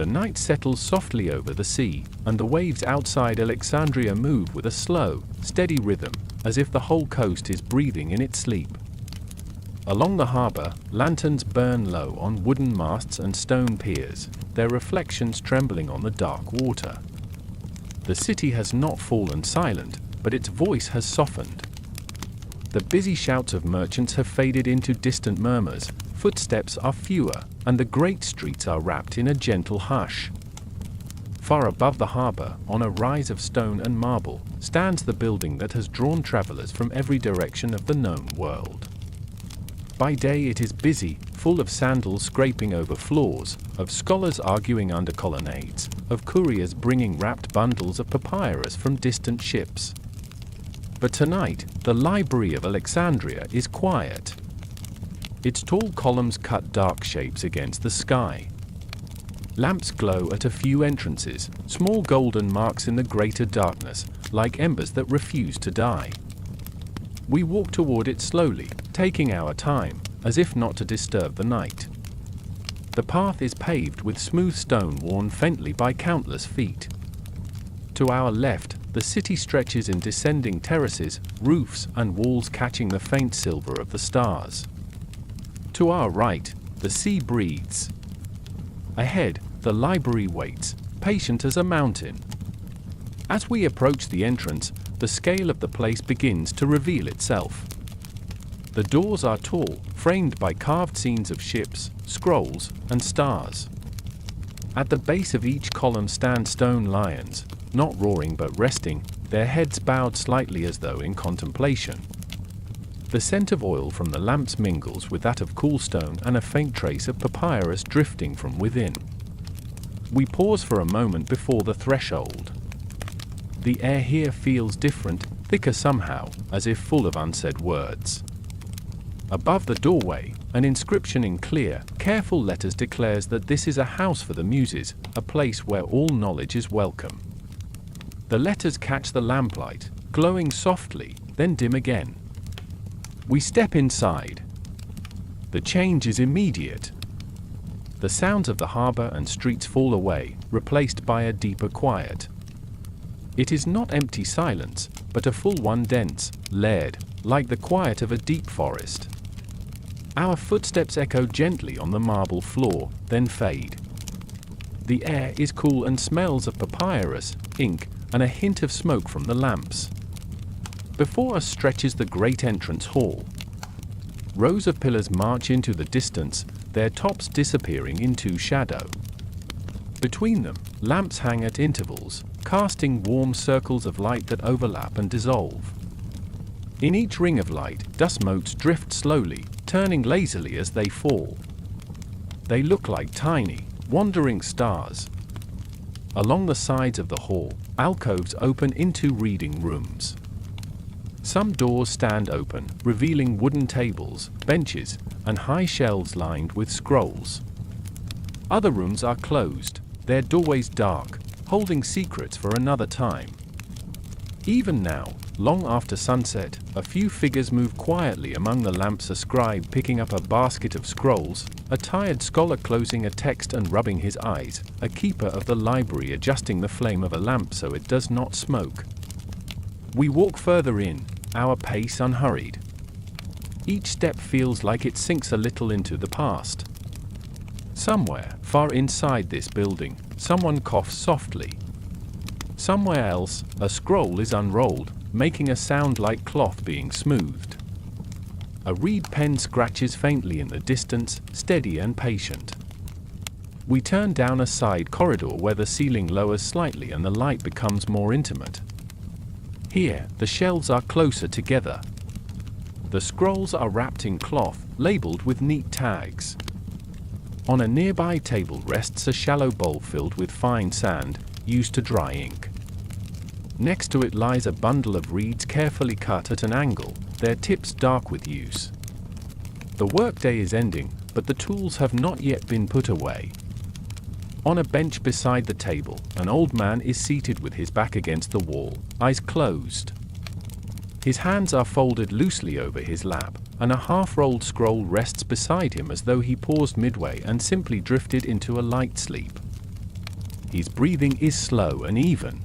The night settles softly over the sea, and the waves outside Alexandria move with a slow, steady rhythm, as if the whole coast is breathing in its sleep. Along the harbor, lanterns burn low on wooden masts and stone piers, their reflections trembling on the dark water. The city has not fallen silent, but its voice has softened. The busy shouts of merchants have faded into distant murmurs, footsteps are fewer, and the great streets are wrapped in a gentle hush. Far above the harbor, on a rise of stone and marble, stands the building that has drawn travelers from every direction of the known world. By day it is busy, full of sandals scraping over floors, of scholars arguing under colonnades, of couriers bringing wrapped bundles of papyrus from distant ships. But tonight, the library of Alexandria is quiet. Its tall columns cut dark shapes against the sky. Lamps glow at a few entrances, small golden marks in the greater darkness, like embers that refuse to die. We walk toward it slowly, taking our time, as if not to disturb the night. The path is paved with smooth stone worn faintly by countless feet. To our left, the city stretches in descending terraces, roofs and walls catching the faint silver of the stars. To our right, the sea breathes. Ahead, the library waits, patient as a mountain. As we approach the entrance, the scale of the place begins to reveal itself. The doors are tall, framed by carved scenes of ships, scrolls, and stars. At the base of each column stand stone lions, not roaring but resting, their heads bowed slightly as though in contemplation. The scent of oil from the lamps mingles with that of cool stone and a faint trace of papyrus drifting from within. We pause for a moment before the threshold. The air here feels different, thicker somehow, as if full of unsaid words. Above the doorway, an inscription in clear, careful letters declares that this is a house for the muses, a place where all knowledge is welcome. The letters catch the lamplight, glowing softly, then dim again. We step inside. The change is immediate. The sounds of the harbor and streets fall away, replaced by a deeper quiet. It is not empty silence, but a full one, dense, layered, like the quiet of a deep forest. Our footsteps echo gently on the marble floor, then fade. The air is cool and smells of papyrus, ink, and a hint of smoke from the lamps. Before us stretches the great entrance hall. Rows of pillars march into the distance, their tops disappearing into shadow. Between them, lamps hang at intervals, casting warm circles of light that overlap and dissolve. In each ring of light, dust motes drift slowly, turning lazily as they fall. They look like tiny, wandering stars. Along the sides of the hall, alcoves open into reading rooms. Some doors stand open, revealing wooden tables, benches, and high shelves lined with scrolls. Other rooms are closed, their doorways dark, holding secrets for another time. Even now, long after sunset, a few figures move quietly among the lamps, a scribe picking up a basket of scrolls, a tired scholar closing a text and rubbing his eyes, a keeper of the library adjusting the flame of a lamp so it does not smoke. We walk further in, our pace unhurried. Each step feels like it sinks a little into the past. Somewhere, far inside this building, someone coughs softly. Somewhere else, a scroll is unrolled, making a sound like cloth being smoothed. A reed pen scratches faintly in the distance, steady and patient. We turn down a side corridor where the ceiling lowers slightly and the light becomes more intimate. Here, the shelves are closer together. The scrolls are wrapped in cloth, labeled with neat tags. On a nearby table rests a shallow bowl filled with fine sand, used to dry ink. Next to it lies a bundle of reeds carefully cut at an angle, their tips dark with use. The workday is ending, but the tools have not yet been put away. On a bench beside the table, an old man is seated with his back against the wall, eyes closed. His hands are folded loosely over his lap, and a half-rolled scroll rests beside him as though he paused midway and simply drifted into a light sleep. His breathing is slow and even.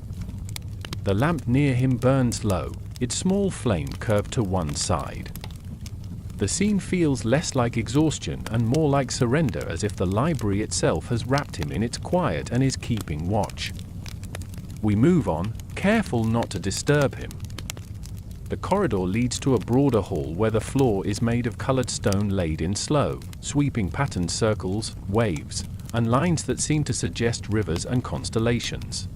The lamp near him burns low, its small flame curved to one side. The scene feels less like exhaustion and more like surrender, as if the library itself has wrapped him in its quiet and is keeping watch. We move on, careful not to disturb him. The corridor leads to a broader hall where the floor is made of colored stone laid in slow, sweeping patterned circles, waves, and lines that seem to suggest rivers and constellations.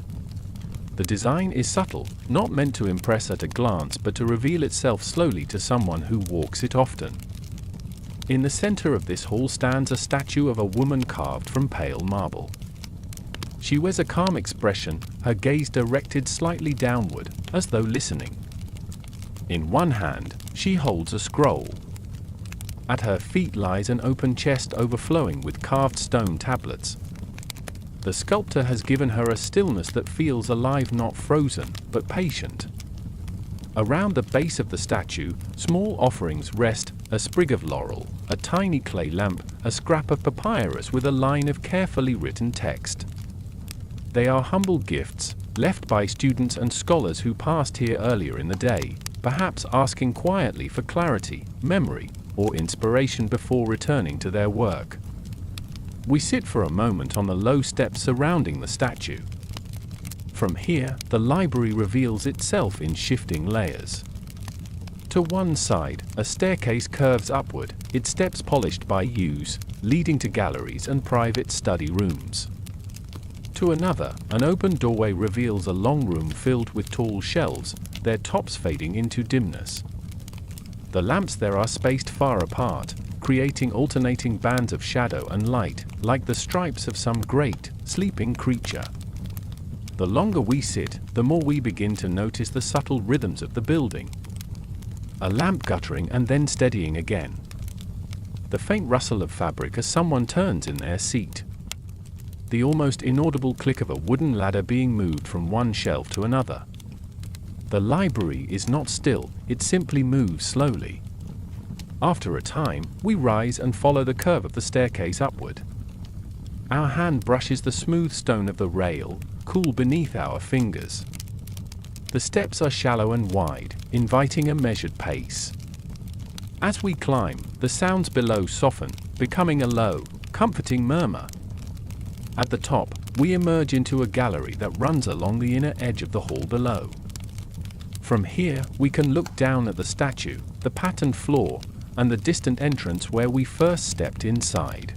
The design is subtle, not meant to impress at a glance but to reveal itself slowly to someone who walks it often. In the center of this hall stands a statue of a woman carved from pale marble. She wears a calm expression, her gaze directed slightly downward, as though listening. In one hand, she holds a scroll. At her feet lies an open chest overflowing with carved stone tablets. The sculptor has given her a stillness that feels alive, not frozen, but patient. Around the base of the statue, small offerings rest: a sprig of laurel, a tiny clay lamp, a scrap of papyrus with a line of carefully written text. They are humble gifts, left by students and scholars who passed here earlier in the day, perhaps asking quietly for clarity, memory, or inspiration before returning to their work. We sit for a moment on the low steps surrounding the statue. From here, the library reveals itself in shifting layers. To one side, a staircase curves upward, its steps polished by use, leading to galleries and private study rooms. To another, an open doorway reveals a long room filled with tall shelves, their tops fading into dimness. The lamps there are spaced far apart, creating alternating bands of shadow and light, like the stripes of some great, sleeping creature. The longer we sit, the more we begin to notice the subtle rhythms of the building. A lamp guttering and then steadying again. The faint rustle of fabric as someone turns in their seat. The almost inaudible click of a wooden ladder being moved from one shelf to another. The library is not still, it simply moves slowly. After a time, we rise and follow the curve of the staircase upward. Our hand brushes the smooth stone of the rail, cool beneath our fingers. The steps are shallow and wide, inviting a measured pace. As we climb, the sounds below soften, becoming a low, comforting murmur. At the top, we emerge into a gallery that runs along the inner edge of the hall below. From here, we can look down at the statue, the patterned floor, and the distant entrance where we first stepped inside.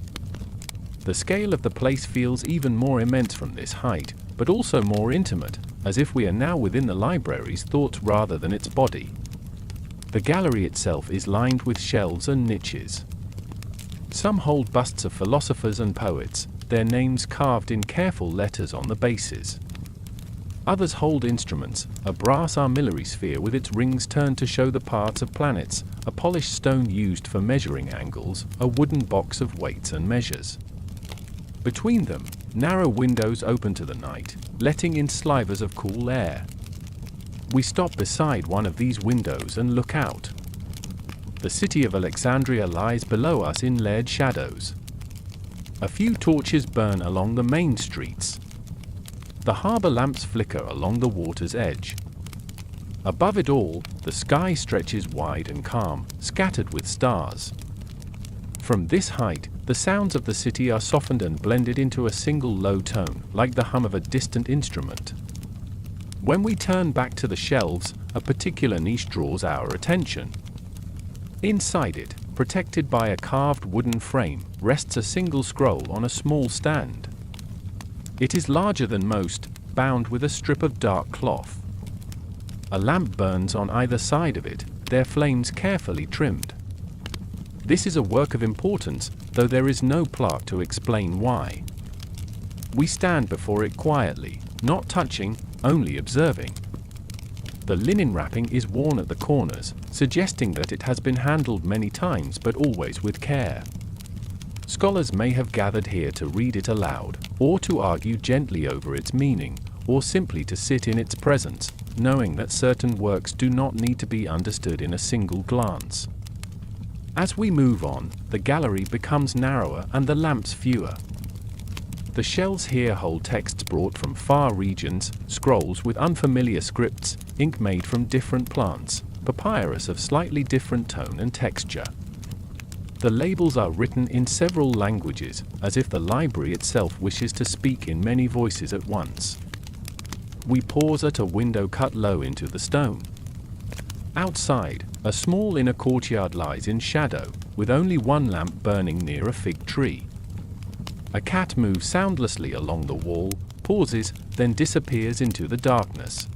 The scale of the place feels even more immense from this height, but also more intimate, as if we are now within the library's thoughts rather than its body. The gallery itself is lined with shelves and niches. Some hold busts of philosophers and poets, their names carved in careful letters on the bases. Others hold instruments, a brass armillary sphere with its rings turned to show the paths of planets, a polished stone used for measuring angles, a wooden box of weights and measures. Between them, narrow windows open to the night, letting in slivers of cool air. We stop beside one of these windows and look out. The city of Alexandria lies below us in layered shadows. A few torches burn along the main streets. The harbor lamps flicker along the water's edge. Above it all, the sky stretches wide and calm, scattered with stars. From this height, the sounds of the city are softened and blended into a single low tone, like the hum of a distant instrument. When we turn back to the shelves, a particular niche draws our attention. Inside it, protected by a carved wooden frame, rests a single scroll on a small stand. It is larger than most, bound with a strip of dark cloth. A lamp burns on either side of it, their flames carefully trimmed. This is a work of importance, though there is no plaque to explain why. We stand before it quietly, not touching, only observing. The linen wrapping is worn at the corners, suggesting that it has been handled many times but always with care. Scholars may have gathered here to read it aloud, or to argue gently over its meaning, or simply to sit in its presence, knowing that certain works do not need to be understood in a single glance. As we move on, the gallery becomes narrower and the lamps fewer. The shelves here hold texts brought from far regions, scrolls with unfamiliar scripts, ink made from different plants, papyrus of slightly different tone and texture. The labels are written in several languages, as if the library itself wishes to speak in many voices at once. We pause at a window cut low into the stone. Outside, a small inner courtyard lies in shadow, with only one lamp burning near a fig tree. A cat moves soundlessly along the wall, pauses, then disappears into the darkness.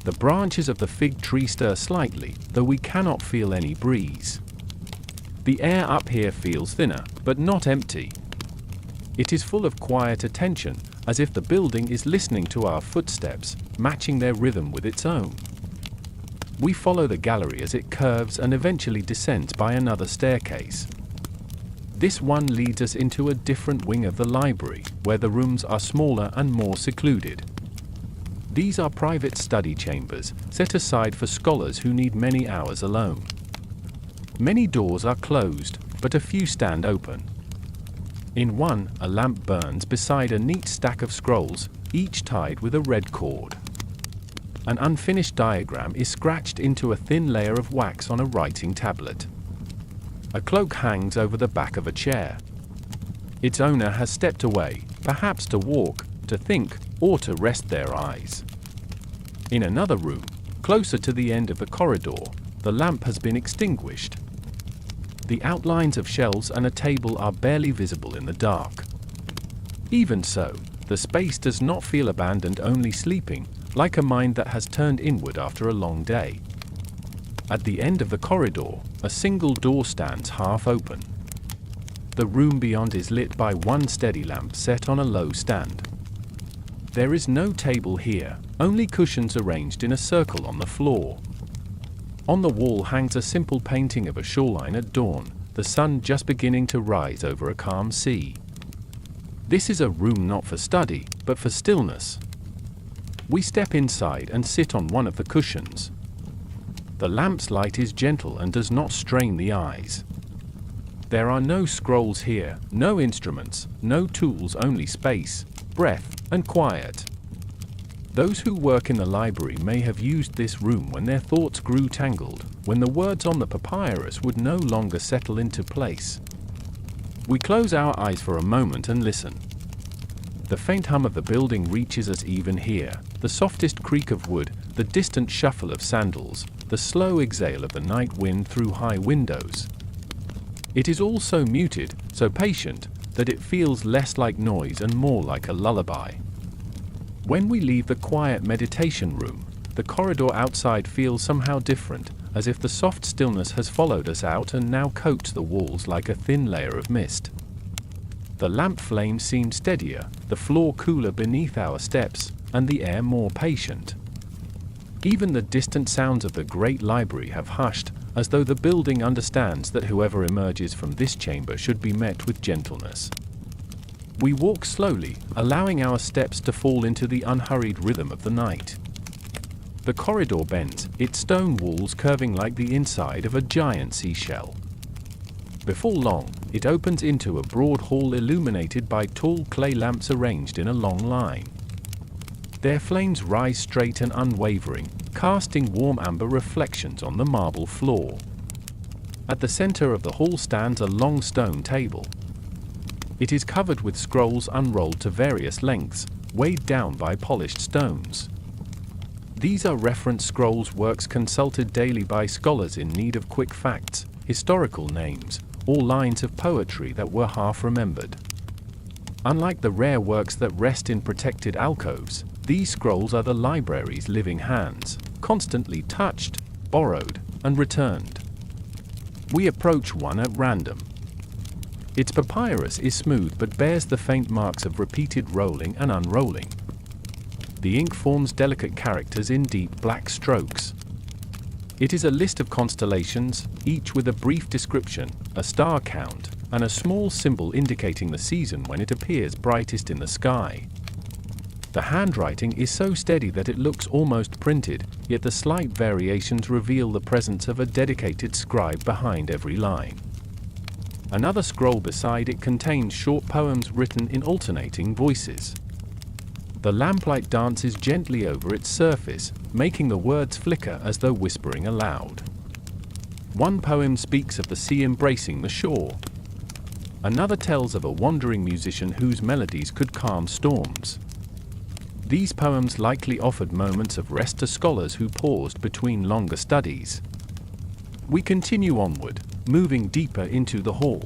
The branches of the fig tree stir slightly, though we cannot feel any breeze. The air up here feels thinner, but not empty. It is full of quiet attention, as if the building is listening to our footsteps, matching their rhythm with its own. We follow the gallery as it curves and eventually descends by another staircase. This one leads us into a different wing of the library, where the rooms are smaller and more secluded. These are private study chambers, set aside for scholars who need many hours alone. Many doors are closed, but a few stand open. In one, a lamp burns beside a neat stack of scrolls, each tied with a red cord. An unfinished diagram is scratched into a thin layer of wax on a writing tablet. A cloak hangs over the back of a chair. Its owner has stepped away, perhaps to walk, to think, or to rest their eyes. In another room, closer to the end of the corridor, the lamp has been extinguished. The outlines of shelves and a table are barely visible in the dark. Even so, the space does not feel abandoned, only sleeping, like a mind that has turned inward after a long day. At the end of the corridor, a single door stands half open. The room beyond is lit by one steady lamp set on a low stand. There is no table here, only cushions arranged in a circle on the floor. On the wall hangs a simple painting of a shoreline at dawn, the sun just beginning to rise over a calm sea. This is a room not for study, but for stillness. We step inside and sit on one of the cushions. The lamp's light is gentle and does not strain the eyes. There are no scrolls here, no instruments, no tools, only space, breath, and quiet. Those who work in the library may have used this room when their thoughts grew tangled, when the words on the papyrus would no longer settle into place. We close our eyes for a moment and listen. The faint hum of the building reaches us even here, the softest creak of wood, the distant shuffle of sandals, the slow exhale of the night wind through high windows. It is all so muted, so patient, that it feels less like noise and more like a lullaby. When we leave the quiet meditation room, the corridor outside feels somehow different, as if the soft stillness has followed us out and now coats the walls like a thin layer of mist. The lamp flame seems steadier, the floor cooler beneath our steps, and the air more patient. Even the distant sounds of the great library have hushed, as though the building understands that whoever emerges from this chamber should be met with gentleness. We walk slowly, allowing our steps to fall into the unhurried rhythm of the night. The corridor bends, its stone walls curving like the inside of a giant seashell. Before long, it opens into a broad hall illuminated by tall clay lamps arranged in a long line. Their flames rise straight and unwavering, casting warm amber reflections on the marble floor. At the center of the hall stands a long stone table. It is covered with scrolls unrolled to various lengths, weighed down by polished stones. These are reference scrolls, works consulted daily by scholars in need of quick facts, historical names, or lines of poetry that were half remembered. Unlike the rare works that rest in protected alcoves, these scrolls are the library's living hands, constantly touched, borrowed, and returned. We approach one at random. Its papyrus is smooth but bears the faint marks of repeated rolling and unrolling. The ink forms delicate characters in deep black strokes. It is a list of constellations, each with a brief description, a star count, and a small symbol indicating the season when it appears brightest in the sky. The handwriting is so steady that it looks almost printed, yet the slight variations reveal the presence of a dedicated scribe behind every line. Another scroll beside it contains short poems written in alternating voices. The lamplight dances gently over its surface, making the words flicker as though whispering aloud. One poem speaks of the sea embracing the shore. Another tells of a wandering musician whose melodies could calm storms. These poems likely offered moments of rest to scholars who paused between longer studies. We continue onward, moving deeper into the hall.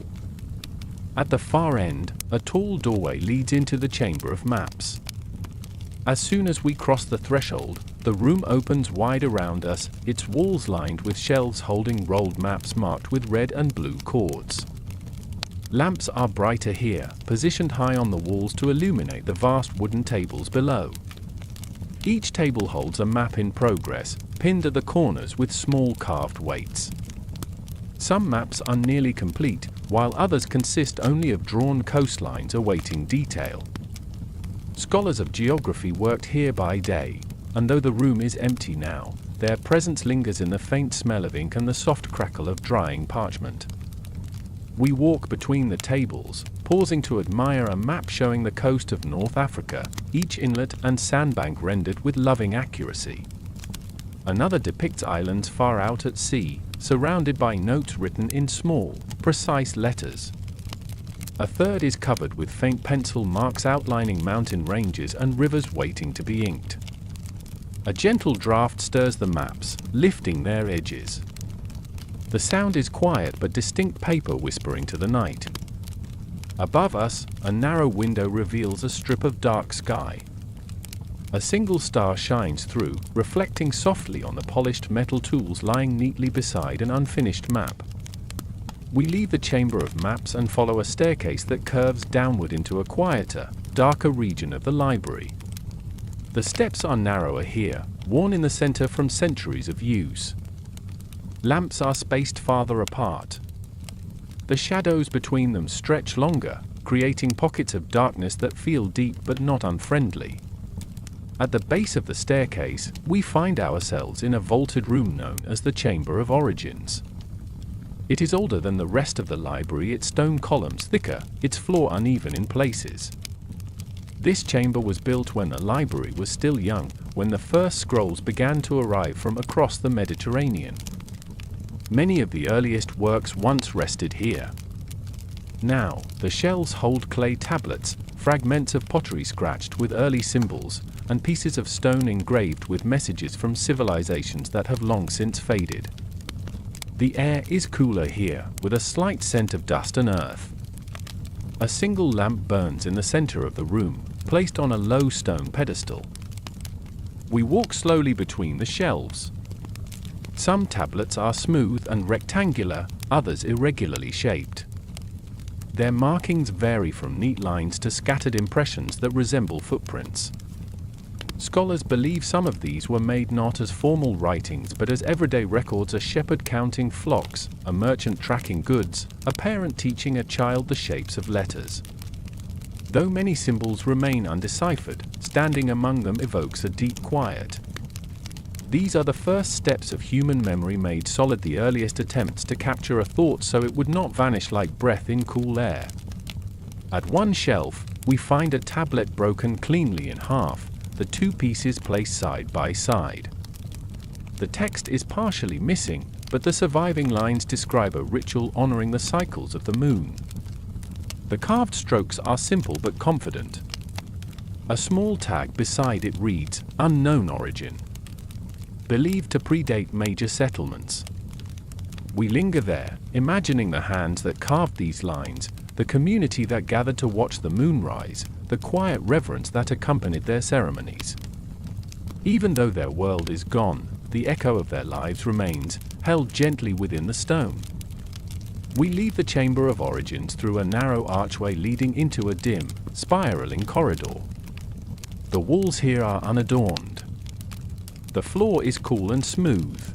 At the far end, a tall doorway leads into the chamber of maps. As soon as we cross the threshold, the room opens wide around us, its walls lined with shelves holding rolled maps marked with red and blue cords. Lamps are brighter here, positioned high on the walls to illuminate the vast wooden tables below. Each table holds a map in progress, pinned at the corners with small carved weights. Some maps are nearly complete, while others consist only of drawn coastlines awaiting detail. Scholars of geography worked here by day, and though the room is empty now, their presence lingers in the faint smell of ink and the soft crackle of drying parchment. We walk between the tables, pausing to admire a map showing the coast of North Africa, each inlet and sandbank rendered with loving accuracy. Another depicts islands far out at sea, surrounded by notes written in small, precise letters. A third is covered with faint pencil marks outlining mountain ranges and rivers waiting to be inked. A gentle draft stirs the maps, lifting their edges. The sound is quiet but distinct paper whispering to the night. Above us, a narrow window reveals a strip of dark sky. A single star shines through, reflecting softly on the polished metal tools lying neatly beside an unfinished map. We leave the chamber of maps and follow a staircase that curves downward into a quieter, darker region of the library. The steps are narrower here, worn in the center from centuries of use. Lamps are spaced farther apart. The shadows between them stretch longer, creating pockets of darkness that feel deep but not unfriendly. At the base of the staircase, we find ourselves in a vaulted room known as the Chamber of Origins. It is older than the rest of the library, its stone columns thicker, its floor uneven in places. This chamber was built when the library was still young, when the first scrolls began to arrive from across the Mediterranean. Many of the earliest works once rested here. Now, the shelves hold clay tablets, fragments of pottery scratched with early symbols, and pieces of stone engraved with messages from civilizations that have long since faded. The air is cooler here, with a slight scent of dust and earth. A single lamp burns in the center of the room, placed on a low stone pedestal. We walk slowly between the shelves. Some tablets are smooth and rectangular, others irregularly shaped. Their markings vary from neat lines to scattered impressions that resemble footprints. Scholars believe some of these were made not as formal writings but as everyday records: a shepherd counting flocks, a merchant tracking goods, a parent teaching a child the shapes of letters. Though many symbols remain undeciphered, standing among them evokes a deep quiet. These are the first steps of human memory made solid, the earliest attempts to capture a thought so it would not vanish like breath in cool air. At one shelf, we find a tablet broken cleanly in half, the two pieces placed side by side. The text is partially missing, but the surviving lines describe a ritual honoring the cycles of the moon. The carved strokes are simple but confident. A small tag beside it reads, "Unknown origin," believed to predate major settlements. We linger there, imagining the hands that carved these lines, the community that gathered to watch the moon rise, the quiet reverence that accompanied their ceremonies. Even though their world is gone, the echo of their lives remains, held gently within the stone. We leave the Chamber of Origins through a narrow archway leading into a dim, spiraling corridor. The walls here are unadorned. The floor is cool and smooth.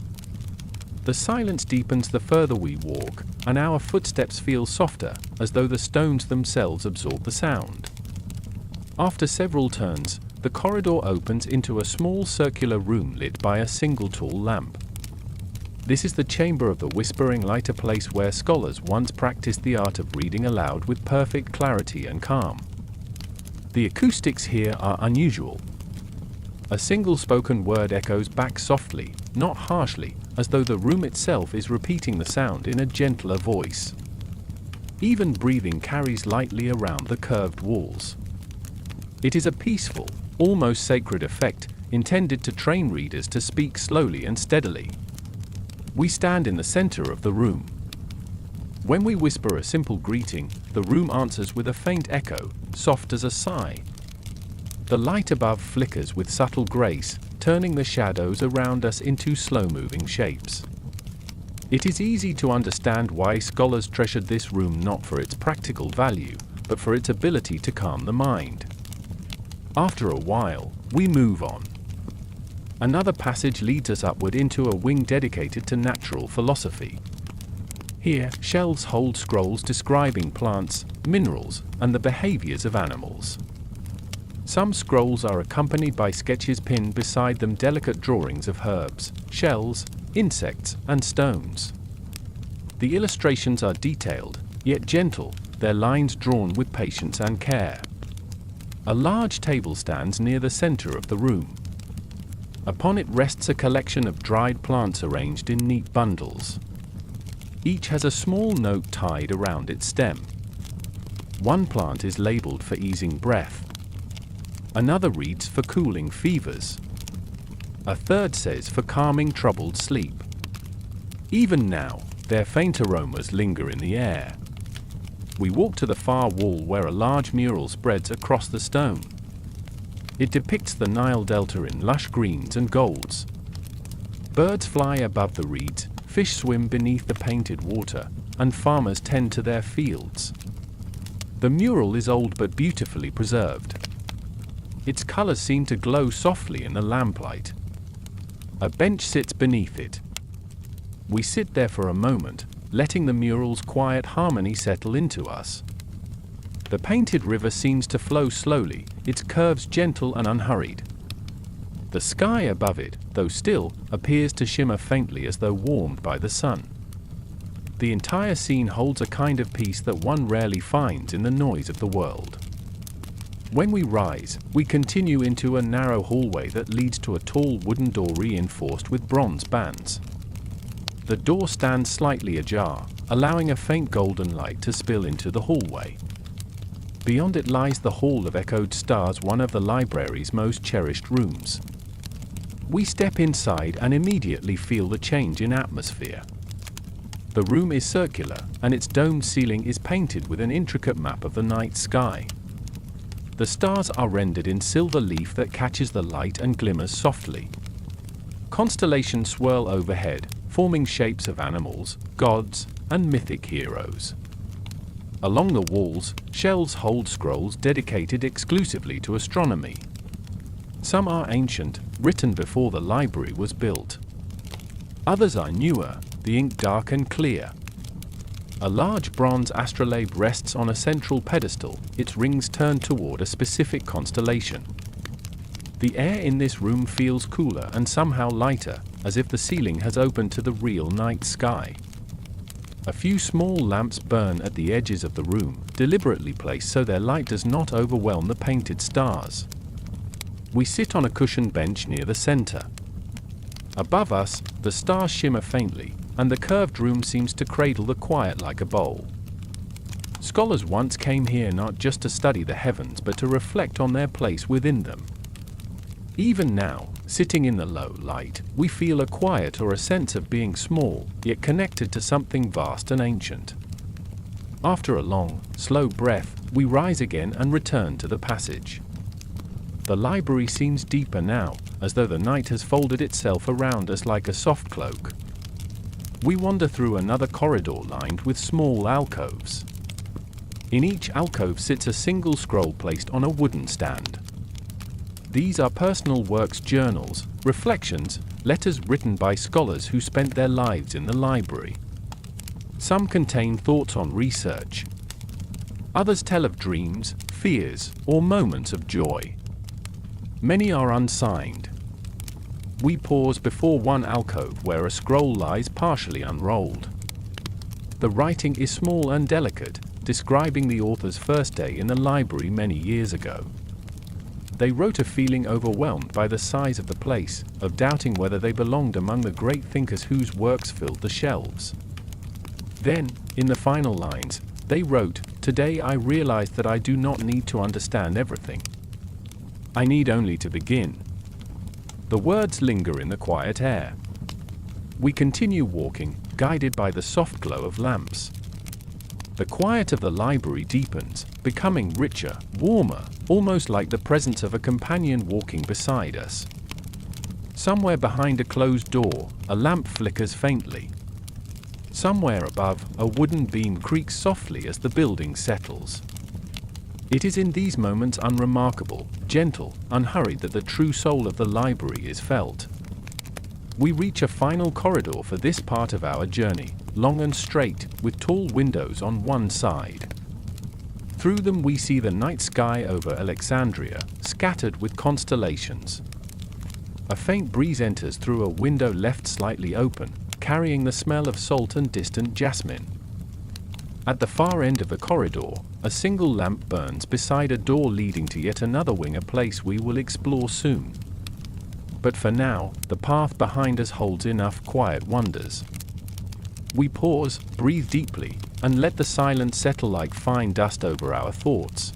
The silence deepens the further we walk, and our footsteps feel softer, as though the stones themselves absorb the sound. After several turns, the corridor opens into a small circular room lit by a single tall lamp. This is the chamber of the whispering light, a place where scholars once practiced the art of reading aloud with perfect clarity and calm. The acoustics here are unusual. A single spoken word echoes back softly, not harshly, as though the room itself is repeating the sound in a gentler voice. Even breathing carries lightly around the curved walls. It is a peaceful, almost sacred effect, intended to train readers to speak slowly and steadily. We stand in the center of the room. When we whisper a simple greeting, the room answers with a faint echo, soft as a sigh. The light above flickers with subtle grace, turning the shadows around us into slow-moving shapes. It is easy to understand why scholars treasured this room, not for its practical value, but for its ability to calm the mind. After a while, we move on. Another passage leads us upward into a wing dedicated to natural philosophy. Here, shelves hold scrolls describing plants, minerals, and the behaviors of animals. Some scrolls are accompanied by sketches, pinned beside them delicate drawings of herbs, shells, insects, and stones. The illustrations are detailed, yet gentle, their lines drawn with patience and care. A large table stands near the center of the room. Upon it rests a collection of dried plants arranged in neat bundles. Each has a small note tied around its stem. One plant is labeled for easing breath. Another reads for cooling fevers. A third says for calming troubled sleep. Even now, their faint aromas linger in the air. We walk to the far wall where a large mural spreads across the stone. It depicts the Nile Delta in lush greens and golds. Birds fly above the reeds, fish swim beneath the painted water, and farmers tend to their fields. The mural is old but beautifully preserved. Its colors seem to glow softly in the lamplight. A bench sits beneath it. We sit there for a moment, letting the mural's quiet harmony settle into us. The painted river seems to flow slowly, its curves gentle and unhurried. The sky above it, though still, appears to shimmer faintly as though warmed by the sun. The entire scene holds a kind of peace that one rarely finds in the noise of the world. When we rise, we continue into a narrow hallway that leads to a tall wooden door reinforced with bronze bands. The door stands slightly ajar, allowing a faint golden light to spill into the hallway. Beyond it lies the Hall of Echoed Stars, one of the library's most cherished rooms. We step inside and immediately feel the change in atmosphere. The room is circular, and its domed ceiling is painted with an intricate map of the night sky. The stars are rendered in silver leaf that catches the light and glimmers softly. Constellations swirl overhead, forming shapes of animals, gods, and mythic heroes. Along the walls, shelves hold scrolls dedicated exclusively to astronomy. Some are ancient, written before the library was built. Others are newer, the ink dark and clear. A large bronze astrolabe rests on a central pedestal, its rings turned toward a specific constellation. The air in this room feels cooler and somehow lighter, as if the ceiling has opened to the real night sky. A few small lamps burn at the edges of the room, deliberately placed so their light does not overwhelm the painted stars. We sit on a cushioned bench near the center. Above us, the stars shimmer faintly, and the curved room seems to cradle the quiet like a bowl. Scholars once came here not just to study the heavens but to reflect on their place within them. Even now, sitting in the low light, we feel a quiet or a sense of being small, yet connected to something vast and ancient. After a long, slow breath, we rise again and return to the passage. The library seems deeper now, as though the night has folded itself around us like a soft cloak. We wander through another corridor lined with small alcoves. In each alcove sits a single scroll placed on a wooden stand. These are personal works, journals, reflections, letters written by scholars who spent their lives in the library. Some contain thoughts on research. Others tell of dreams, fears, or moments of joy. Many are unsigned. We pause before one alcove where a scroll lies partially unrolled. The writing is small and delicate, describing the author's first day in the library many years ago. They wrote of feeling overwhelmed by the size of the place, of doubting whether they belonged among the great thinkers whose works filled the shelves. Then, in the final lines, they wrote, "Today I realized that I do not need to understand everything. I need only to begin." The words linger in the quiet air. We continue walking, guided by the soft glow of lamps. The quiet of the library deepens, becoming richer, warmer, almost like the presence of a companion walking beside us. Somewhere behind a closed door, a lamp flickers faintly. Somewhere above, a wooden beam creaks softly as the building settles. It is in these moments unremarkable, gentle, unhurried that the true soul of the library is felt. We reach a final corridor for this part of our journey, long and straight, with tall windows on one side. Through them we see the night sky over Alexandria, scattered with constellations. A faint breeze enters through a window left slightly open, carrying the smell of salt and distant jasmine. At the far end of the corridor, a single lamp burns beside a door leading to yet another wing, a place we will explore soon. But for now, the path behind us holds enough quiet wonders. We pause, breathe deeply, and let the silence settle like fine dust over our thoughts.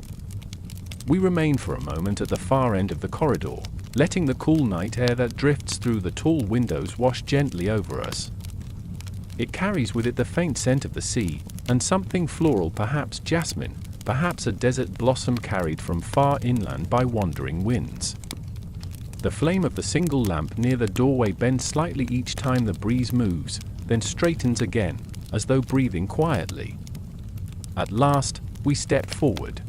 We remain for a moment at the far end of the corridor, letting the cool night air that drifts through the tall windows wash gently over us. It carries with it the faint scent of the sea, and something floral, perhaps jasmine, perhaps a desert blossom carried from far inland by wandering winds. The flame of the single lamp near the doorway bends slightly each time the breeze moves, then straightens again, as though breathing quietly. At last, we step forward.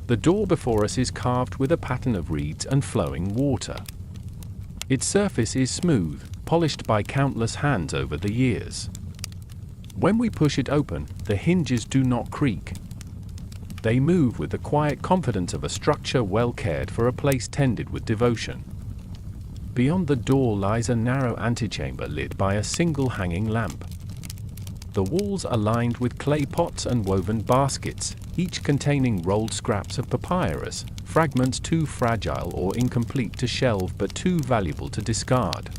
The door before us is carved with a pattern of reeds and flowing water. Its surface is smooth, polished by countless hands over the years. When we push it open, the hinges do not creak. They move with the quiet confidence of a structure well cared for, a place tended with devotion. Beyond the door lies a narrow antechamber lit by a single hanging lamp. The walls are lined with clay pots and woven baskets, each containing rolled scraps of papyrus, fragments too fragile or incomplete to shelve but too valuable to discard.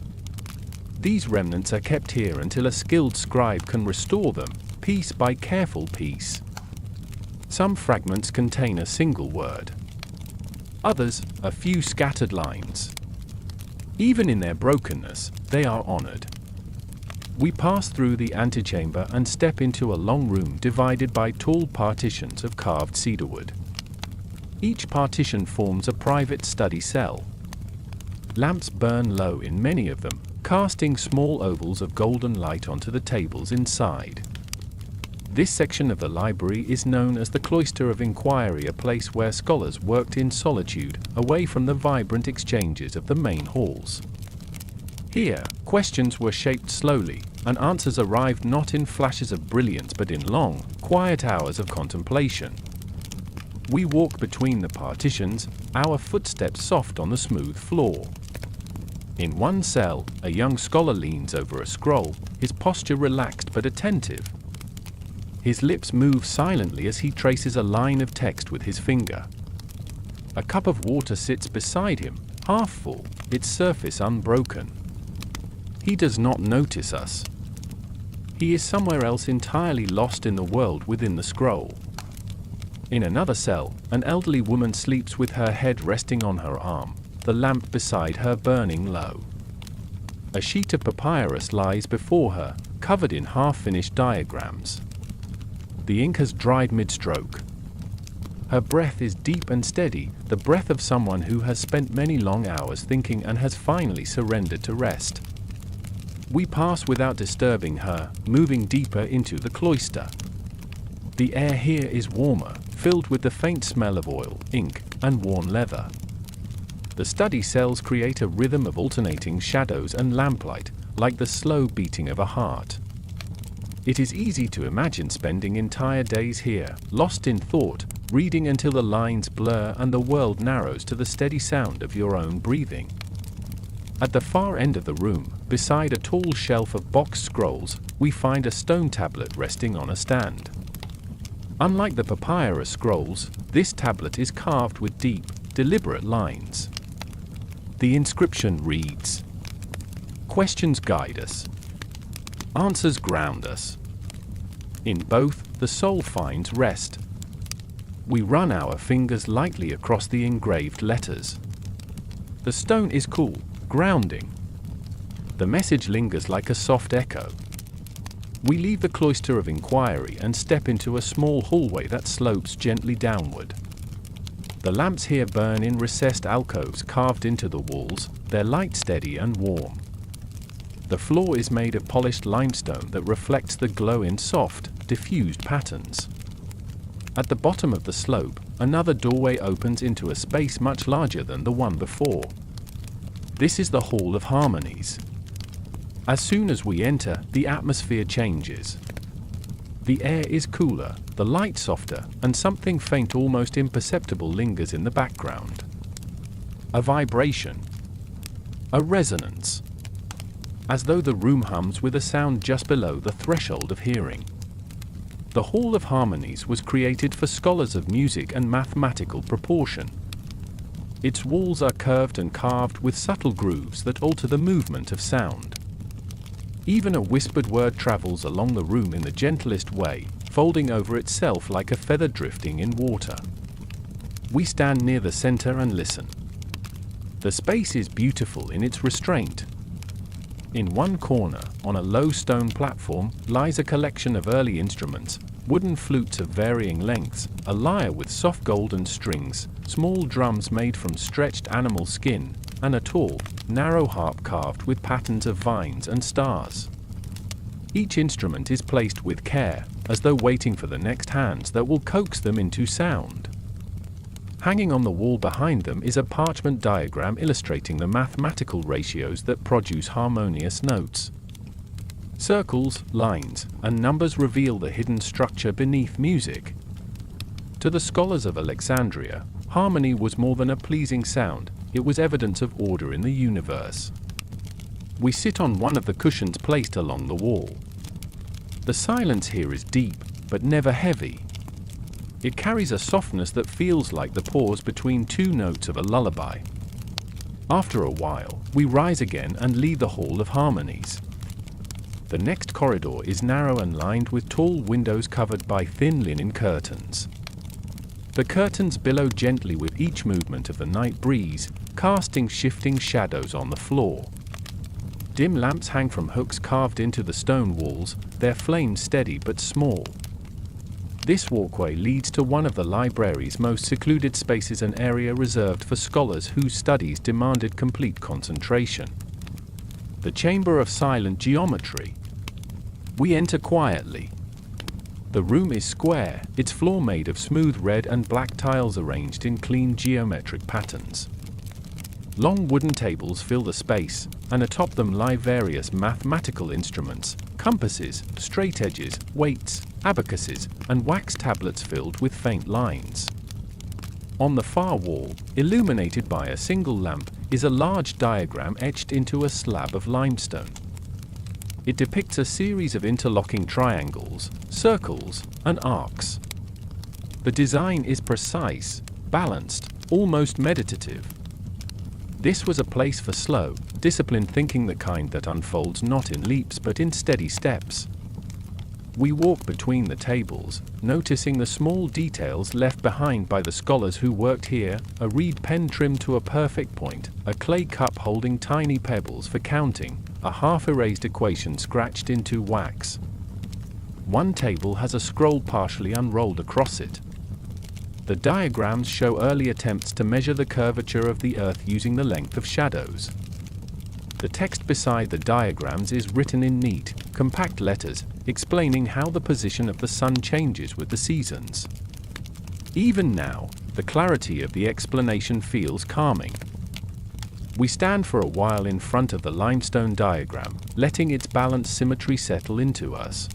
These remnants are kept here until a skilled scribe can restore them, piece by careful piece. Some fragments contain a single word. Others, a few scattered lines. Even in their brokenness, they are honored. We pass through the antechamber and step into a long room divided by tall partitions of carved cedarwood. Each partition forms a private study cell. Lamps burn low in many of them, casting small ovals of golden light onto the tables inside. This section of the library is known as the Cloister of Inquiry, a place where scholars worked in solitude, away from the vibrant exchanges of the main halls. Here, questions were shaped slowly, and answers arrived not in flashes of brilliance but in long, quiet hours of contemplation. We walk between the partitions, our footsteps soft on the smooth floor. In one cell, a young scholar leans over a scroll, his posture relaxed but attentive. His lips move silently as he traces a line of text with his finger. A cup of water sits beside him, half full, its surface unbroken. He does not notice us. He is somewhere else, entirely lost in the world within the scroll. In another cell, an elderly woman sleeps with her head resting on her arm, the lamp beside her burning low. A sheet of papyrus lies before her, covered in half-finished diagrams. The ink has dried mid-stroke. Her breath is deep and steady, the breath of someone who has spent many long hours thinking and has finally surrendered to rest. We pass without disturbing her, moving deeper into the cloister. The air here is warmer, filled with the faint smell of oil, ink, and worn leather. The study cells create a rhythm of alternating shadows and lamplight, like the slow beating of a heart. It is easy to imagine spending entire days here, lost in thought, reading until the lines blur and the world narrows to the steady sound of your own breathing. At the far end of the room, beside a tall shelf of boxed scrolls, we find a stone tablet resting on a stand. Unlike the papyrus scrolls, this tablet is carved with deep, deliberate lines. The inscription reads, "Questions guide us. Answers ground us. In both, the soul finds rest." We run our fingers lightly across the engraved letters. The stone is cool, grounding. The message lingers like a soft echo. We leave the cloister of inquiry and step into a small hallway that slopes gently downward. The lamps here burn in recessed alcoves carved into the walls, their light steady and warm. The floor is made of polished limestone that reflects the glow in soft, diffused patterns. At the bottom of the slope, another doorway opens into a space much larger than the one before. This is the Hall of Harmonies. As soon as we enter, the atmosphere changes. The air is cooler, the light softer, and something faint, almost imperceptible, lingers in the background. A vibration. A resonance. As though the room hums with a sound just below the threshold of hearing. The Hall of Harmonies was created for scholars of music and mathematical proportion. Its walls are curved and carved with subtle grooves that alter the movement of sound. Even a whispered word travels along the room in the gentlest way, folding over itself like a feather drifting in water. We stand near the center and listen. The space is beautiful in its restraint. In one corner, on a low stone platform, lies a collection of early instruments, wooden flutes of varying lengths, a lyre with soft golden strings, small drums made from stretched animal skin, and a tall, narrow harp carved with patterns of vines and stars. Each instrument is placed with care, as though waiting for the next hands that will coax them into sound. Hanging on the wall behind them is a parchment diagram illustrating the mathematical ratios that produce harmonious notes. Circles, lines, and numbers reveal the hidden structure beneath music. To the scholars of Alexandria, harmony was more than a pleasing sound, it was evidence of order in the universe. We sit on one of the cushions placed along the wall. The silence here is deep, but never heavy. It carries a softness that feels like the pause between two notes of a lullaby. After a while, we rise again and leave the Hall of Harmonies. The next corridor is narrow and lined with tall windows covered by thin linen curtains. The curtains billow gently with each movement of the night breeze, casting shifting shadows on the floor. Dim lamps hang from hooks carved into the stone walls, their flames steady but small. This walkway leads to one of the library's most secluded spaces, an area reserved for scholars whose studies demanded complete concentration. The Chamber of Silent Geometry. We enter quietly. The room is square, its floor made of smooth red and black tiles arranged in clean geometric patterns. Long wooden tables fill the space, and atop them lie various mathematical instruments, compasses, straightedges, weights, abacuses, and wax tablets filled with faint lines. On the far wall, illuminated by a single lamp, is a large diagram etched into a slab of limestone. It depicts a series of interlocking triangles, circles, and arcs. The design is precise, balanced, almost meditative. This was a place for slow, disciplined thinking, the kind that unfolds not in leaps but in steady steps. We walk between the tables, noticing the small details left behind by the scholars who worked here, a reed pen trimmed to a perfect point, a clay cup holding tiny pebbles for counting, a half-erased equation scratched into wax. One table has a scroll partially unrolled across it. The diagrams show early attempts to measure the curvature of the Earth using the length of shadows. The text beside the diagrams is written in neat, compact letters, explaining how the position of the sun changes with the seasons. Even now, the clarity of the explanation feels calming. We stand for a while in front of the limestone diagram, letting its balanced symmetry settle into us.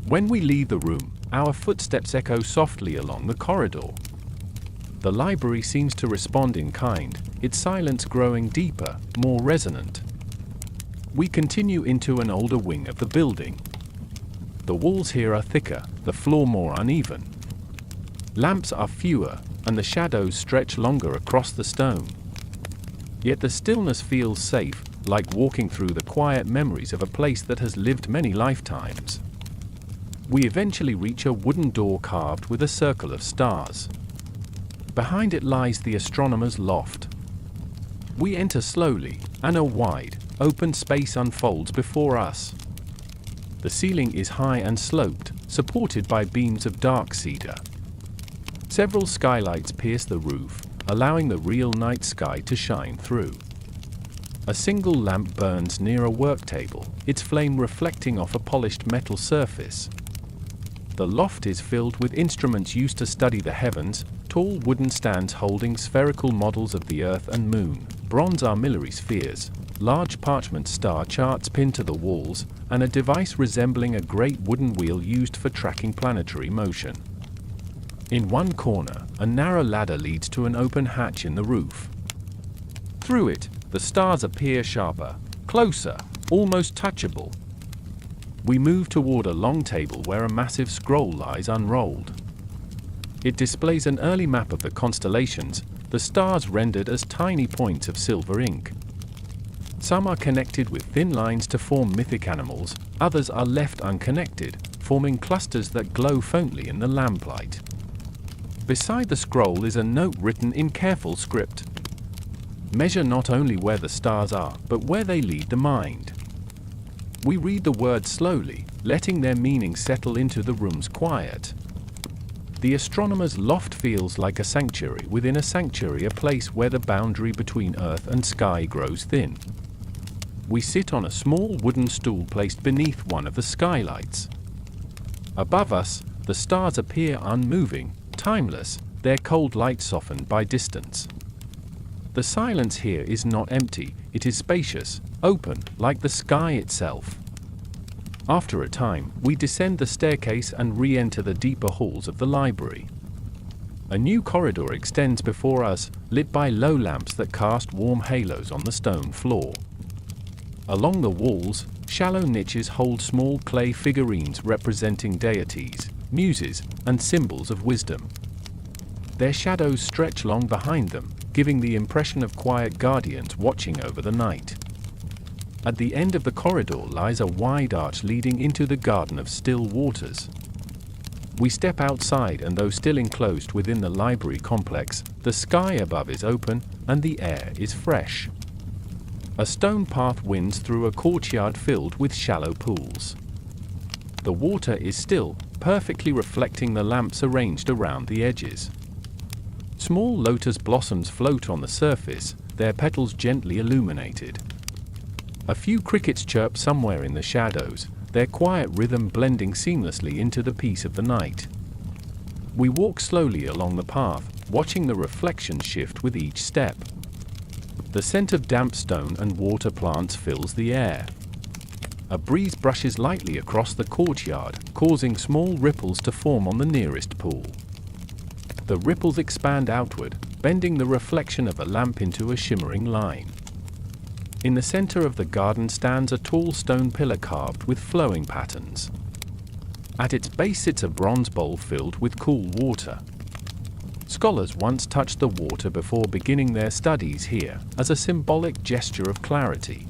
When we leave the room, our footsteps echo softly along the corridor. The library seems to respond in kind, its silence growing deeper, more resonant. We continue into an older wing of the building. The walls here are thicker, the floor more uneven. Lamps are fewer, and the shadows stretch longer across the stone. Yet the stillness feels safe, like walking through the quiet memories of a place that has lived many lifetimes. We eventually reach a wooden door carved with a circle of stars. Behind it lies the astronomer's loft. We enter slowly, and a wide, open space unfolds before us. The ceiling is high and sloped, supported by beams of dark cedar. Several skylights pierce the roof, allowing the real night sky to shine through. A single lamp burns near a work table, its flame reflecting off a polished metal surface. The loft is filled with instruments used to study the heavens, tall wooden stands holding spherical models of the Earth and Moon, bronze armillary spheres, large parchment star charts pinned to the walls, and a device resembling a great wooden wheel used for tracking planetary motion. In one corner, a narrow ladder leads to an open hatch in the roof. Through it, the stars appear sharper, closer, almost touchable. We move toward a long table where a massive scroll lies unrolled. It displays an early map of the constellations, the stars rendered as tiny points of silver ink. Some are connected with thin lines to form mythic animals, others are left unconnected, forming clusters that glow faintly in the lamplight. Beside the scroll is a note written in careful script. Measure not only where the stars are, but where they lead the mind. We read the words slowly, letting their meaning settle into the room's quiet. The astronomer's loft feels like a sanctuary within a sanctuary, a place where the boundary between earth and sky grows thin. We sit on a small wooden stool placed beneath one of the skylights. Above us, the stars appear unmoving, timeless, their cold light softened by distance. The silence here is not empty, it is spacious, open, like the sky itself. After a time, we descend the staircase and re-enter the deeper halls of the library. A new corridor extends before us, lit by low lamps that cast warm halos on the stone floor. Along the walls, shallow niches hold small clay figurines representing deities, muses, and symbols of wisdom. Their shadows stretch long behind them, giving the impression of quiet guardians watching over the night. At the end of the corridor lies a wide arch leading into the Garden of Still Waters. We step outside, and though still enclosed within the library complex, the sky above is open and the air is fresh. A stone path winds through a courtyard filled with shallow pools. The water is still, perfectly reflecting the lamps arranged around the edges. Small lotus blossoms float on the surface, their petals gently illuminated. A few crickets chirp somewhere in the shadows, their quiet rhythm blending seamlessly into the peace of the night. We walk slowly along the path, watching the reflections shift with each step. The scent of damp stone and water plants fills the air. A breeze brushes lightly across the courtyard, causing small ripples to form on the nearest pool. The ripples expand outward, bending the reflection of a lamp into a shimmering line. In the center of the garden stands a tall stone pillar carved with flowing patterns. At its base sits a bronze bowl filled with cool water. Scholars once touched the water before beginning their studies here, as a symbolic gesture of clarity.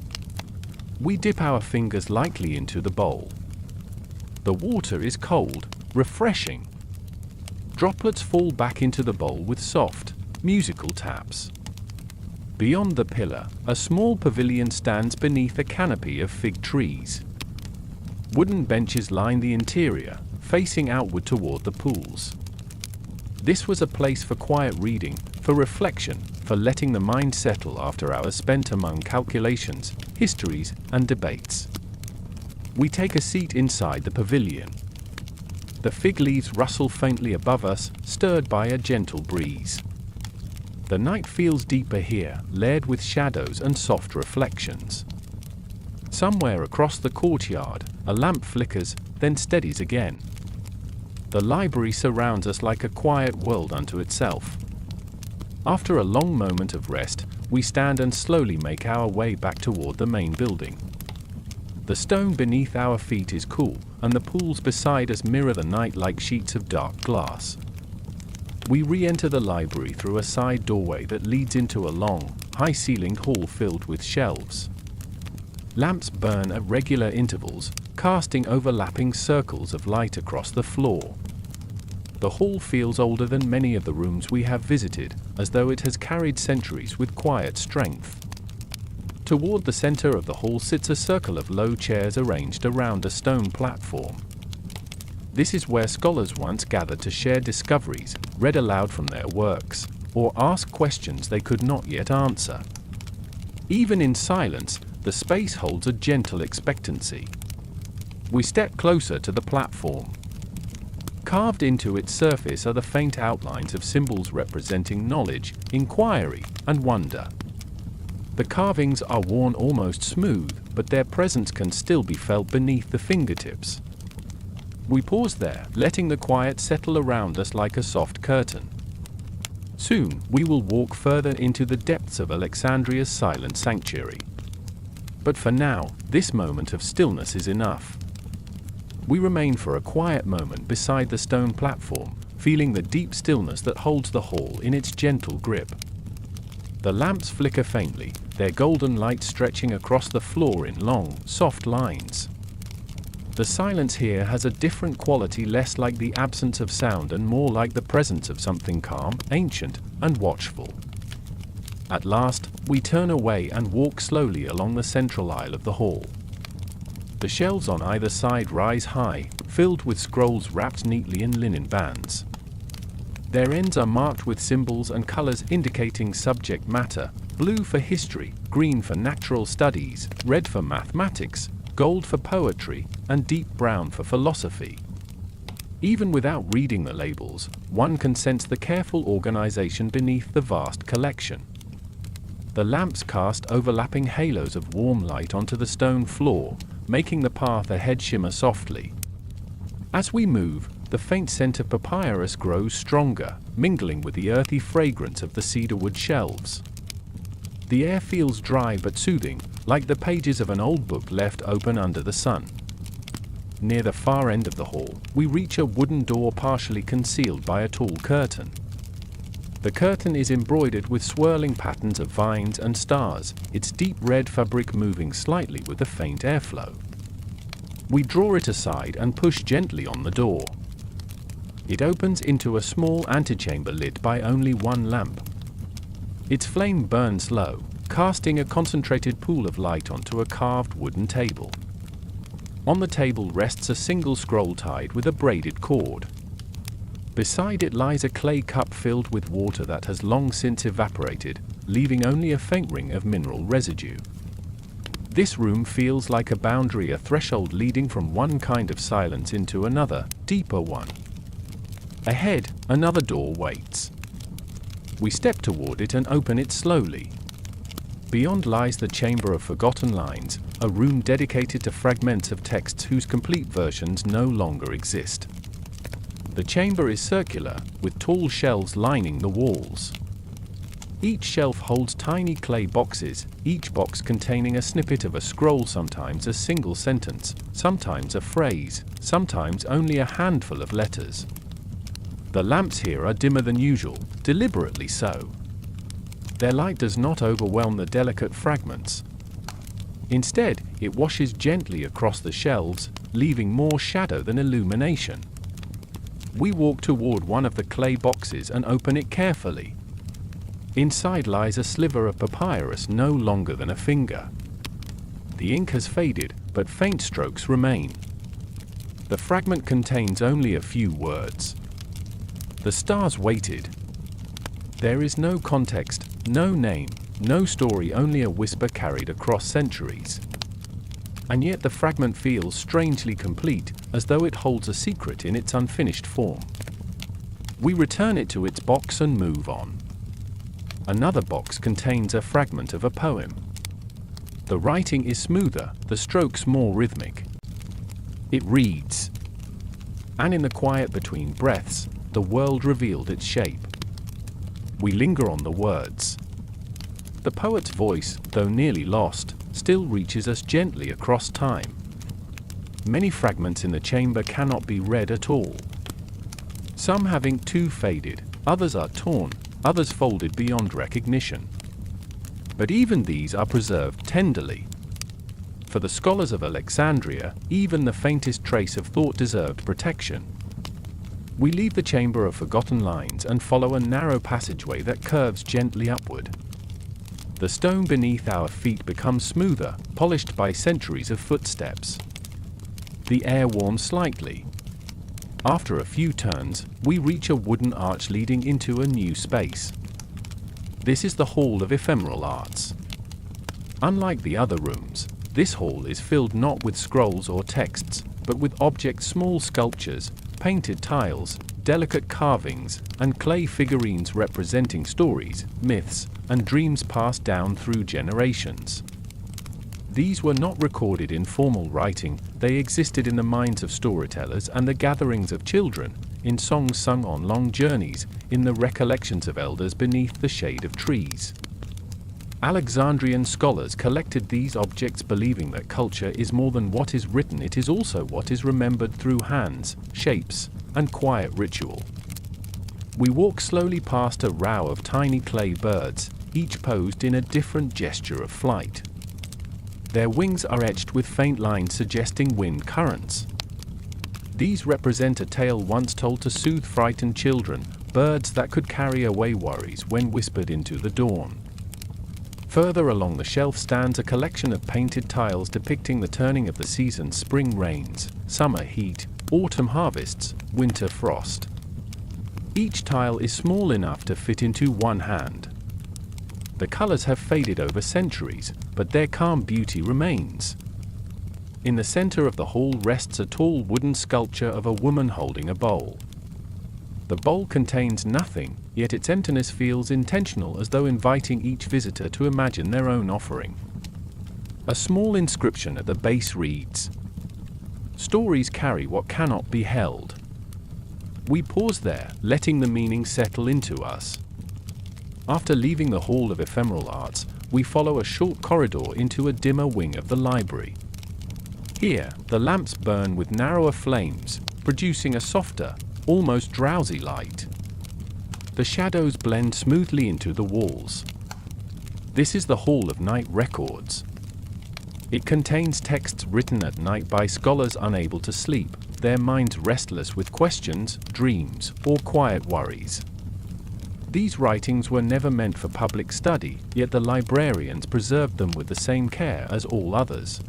We dip our fingers lightly into the bowl. The water is cold, refreshing. Droplets fall back into the bowl with soft, musical taps. Beyond the pillar, a small pavilion stands beneath a canopy of fig trees. Wooden benches line the interior, facing outward toward the pools. This was a place for quiet reading, for reflection, for letting the mind settle after hours spent among calculations, histories, and debates. We take a seat inside the pavilion. The fig leaves rustle faintly above us, stirred by a gentle breeze. The night feels deeper here, layered with shadows and soft reflections. Somewhere across the courtyard, a lamp flickers, then steadies again. The library surrounds us like a quiet world unto itself. After a long moment of rest, we stand and slowly make our way back toward the main building. The stone beneath our feet is cool, and the pools beside us mirror the night like sheets of dark glass. We re-enter the library through a side doorway that leads into a long, high-ceilinged hall filled with shelves. Lamps burn at regular intervals, casting overlapping circles of light across the floor. The hall feels older than many of the rooms we have visited, as though it has carried centuries with quiet strength. Toward the center of the hall sits a circle of low chairs arranged around a stone platform. This is where scholars once gathered to share discoveries, read aloud from their works, or ask questions they could not yet answer. Even in silence, the space holds a gentle expectancy. We step closer to the platform. Carved into its surface are the faint outlines of symbols representing knowledge, inquiry, and wonder. The carvings are worn almost smooth, but their presence can still be felt beneath the fingertips. We pause there, letting the quiet settle around us like a soft curtain. Soon, we will walk further into the depths of Alexandria's silent sanctuary. But for now, this moment of stillness is enough. We remain for a quiet moment beside the stone platform, feeling the deep stillness that holds the hall in its gentle grip. The lamps flicker faintly, their golden light stretching across the floor in long, soft lines. The silence here has a different quality, less like the absence of sound and more like the presence of something calm, ancient, and watchful. At last, we turn away and walk slowly along the central aisle of the hall. The shelves on either side rise high, filled with scrolls wrapped neatly in linen bands. Their ends are marked with symbols and colors indicating subject matter: blue for history, green for natural studies, red for mathematics, gold for poetry, and deep brown for philosophy. Even without reading the labels, one can sense the careful organization beneath the vast collection. The lamps cast overlapping halos of warm light onto the stone floor, making the path ahead shimmer softly. As we move, the faint scent of papyrus grows stronger, mingling with the earthy fragrance of the cedarwood shelves. The air feels dry but soothing, like the pages of an old book left open under the sun. Near the far end of the hall, we reach a wooden door partially concealed by a tall curtain. The curtain is embroidered with swirling patterns of vines and stars, its deep red fabric moving slightly with the faint airflow. We draw it aside and push gently on the door. It opens into a small antechamber lit by only one lamp. Its flame burns low, casting a concentrated pool of light onto a carved wooden table. On the table rests a single scroll tied with a braided cord. Beside it lies a clay cup filled with water that has long since evaporated, leaving only a faint ring of mineral residue. This room feels like a boundary, a threshold leading from one kind of silence into another, deeper one. Ahead, another door waits. We step toward it and open it slowly. Beyond lies the Chamber of Forgotten Lines, a room dedicated to fragments of texts whose complete versions no longer exist. The chamber is circular, with tall shelves lining the walls. Each shelf holds tiny clay boxes, each box containing a snippet of a scroll, sometimes a single sentence, sometimes a phrase, sometimes only a handful of letters. The lamps here are dimmer than usual, deliberately so. Their light does not overwhelm the delicate fragments. Instead, it washes gently across the shelves, leaving more shadow than illumination. We walk toward one of the clay boxes and open it carefully. Inside lies a sliver of papyrus no longer than a finger. The ink has faded, but faint strokes remain. The fragment contains only a few words. The stars waited. There is no context, no name, no story, only a whisper carried across centuries. And yet the fragment feels strangely complete, as though it holds a secret in its unfinished form. We return it to its box and move on. Another box contains a fragment of a poem. The writing is smoother, the strokes more rhythmic. It reads, "And in the quiet between breaths, the world revealed its shape. We linger on the words. The poet's voice, though nearly lost, still reaches us gently across time. Many fragments in the chamber cannot be read at all. Some have ink too faded, others are torn, others folded beyond recognition. But even these are preserved tenderly. For the scholars of Alexandria, even the faintest trace of thought deserved protection. We leave the chamber of forgotten lines and follow a narrow passageway that curves gently upward. The stone beneath our feet becomes smoother, polished by centuries of footsteps. The air warms slightly. After a few turns, we reach a wooden arch leading into a new space. This is the Hall of Ephemeral Arts. Unlike the other rooms, this hall is filled not with scrolls or texts, but with objects, small sculptures, painted tiles, delicate carvings, and clay figurines representing stories, myths, and dreams passed down through generations. These were not recorded in formal writing, they existed in the minds of storytellers and the gatherings of children, in songs sung on long journeys, in the recollections of elders beneath the shade of trees. Alexandrian scholars collected these objects believing that culture is more than what is written, it is also what is remembered through hands, shapes, and quiet ritual. We walk slowly past a row of tiny clay birds, each posed in a different gesture of flight. Their wings are etched with faint lines suggesting wind currents. These represent a tale once told to soothe frightened children, birds that could carry away worries when whispered into the dawn. Further along the shelf stands a collection of painted tiles depicting the turning of the seasons: spring rains, summer heat, autumn harvests, winter frost. Each tile is small enough to fit into one hand. The colors have faded over centuries, but their calm beauty remains. In the center of the hall rests a tall wooden sculpture of a woman holding a bowl. The bowl contains nothing, yet its emptiness feels intentional, as though inviting each visitor to imagine their own offering. A small inscription at the base reads, "Stories carry what cannot be held." We pause there, letting the meaning settle into us. After leaving the Hall of Ephemeral Arts, we follow a short corridor into a dimmer wing of the library. Here, the lamps burn with narrower flames, producing a softer, almost drowsy light. The shadows blend smoothly into the walls. This is the Hall of Night Records. It contains texts written at night by scholars unable to sleep, their minds restless with questions, dreams, or quiet worries. These writings were never meant for public study, yet the librarians preserved them with the same care as all others.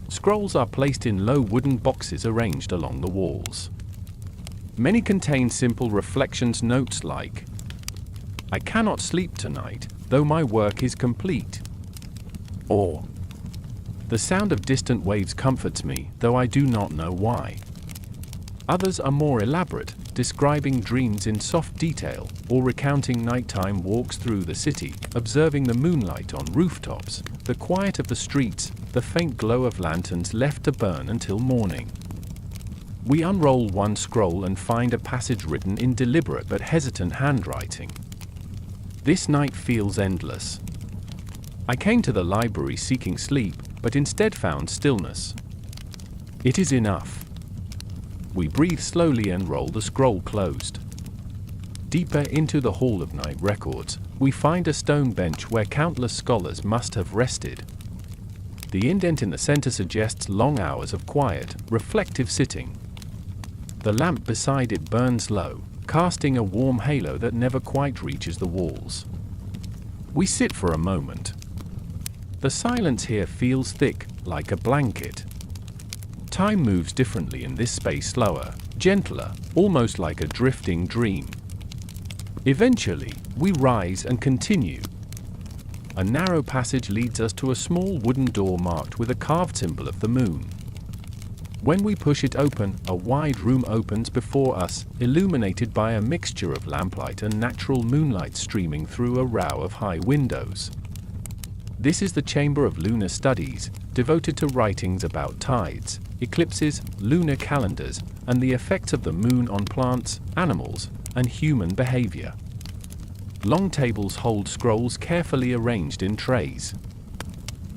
Scrolls are placed in low wooden boxes arranged along the walls. Many contain simple reflections, notes like, "I cannot sleep tonight, though my work is complete." Or, "The sound of distant waves comforts me, though I do not know why." Others are more elaborate, describing dreams in soft detail, or recounting nighttime walks through the city, observing the moonlight on rooftops, the quiet of the streets, the faint glow of lanterns left to burn until morning. We unroll one scroll and find a passage written in deliberate but hesitant handwriting. "This night feels endless. I came to the library seeking sleep, but instead found stillness. It is enough." We breathe slowly and roll the scroll closed. Deeper into the Hall of Night Records, we find a stone bench where countless scholars must have rested. The indent in the center suggests long hours of quiet, reflective sitting. The lamp beside it burns low, casting a warm halo that never quite reaches the walls. We sit for a moment. The silence here feels thick, like a blanket. Time moves differently in this space, slower, gentler, almost like a drifting dream. Eventually, we rise and continue. A narrow passage leads us to a small wooden door marked with a carved symbol of the moon. When we push it open, a wide room opens before us, illuminated by a mixture of lamplight and natural moonlight streaming through a row of high windows. This is the Chamber of Lunar Studies, devoted to writings about tides, eclipses, lunar calendars, and the effects of the moon on plants, animals, and human behavior. Long tables hold scrolls carefully arranged in trays.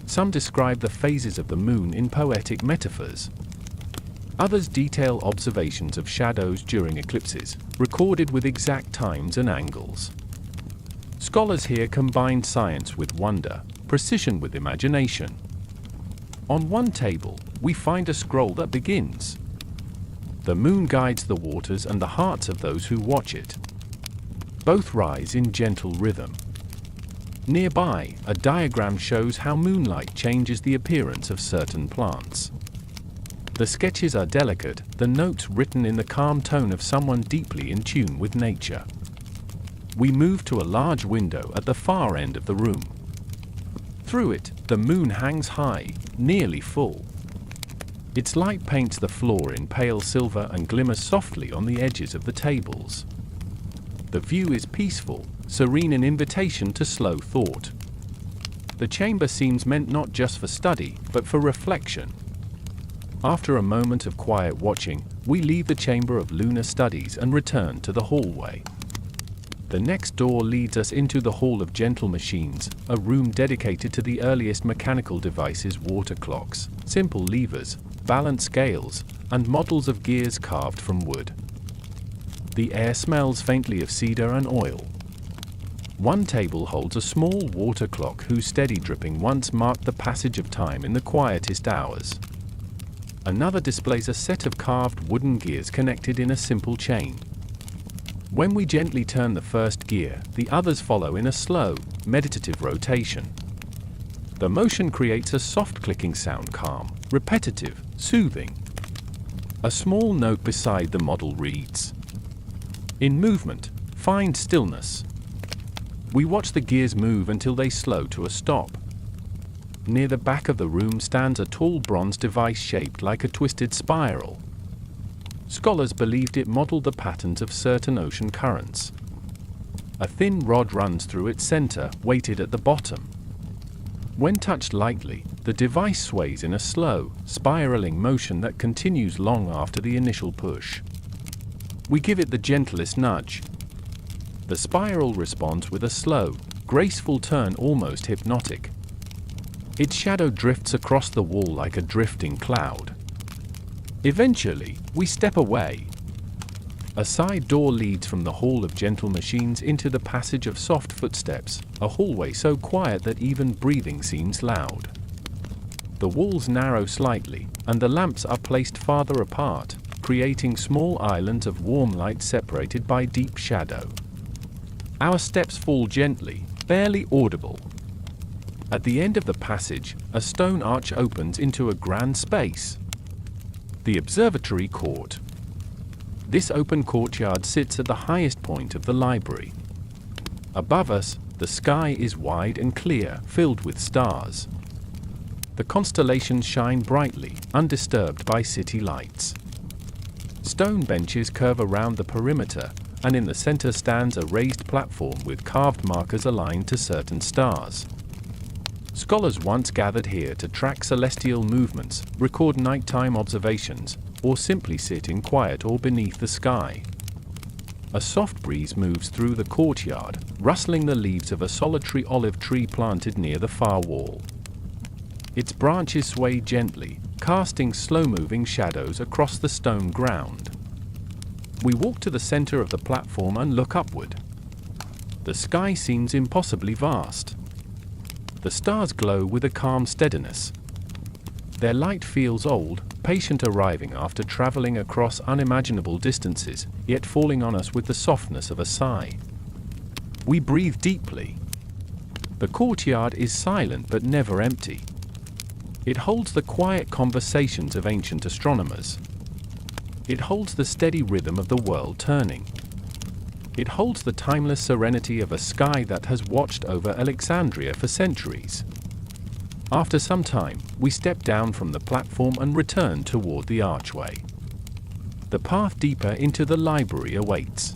Some describe the phases of the moon in poetic metaphors. Others detail observations of shadows during eclipses, recorded with exact times and angles. Scholars here combine science with wonder, precision with imagination. On one table, we find a scroll that begins, "The moon guides the waters and the hearts of those who watch it." Both rise in gentle rhythm. Nearby, a diagram shows how moonlight changes the appearance of certain plants. The sketches are delicate, the notes written in the calm tone of someone deeply in tune with nature. We move to a large window at the far end of the room. Through it, the moon hangs high, nearly full. Its light paints the floor in pale silver and glimmers softly on the edges of the tables. The view is peaceful, serene, an invitation to slow thought. The chamber seems meant not just for study, but for reflection. After a moment of quiet watching, we leave the chamber of lunar studies and return to the hallway. The next door leads us into the Hall of Gentle Machines, a room dedicated to the earliest mechanical devices: water clocks, simple levers, balance scales, and models of gears carved from wood. The air smells faintly of cedar and oil. One table holds a small water clock whose steady dripping once marked the passage of time in the quietest hours. Another displays a set of carved wooden gears connected in a simple chain. When we gently turn the first gear, the others follow in a slow, meditative rotation. The motion creates a soft clicking sound, calm, repetitive, soothing. A small note beside the model reads, "In movement, find stillness." We watch the gears move until they slow to a stop. Near the back of the room stands a tall bronze device shaped like a twisted spiral. Scholars believed it modeled the patterns of certain ocean currents. A thin rod runs through its center, weighted at the bottom. When touched lightly, the device sways in a slow, spiraling motion that continues long after the initial push. We give it the gentlest nudge. The spiral responds with a slow, graceful turn, almost hypnotic. Its shadow drifts across the wall like a drifting cloud. Eventually, we step away. A side door leads from the Hall of Gentle Machines into the passage of soft footsteps, a hallway so quiet that even breathing seems loud. The walls narrow slightly, and the lamps are placed farther apart, creating small islands of warm light separated by deep shadow. Our steps fall gently, barely audible. At the end of the passage, a stone arch opens into a grand space. The observatory court. This open courtyard sits at the highest point of the library. Above us, the sky is wide and clear, filled with stars. The constellations shine brightly, undisturbed by city lights. Stone benches curve around the perimeter, and in the center stands a raised platform with carved markers aligned to certain stars. Scholars once gathered here to track celestial movements, record nighttime observations, or simply sit in quiet or beneath the sky. A soft breeze moves through the courtyard, rustling the leaves of a solitary olive tree planted near the far wall. Its branches sway gently, casting slow-moving shadows across the stone ground. We walk to the center of the platform and look upward. The sky seems impossibly vast. The stars glow with a calm steadiness. Their light feels old, patient, arriving after traveling across unimaginable distances, yet falling on us with the softness of a sigh. We breathe deeply. The courtyard is silent but never empty. It holds the quiet conversations of ancient astronomers. It holds the steady rhythm of the world turning. It holds the timeless serenity of a sky that has watched over Alexandria for centuries. After some time, we step down from the platform and return toward the archway. The path deeper into the library awaits.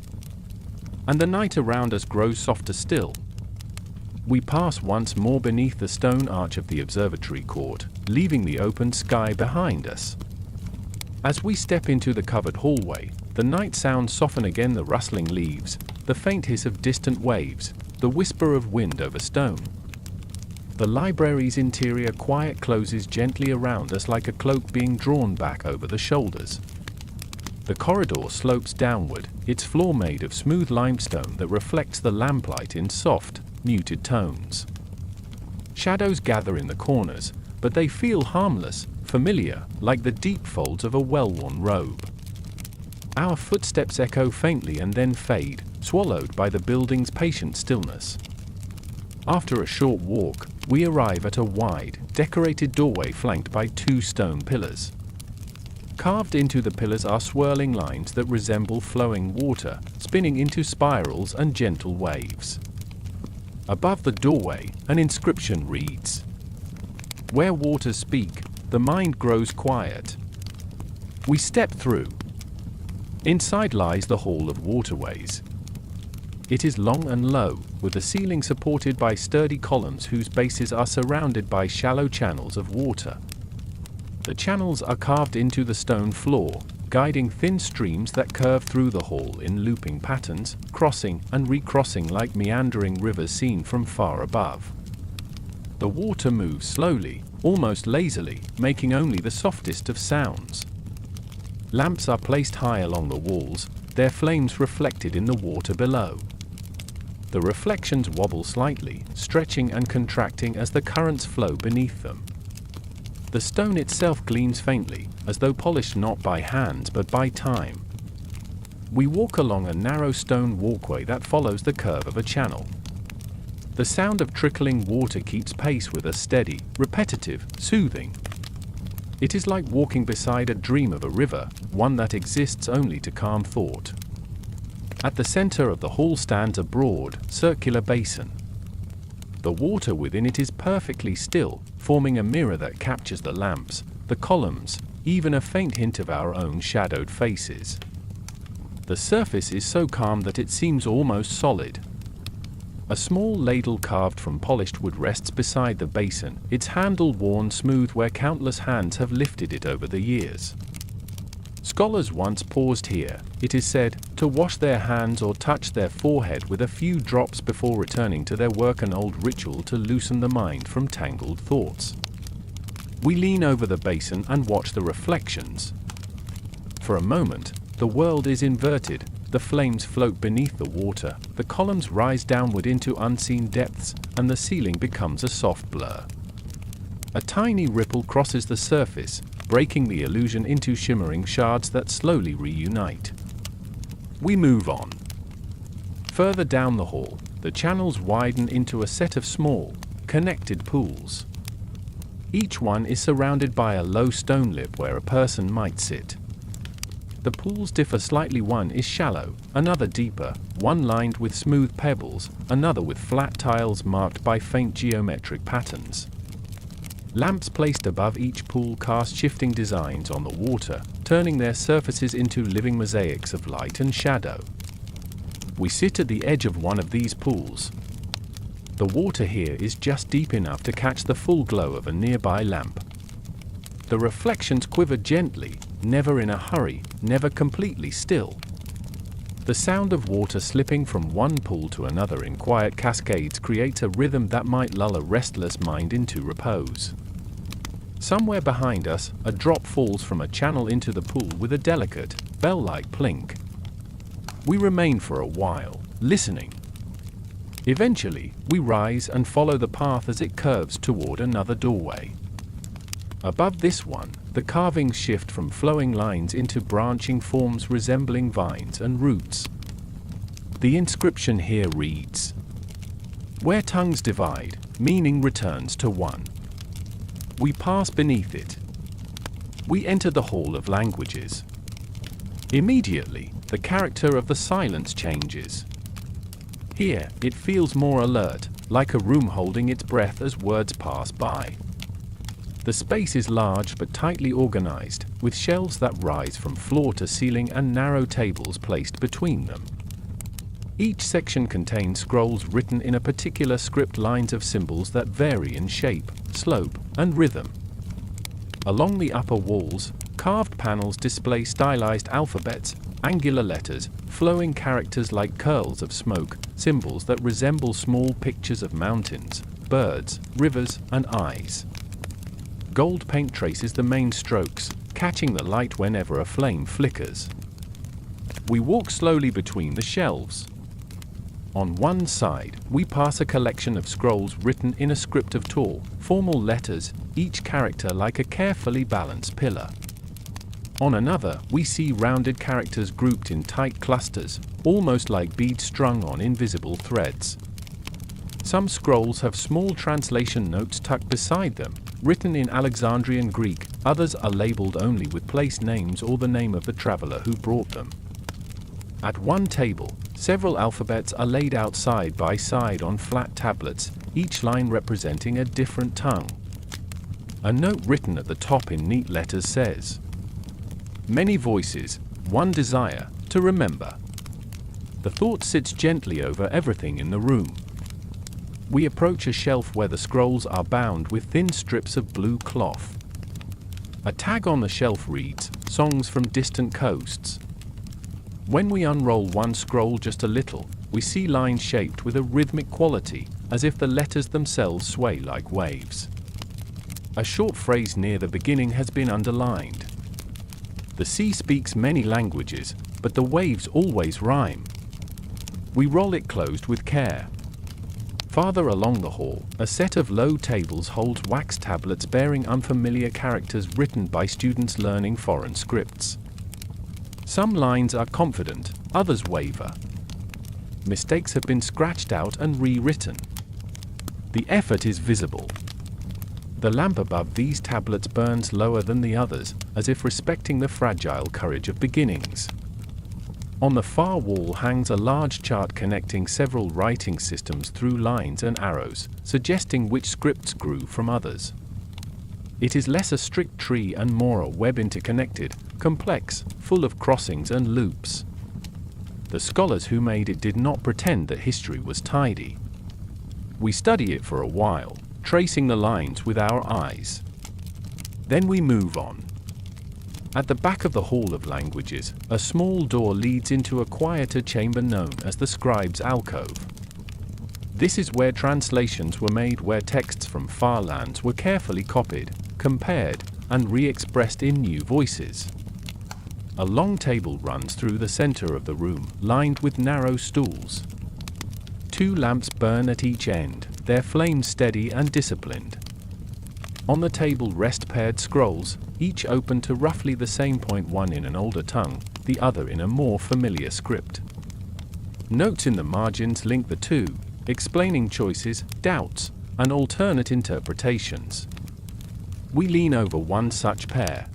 And the night around us grows softer still. We pass once more beneath the stone arch of the observatory court, leaving the open sky behind us. As we step into the covered hallway, the night sounds soften again, the rustling leaves, the faint hiss of distant waves, the whisper of wind over stone. The library's interior quiet closes gently around us like a cloak being drawn back over the shoulders. The corridor slopes downward, its floor made of smooth limestone that reflects the lamplight in soft, muted tones. Shadows gather in the corners, but they feel harmless, familiar, like the deep folds of a well-worn robe. Our footsteps echo faintly and then fade, swallowed by the building's patient stillness. After a short walk, we arrive at a wide, decorated doorway flanked by 2 stone pillars. Carved into the pillars are swirling lines that resemble flowing water, spinning into spirals and gentle waves. Above the doorway, an inscription reads, "Where waters speak, the mind grows quiet." We step through. Inside lies the Hall of Waterways. It is long and low, with the ceiling supported by sturdy columns whose bases are surrounded by shallow channels of water. The channels are carved into the stone floor, guiding thin streams that curve through the hall in looping patterns, crossing and recrossing like meandering rivers seen from far above. The water moves slowly, almost lazily, making only the softest of sounds. Lamps are placed high along the walls, their flames reflected in the water below. The reflections wobble slightly, stretching and contracting as the currents flow beneath them. The stone itself gleams faintly, as though polished not by hands but by time. We walk along a narrow stone walkway that follows the curve of a channel. The sound of trickling water keeps pace with us, steady, repetitive, soothing. It is like walking beside a dream of a river, one that exists only to calm thought. At the center of the hall stands a broad, circular basin. The water within it is perfectly still, forming a mirror that captures the lamps, the columns, even a faint hint of our own shadowed faces. The surface is so calm that it seems almost solid. A small ladle carved from polished wood rests beside the basin, its handle worn smooth where countless hands have lifted it over the years. Scholars once paused here, it is said, to wash their hands or touch their forehead with a few drops before returning to their work, an old ritual to loosen the mind from tangled thoughts. We lean over the basin and watch the reflections. For a moment, the world is inverted, the flames float beneath the water, the columns rise downward into unseen depths, and the ceiling becomes a soft blur. A tiny ripple crosses the surface, breaking the illusion into shimmering shards that slowly reunite. We move on. Further down the hall, the channels widen into a set of small, connected pools. Each one is surrounded by a low stone lip where a person might sit. The pools differ slightly, one is shallow, another deeper, one lined with smooth pebbles, another with flat tiles marked by faint geometric patterns. Lamps placed above each pool cast shifting designs on the water, turning their surfaces into living mosaics of light and shadow. We sit at the edge of one of these pools. The water here is just deep enough to catch the full glow of a nearby lamp. The reflections quiver gently, never in a hurry, never completely still. The sound of water slipping from one pool to another in quiet cascades creates a rhythm that might lull a restless mind into repose. Somewhere behind us, a drop falls from a channel into the pool with a delicate, bell-like plink. We remain for a while, listening. Eventually, we rise and follow the path as it curves toward another doorway. Above this one, the carvings shift from flowing lines into branching forms resembling vines and roots. The inscription here reads, "Where tongues divide, meaning returns to one." We pass beneath it. We enter the Hall of Languages. Immediately, the character of the silence changes. Here, it feels more alert, like a room holding its breath as words pass by. The space is large but tightly organized, with shelves that rise from floor to ceiling and narrow tables placed between them. Each section contains scrolls written in a particular script, lines of symbols that vary in shape, slope, and rhythm. Along the upper walls, carved panels display stylized alphabets, angular letters, flowing characters like curls of smoke, symbols that resemble small pictures of mountains, birds, rivers, and eyes. Gold paint traces the main strokes, catching the light whenever a flame flickers. We walk slowly between the shelves. On one side, we pass a collection of scrolls written in a script of tall, formal letters, each character like a carefully balanced pillar. On another, we see rounded characters grouped in tight clusters, almost like beads strung on invisible threads. Some scrolls have small translation notes tucked beside them, written in Alexandrian Greek. Others are labeled only with place names or the name of the traveler who brought them. At one table, several alphabets are laid out side by side on flat tablets, each line representing a different tongue. A note written at the top in neat letters says, "Many voices, one desire, to remember." The thought sits gently over everything in the room. We approach a shelf where the scrolls are bound with thin strips of blue cloth. A tag on the shelf reads, "Songs from Distant Coasts." When we unroll one scroll just a little, we see lines shaped with a rhythmic quality, as if the letters themselves sway like waves. A short phrase near the beginning has been underlined. The sea speaks many languages, but the waves always rhyme. We roll it closed with care. Farther along the hall, a set of low tables holds wax tablets bearing unfamiliar characters written by students learning foreign scripts. Some lines are confident, others waver. Mistakes have been scratched out and rewritten. The effort is visible. The lamp above these tablets burns lower than the others, as if respecting the fragile courage of beginnings. On the far wall hangs a large chart connecting several writing systems through lines and arrows, suggesting which scripts grew from others. It is less a strict tree and more a web interconnected, complex, full of crossings and loops. The scholars who made it did not pretend that history was tidy. We study it for a while, tracing the lines with our eyes. Then we move on. At the back of the Hall of Languages, a small door leads into a quieter chamber known as the scribe's alcove. This is where translations were made, where texts from far lands were carefully copied, compared, and re-expressed in new voices. A long table runs through the center of the room, lined with narrow stools. 2 lamps burn at each end, their flames steady and disciplined. On the table rest paired scrolls, each open to roughly the same point, one in an older tongue, the other in a more familiar script. Notes in the margins link the two, explaining choices, doubts, and alternate interpretations. We lean over one such pair.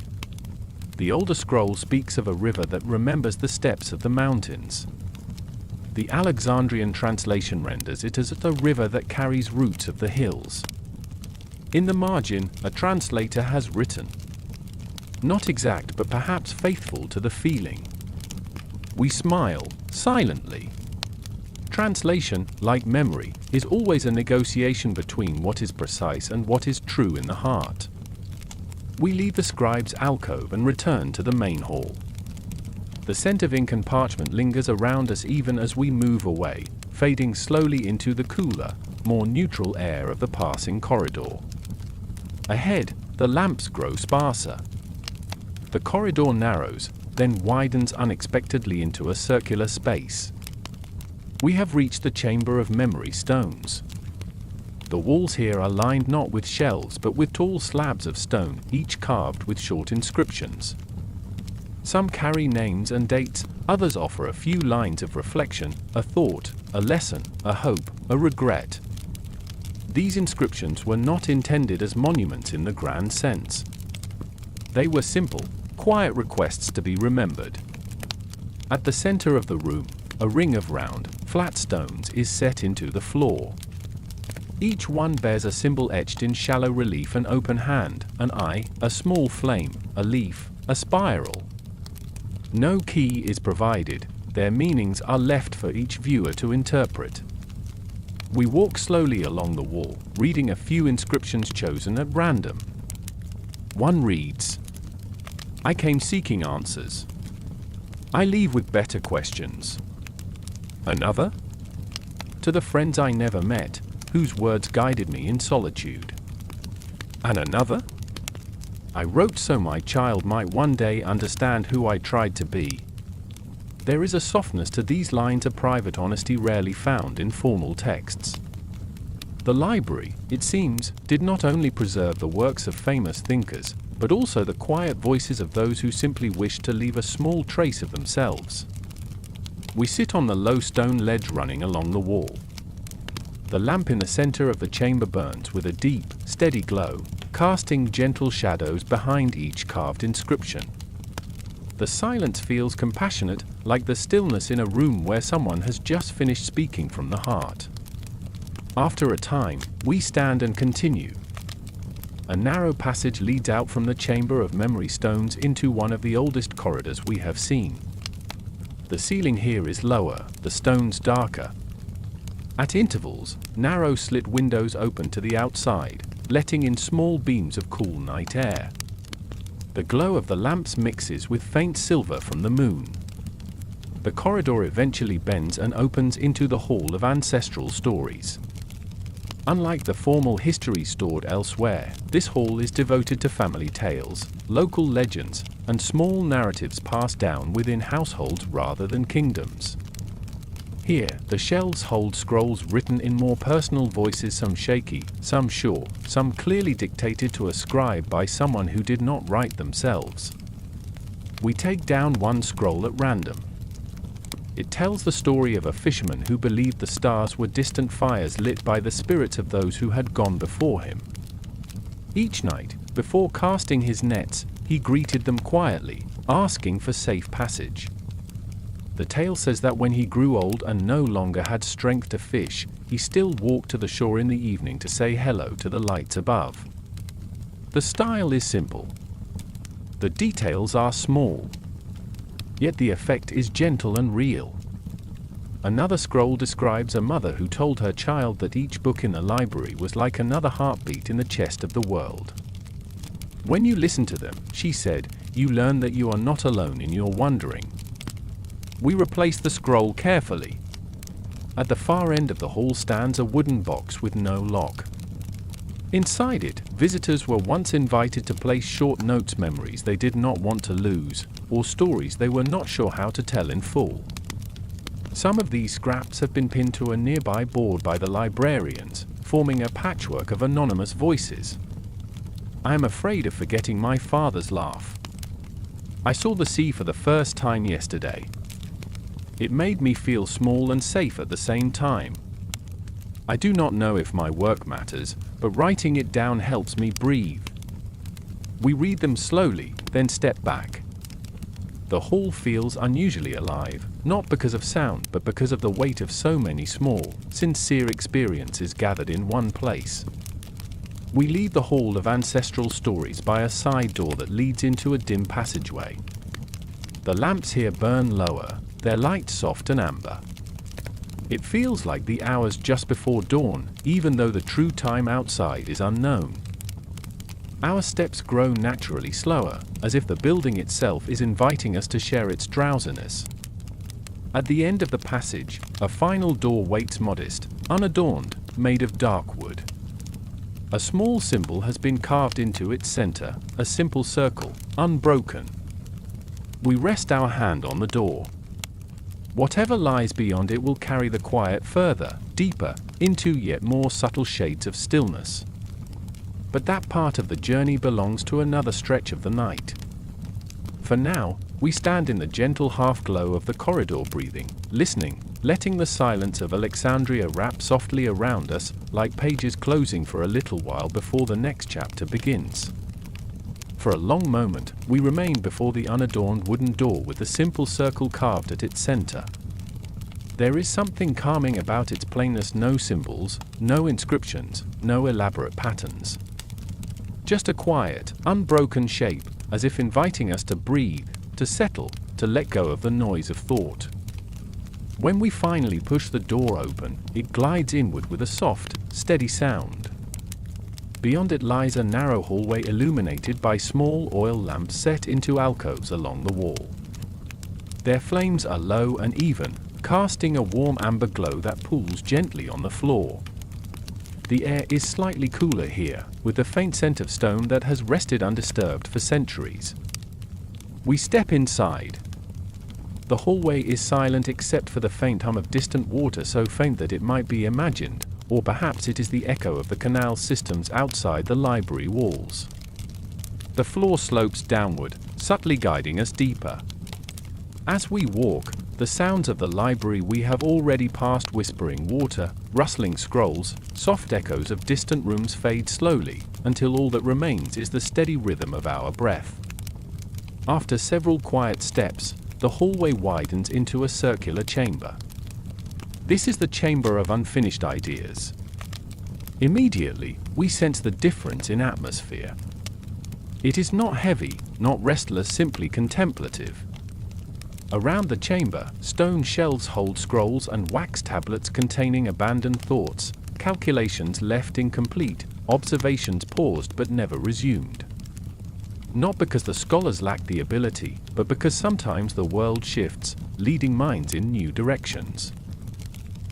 The older scroll speaks of a river that remembers the steps of the mountains. The Alexandrian translation renders it as a river that carries roots of the hills. In the margin, a translator has written, not exact but perhaps faithful to the feeling. We smile, silently. Translation, like memory, is always a negotiation between what is precise and what is true in the heart. We leave the scribe's alcove and return to the main hall. The scent of ink and parchment lingers around us even as we move away, fading slowly into the cooler, more neutral air of the passing corridor. Ahead, the lamps grow sparser. The corridor narrows, then widens unexpectedly into a circular space. We have reached the chamber of memory stones. The walls here are lined not with shelves but with tall slabs of stone, each carved with short inscriptions. Some carry names and dates, others offer a few lines of reflection, a thought, a lesson, a hope, a regret. These inscriptions were not intended as monuments in the grand sense. They were simple, quiet requests to be remembered. At the center of the room, a ring of round, flat stones is set into the floor. Each one bears a symbol etched in shallow relief: an open hand, an eye, a small flame, a leaf, a spiral. No key is provided, their meanings are left for each viewer to interpret. We walk slowly along the wall, reading a few inscriptions chosen at random. One reads, "I came seeking answers. I leave with better questions. Another? To the friends I never met, whose words guided me in solitude. And another? I wrote so my child might one day understand who I tried to be. There is a softness to these lines, a private honesty rarely found in formal texts. The library, it seems, did not only preserve the works of famous thinkers, but also the quiet voices of those who simply wished to leave a small trace of themselves. We sit on the low stone ledge running along the wall. The lamp in the center of the chamber burns with a deep, steady glow, casting gentle shadows behind each carved inscription. The silence feels compassionate, like the stillness in a room where someone has just finished speaking from the heart. After a time, we stand and continue. A narrow passage leads out from the chamber of memory stones into one of the oldest corridors we have seen. The ceiling here is lower, the stones darker. At intervals, narrow slit windows open to the outside, letting in small beams of cool night air. The glow of the lamps mixes with faint silver from the moon. The corridor eventually bends and opens into the hall of ancestral stories. Unlike the formal history stored elsewhere, this hall is devoted to family tales, local legends, and small narratives passed down within households rather than kingdoms. Here, the shelves hold scrolls written in more personal voices, some shaky, some sure, some clearly dictated to a scribe by someone who did not write themselves. We take down one scroll at random. It tells the story of a fisherman who believed the stars were distant fires lit by the spirits of those who had gone before him. Each night, before casting his nets, he greeted them quietly, asking for safe passage. The tale says that when he grew old and no longer had strength to fish, he still walked to the shore in the evening to say hello to the lights above. The style is simple. The details are small. Yet the effect is gentle and real. Another scroll describes a mother who told her child that each book in the library was like another heartbeat in the chest of the world. When you listen to them, she said, you learn that you are not alone in your wandering. We replace the scroll carefully. At the far end of the hall stands a wooden box with no lock. Inside it, visitors were once invited to place short notes, memories they did not want to lose, or stories they were not sure how to tell in full. Some of these scraps have been pinned to a nearby board by the librarians, forming a patchwork of anonymous voices. I am afraid of forgetting my father's laugh. I saw the sea for the first time yesterday. It made me feel small and safe at the same time. I do not know if my work matters, but writing it down helps me breathe. We read them slowly, then step back. The hall feels unusually alive, not because of sound, but because of the weight of so many small, sincere experiences gathered in one place. We leave the hall of ancestral stories by a side door that leads into a dim passageway. The lamps here burn lower, their light soft and amber. It feels like the hours just before dawn, even though the true time outside is unknown. Our steps grow naturally slower, as if the building itself is inviting us to share its drowsiness. At the end of the passage, a final door waits, modest, unadorned, made of dark wood. A small symbol has been carved into its center, a simple circle, unbroken. We rest our hand on the door. Whatever lies beyond it will carry the quiet further, deeper, into yet more subtle shades of stillness. But that part of the journey belongs to another stretch of the night. For now, we stand in the gentle half-glow of the corridor, breathing, listening, letting the silence of Alexandria wrap softly around us, like pages closing for a little while before the next chapter begins. For a long moment, we remain before the unadorned wooden door with the simple circle carved at its center. There is something calming about its plainness, no symbols, no inscriptions, no elaborate patterns. Just a quiet, unbroken shape, as if inviting us to breathe, to settle, to let go of the noise of thought. When we finally push the door open, it glides inward with a soft, steady sound. Beyond it lies a narrow hallway illuminated by small oil lamps set into alcoves along the wall. Their flames are low and even, casting a warm amber glow that pools gently on the floor. The air is slightly cooler here, with the faint scent of stone that has rested undisturbed for centuries. We step inside. The hallway is silent except for the faint hum of distant water, so faint that it might be imagined, or perhaps it is the echo of the canal systems outside the library walls. The floor slopes downward, subtly guiding us deeper. As we walk, the sounds of the library we have already passed, whispering water, rustling scrolls, soft echoes of distant rooms fade slowly, until all that remains is the steady rhythm of our breath. After several quiet steps, the hallway widens into a circular chamber. This is the chamber of unfinished ideas. Immediately, we sense the difference in atmosphere. It is not heavy, not restless, simply contemplative. Around the chamber, stone shelves hold scrolls and wax tablets containing abandoned thoughts, calculations left incomplete, observations paused but never resumed. Not because the scholars lack the ability, but because sometimes the world shifts, leading minds in new directions.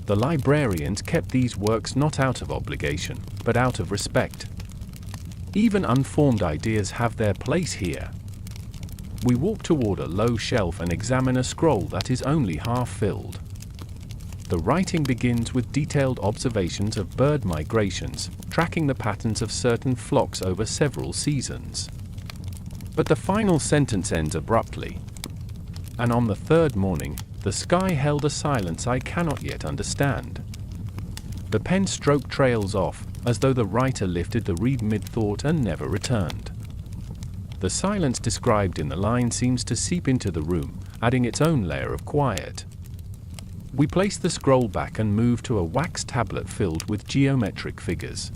The librarians kept these works not out of obligation, but out of respect. Even unformed ideas have their place here. We walk toward a low shelf and examine a scroll that is only half filled. The writing begins with detailed observations of bird migrations, tracking the patterns of certain flocks over several seasons. But the final sentence ends abruptly. And on the third morning, the sky held a silence I cannot yet understand. The pen stroke trails off, as though the writer lifted the reed mid-thought and never returned. The silence described in the line seems to seep into the room, adding its own layer of quiet. We place the scroll back and move to a wax tablet filled with geometric figures.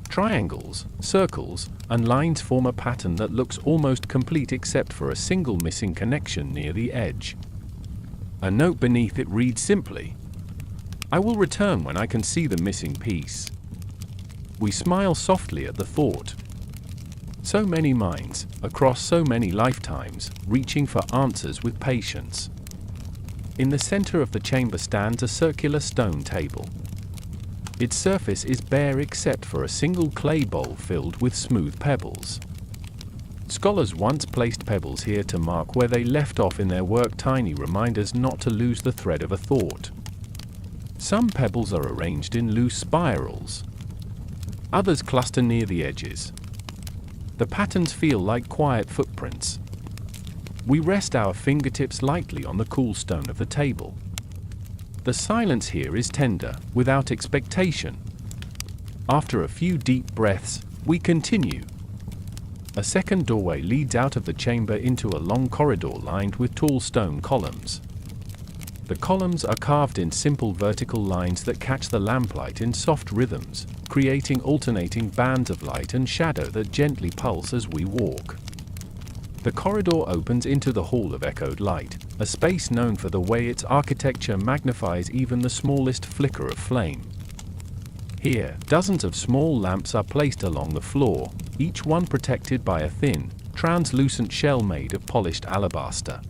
Triangles, circles, and lines form a pattern that looks almost complete except for a single missing connection near the edge. A note beneath it reads simply, "I will return when I can see the missing piece." We smile softly at the thought. So many minds, across so many lifetimes, reaching for answers with patience. In the center of the chamber stands a circular stone table. Its surface is bare except for a single clay bowl filled with smooth pebbles. Scholars once placed pebbles here to mark where they left off in their work, tiny reminders not to lose the thread of a thought. Some pebbles are arranged in loose spirals. Others cluster near the edges. The patterns feel like quiet footprints. We rest our fingertips lightly on the cool stone of the table. The silence here is tender, without expectation. After a few deep breaths, we continue. A second doorway leads out of the chamber into a long corridor lined with tall stone columns. The columns are carved in simple vertical lines that catch the lamplight in soft rhythms, creating alternating bands of light and shadow that gently pulse as we walk. The corridor opens into the Hall of Echoed Light, a space known for the way its architecture magnifies even the smallest flicker of flame. Here, dozens of small lamps are placed along the floor, each one protected by a thin, translucent shell made of polished alabaster.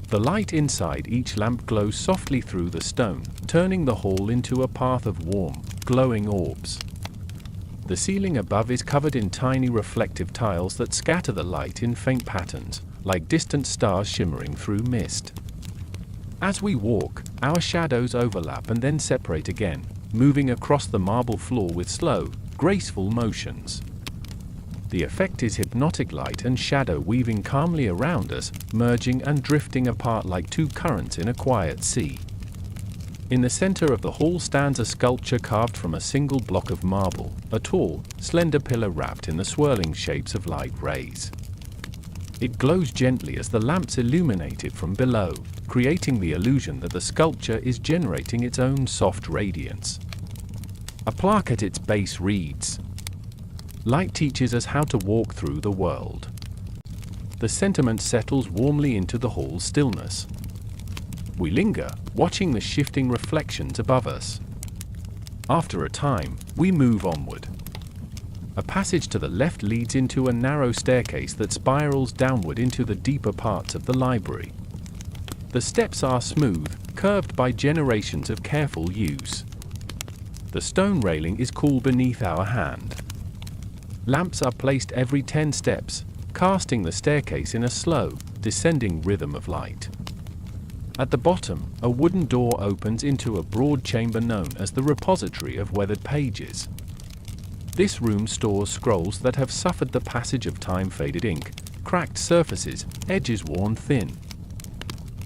The light inside each lamp glows softly through the stone, turning the hall into a path of warm, glowing orbs. The ceiling above is covered in tiny reflective tiles that scatter the light in faint patterns, like distant stars shimmering through mist. As we walk, our shadows overlap and then separate again, moving across the marble floor with slow, graceful motions. The effect is hypnotic, light and shadow weaving calmly around us, merging and drifting apart like two currents in a quiet sea. In the center of the hall stands a sculpture carved from a single block of marble, a tall, slender pillar wrapped in the swirling shapes of light rays. It glows gently as the lamps illuminate it from below, creating the illusion that the sculpture is generating its own soft radiance. A plaque at its base reads, "Light teaches us how to walk through the world." The sentiment settles warmly into the hall's stillness. We linger, watching the shifting reflections above us. After a time, we move onward. A passage to the left leads into a narrow staircase that spirals downward into the deeper parts of the library. The steps are smooth, curved by generations of careful use. The stone railing is cool beneath our hand. Lamps are placed every 10 steps, casting the staircase in a slow, descending rhythm of light. At the bottom, a wooden door opens into a broad chamber known as the repository of weathered pages. This room stores scrolls that have suffered the passage of time-faded ink, cracked surfaces, edges worn thin.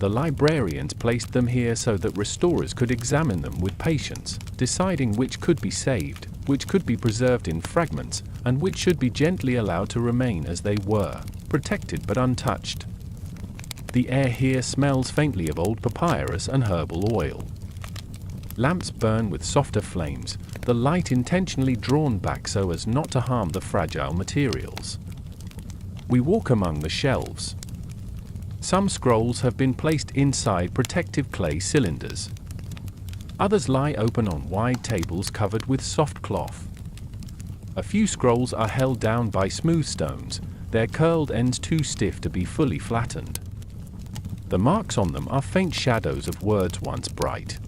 The librarians placed them here so that restorers could examine them with patience, deciding which could be saved, which could be preserved in fragments, and which should be gently allowed to remain as they were, protected but untouched. The air here smells faintly of old papyrus and herbal oil. Lamps burn with softer flames, the light intentionally drawn back so as not to harm the fragile materials. We walk among the shelves. Some scrolls have been placed inside protective clay cylinders. Others lie open on wide tables covered with soft cloth. A few scrolls are held down by smooth stones, their curled ends too stiff to be fully flattened. The marks on them are faint shadows of words once bright.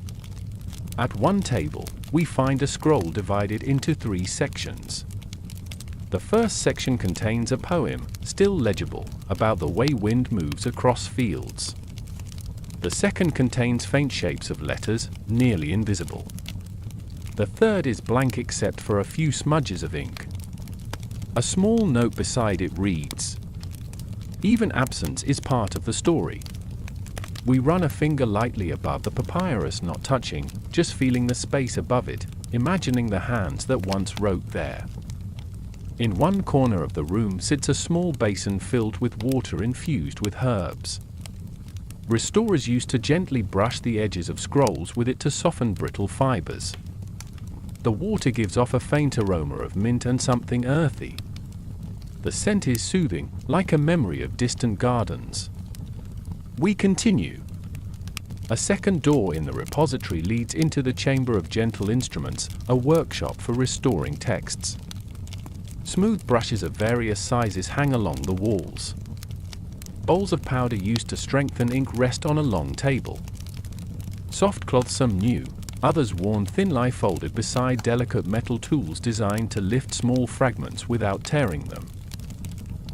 At one table, we find a scroll divided into 3 sections. The first section contains a poem, still legible, about the way wind moves across fields. The second contains faint shapes of letters, nearly invisible. The third is blank except for a few smudges of ink. A small note beside it reads, "Even absence is part of the story." We run a finger lightly above the papyrus, not touching, just feeling the space above it, imagining the hands that once wrote there. In one corner of the room sits a small basin filled with water infused with herbs. Restorers used to gently brush the edges of scrolls with it to soften brittle fibers. The water gives off a faint aroma of mint and something earthy. The scent is soothing, like a memory of distant gardens. We continue. A second door in the repository leads into the chamber of gentle instruments, a workshop for restoring texts. Smooth brushes of various sizes hang along the walls. Bowls of powder used to strengthen ink rest on a long table. Soft cloths, some new, others worn thin, lie folded beside delicate metal tools designed to lift small fragments without tearing them.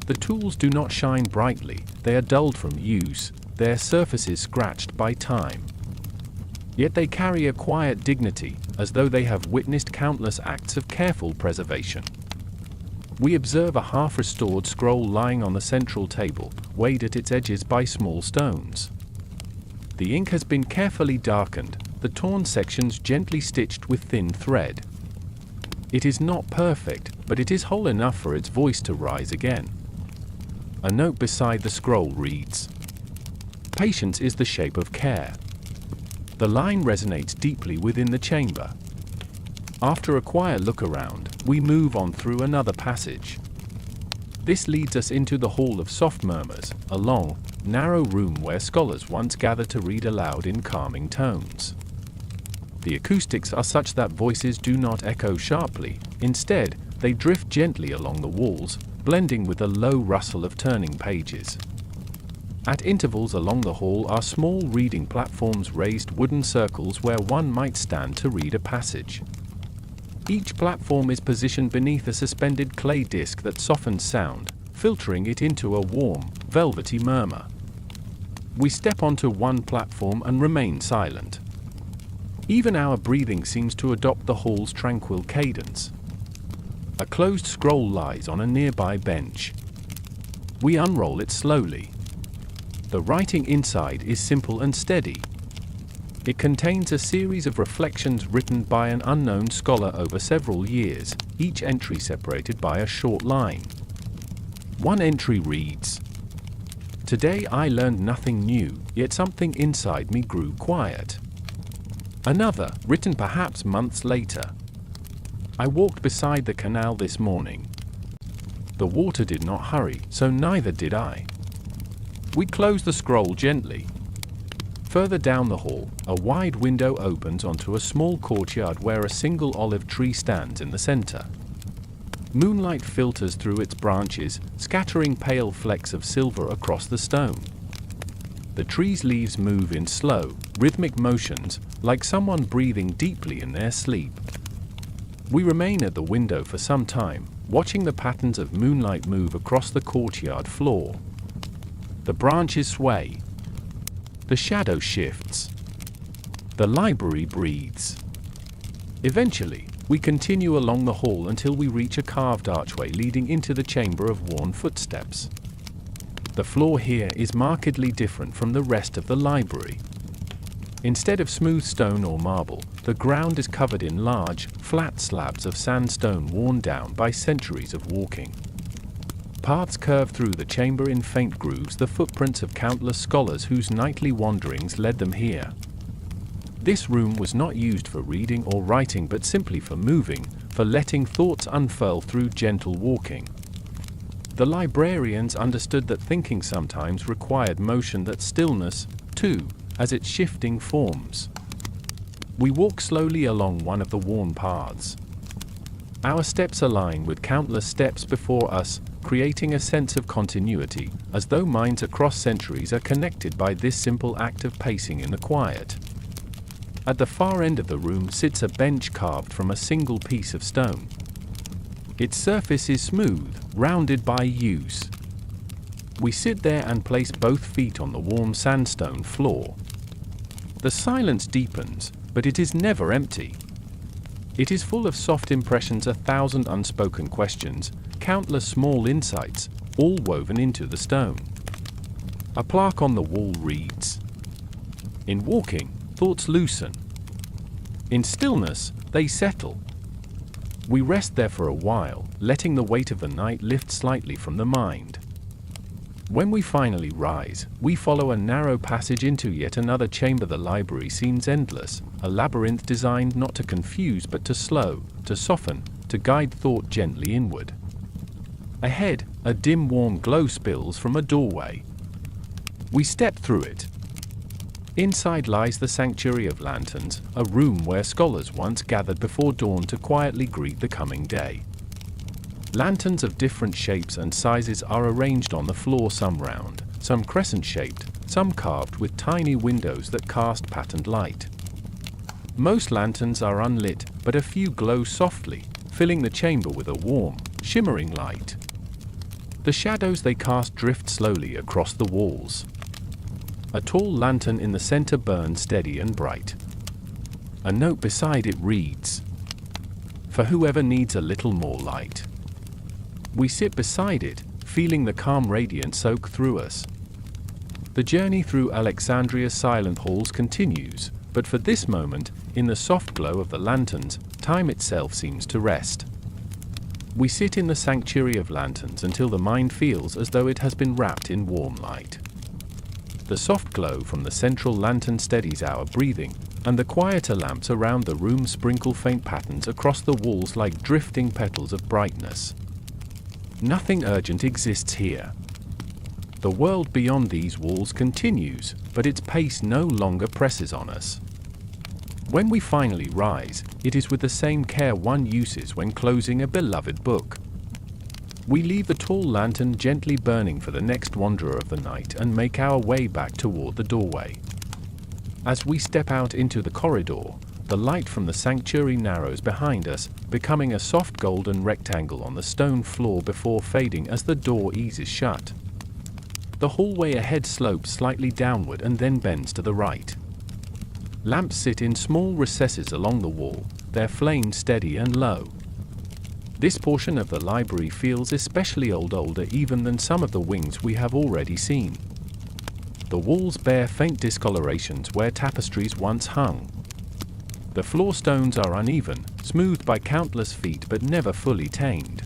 The tools do not shine brightly, they are dulled from use, their surfaces scratched by time. Yet they carry a quiet dignity, as though they have witnessed countless acts of careful preservation. We observe a half-restored scroll lying on the central table, weighed at its edges by small stones. The ink has been carefully darkened, the torn sections gently stitched with thin thread. It is not perfect, but it is whole enough for its voice to rise again. A note beside the scroll reads, "Patience is the shape of care." The line resonates deeply within the chamber. After a quiet look around, we move on through another passage. This leads us into the Hall of Soft Murmurs, a long, narrow room where scholars once gathered to read aloud in calming tones. The acoustics are such that voices do not echo sharply, instead, they drift gently along the walls, blending with the low rustle of turning pages. At intervals along the hall are small reading platforms, raised wooden circles where one might stand to read a passage. Each platform is positioned beneath a suspended clay disc that softens sound, filtering it into a warm, velvety murmur. We step onto one platform and remain silent. Even our breathing seems to adopt the hall's tranquil cadence. A closed scroll lies on a nearby bench. We unroll it slowly. The writing inside is simple and steady. It contains a series of reflections written by an unknown scholar over several years, each entry separated by a short line. One entry reads, "Today I learned nothing new, yet something inside me grew quiet." Another, written perhaps months later, "I walked beside the canal this morning. The water did not hurry, so neither did I." We close the scroll gently. Further down the hall, a wide window opens onto a small courtyard where a single olive tree stands in the center. Moonlight filters through its branches, scattering pale flecks of silver across the stone. The tree's leaves move in slow, rhythmic motions, like someone breathing deeply in their sleep. We remain at the window for some time, watching the patterns of moonlight move across the courtyard floor. The branches sway. The shadow shifts. The library breathes. Eventually, we continue along the hall until we reach a carved archway leading into the chamber of worn footsteps. The floor here is markedly different from the rest of the library. Instead of smooth stone or marble, the ground is covered in large, flat slabs of sandstone worn down by centuries of walking. Paths curve through the chamber in faint grooves, the footprints of countless scholars whose nightly wanderings led them here. This room was not used for reading or writing but simply for moving, for letting thoughts unfurl through gentle walking. The librarians understood that thinking sometimes required motion, that stillness, too, as its shifting forms. We walk slowly along one of the worn paths. Our steps align with countless steps before us, creating a sense of continuity, as though minds across centuries are connected by this simple act of pacing in the quiet. At the far end of the room sits a bench carved from a single piece of stone. Its surface is smooth, rounded by use. We sit there and place both feet on the warm sandstone floor. The silence deepens, but it is never empty. It is full of soft impressions, 1,000 unspoken questions, countless small insights, all woven into the stone. A plaque on the wall reads, "In walking, thoughts loosen. In stillness, they settle." We rest there for a while, letting the weight of the night lift slightly from the mind. When we finally rise, we follow a narrow passage into yet another chamber. The library seems endless, a labyrinth designed not to confuse but to slow, to soften, to guide thought gently inward. Ahead, a dim warm glow spills from a doorway. We step through it. Inside lies the Sanctuary of Lanterns, a room where scholars once gathered before dawn to quietly greet the coming day. Lanterns of different shapes and sizes are arranged on the floor, some round, some crescent-shaped, some carved with tiny windows that cast patterned light. Most lanterns are unlit, but a few glow softly, filling the chamber with a warm, shimmering light. The shadows they cast drift slowly across the walls. A tall lantern in the center burns steady and bright. A note beside it reads, "For whoever needs a little more light." We sit beside it, feeling the calm radiance soak through us. The journey through Alexandria's silent halls continues, but for this moment, in the soft glow of the lanterns, time itself seems to rest. We sit in the Sanctuary of Lanterns until the mind feels as though it has been wrapped in warm light. The soft glow from the central lantern steadies our breathing, and the quieter lamps around the room sprinkle faint patterns across the walls like drifting petals of brightness. Nothing urgent exists here. The world beyond these walls continues, but its pace no longer presses on us. When we finally rise, it is with the same care one uses when closing a beloved book. We leave the tall lantern gently burning for the next wanderer of the night and make our way back toward the doorway. As we step out into the corridor, the light from the sanctuary narrows behind us, becoming a soft golden rectangle on the stone floor before fading as the door eases shut. The hallway ahead slopes slightly downward and then bends to the right. Lamps sit in small recesses along the wall, their flames steady and low. This portion of the library feels especially older even than some of the wings we have already seen. The walls bear faint discolorations where tapestries once hung. The floor stones are uneven, smoothed by countless feet but never fully tamed.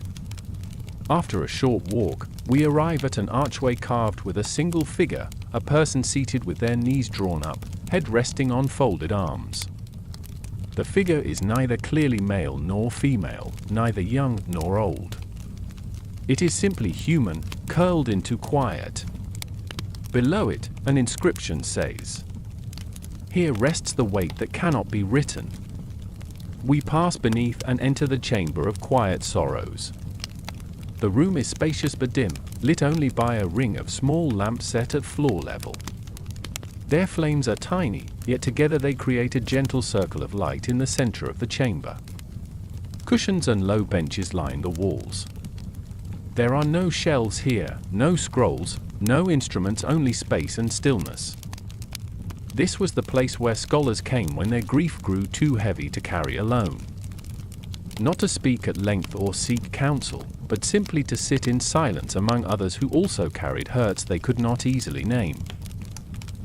After a short walk, we arrive at an archway carved with a single figure, a person seated with their knees drawn up, head resting on folded arms. The figure is neither clearly male nor female, neither young nor old. It is simply human, curled into quiet. Below it, an inscription says, "Here rests the weight that cannot be written." We pass beneath and enter the chamber of quiet sorrows. The room is spacious but dim, lit only by a ring of small lamps set at floor level. Their flames are tiny, yet together they create a gentle circle of light in the center of the chamber. Cushions and low benches line the walls. There are no shelves here, no scrolls, no instruments, only space and stillness. This was the place where scholars came when their grief grew too heavy to carry alone. Not to speak at length or seek counsel, but simply to sit in silence among others who also carried hurts they could not easily name.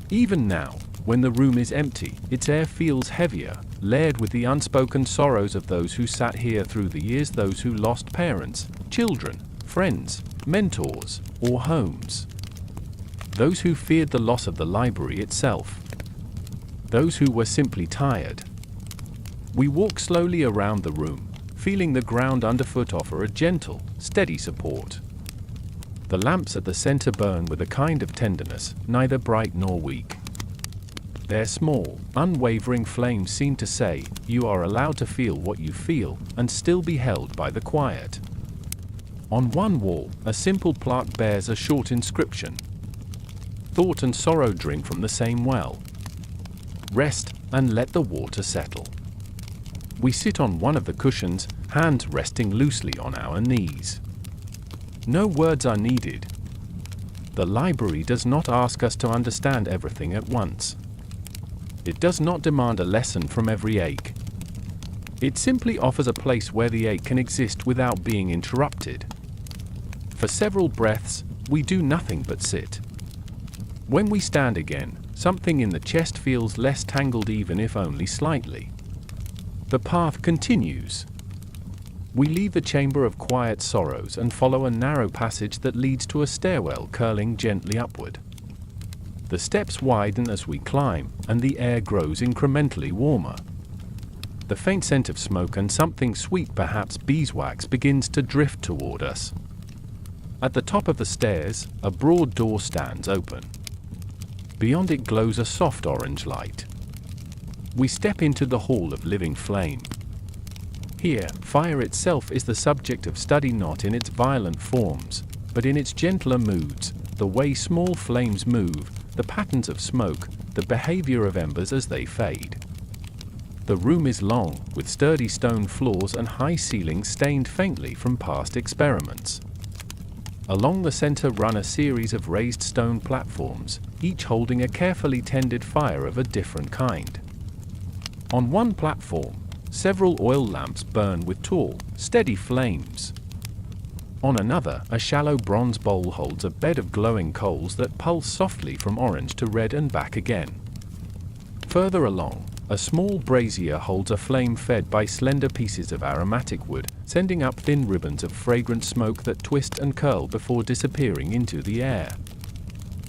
Even now, when the room is empty, its air feels heavier, layered with the unspoken sorrows of those who sat here through the years, those who lost parents, children, friends, mentors, or homes. Those who feared the loss of the library itself. Those who were simply tired. We walk slowly around the room, feeling the ground underfoot offer a gentle, steady support. The lamps at the center burn with a kind of tenderness, neither bright nor weak. Their small, unwavering flames seem to say, you are allowed to feel what you feel, and still be held by the quiet. On one wall, a simple plaque bears a short inscription. Thought and sorrow drink from the same well. Rest, and let the water settle. We sit on one of the cushions, hands resting loosely on our knees. No words are needed. The library does not ask us to understand everything at once. It does not demand a lesson from every ache. It simply offers a place where the ache can exist without being interrupted. For several breaths, we do nothing but sit. When we stand again, something in the chest feels less tangled, even if only slightly. The path continues. We leave the chamber of quiet sorrows and follow a narrow passage that leads to a stairwell curling gently upward. The steps widen as we climb, and the air grows incrementally warmer. The faint scent of smoke and something sweet, perhaps beeswax, begins to drift toward us. At the top of the stairs, a broad door stands open. Beyond it glows a soft orange light. We step into the hall of living flame. Here, fire itself is the subject of study, not in its violent forms, but in its gentler moods, the way small flames move, the patterns of smoke, the behavior of embers as they fade. The room is long, with sturdy stone floors and high ceilings stained faintly from past experiments. Along the center run a series of raised stone platforms, each holding a carefully tended fire of a different kind. On one platform, several oil lamps burn with tall, steady flames. On another, a shallow bronze bowl holds a bed of glowing coals that pulse softly from orange to red and back again. Further along, a small brazier holds a flame fed by slender pieces of aromatic wood, sending up thin ribbons of fragrant smoke that twist and curl before disappearing into the air.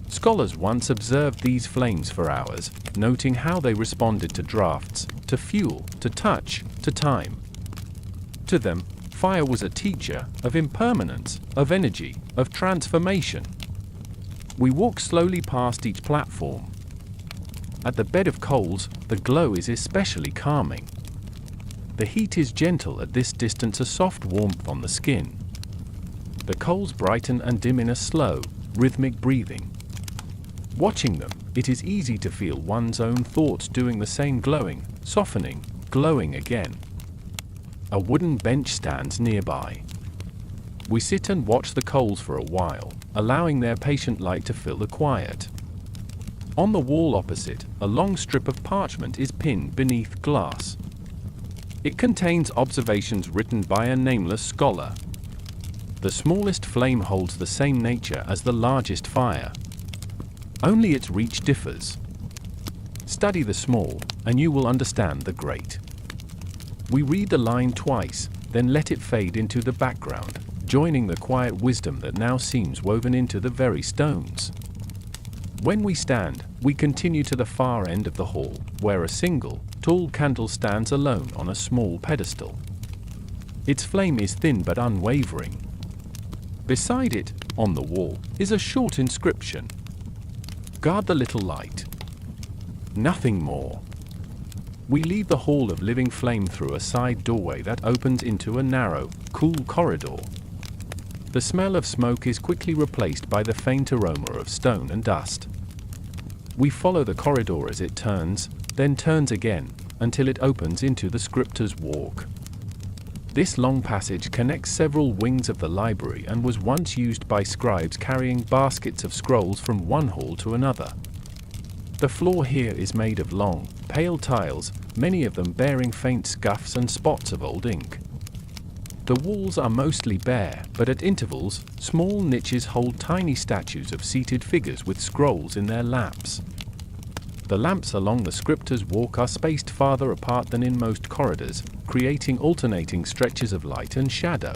Scholars once observed these flames for hours, noting how they responded to drafts, to fuel, to touch, to time. To them, fire was a teacher of impermanence, of energy, of transformation. We walk slowly past each platform. At the bed of coals, the glow is especially calming. The heat is gentle at this distance, a soft warmth on the skin. The coals brighten and dim in a slow, rhythmic breathing. Watching them, it is easy to feel one's own thoughts doing the same, glowing, softening, glowing again. A wooden bench stands nearby. We sit and watch the coals for a while, allowing their patient light to fill the quiet. On the wall opposite, a long strip of parchment is pinned beneath glass. It contains observations written by a nameless scholar. The smallest flame holds the same nature as the largest fire. Only its reach differs. Study the small, and you will understand the great. We read the line twice, then let it fade into the background, joining the quiet wisdom that now seems woven into the very stones. When we stand, we continue to the far end of the hall, where a single, tall candle stands alone on a small pedestal. Its flame is thin but unwavering. Beside it, on the wall, is a short inscription. Guard the little light. Nothing more. We leave the hall of living flame through a side doorway that opens into a narrow, cool corridor. The smell of smoke is quickly replaced by the faint aroma of stone and dust. We follow the corridor as it turns, then turns again, until it opens into the scriptor's walk. This long passage connects several wings of the library and was once used by scribes carrying baskets of scrolls from one hall to another. The floor here is made of long, pale tiles, many of them bearing faint scuffs and spots of old ink. The walls are mostly bare, but at intervals, small niches hold tiny statues of seated figures with scrolls in their laps. The lamps along the scriptor's walk are spaced farther apart than in most corridors, creating alternating stretches of light and shadow.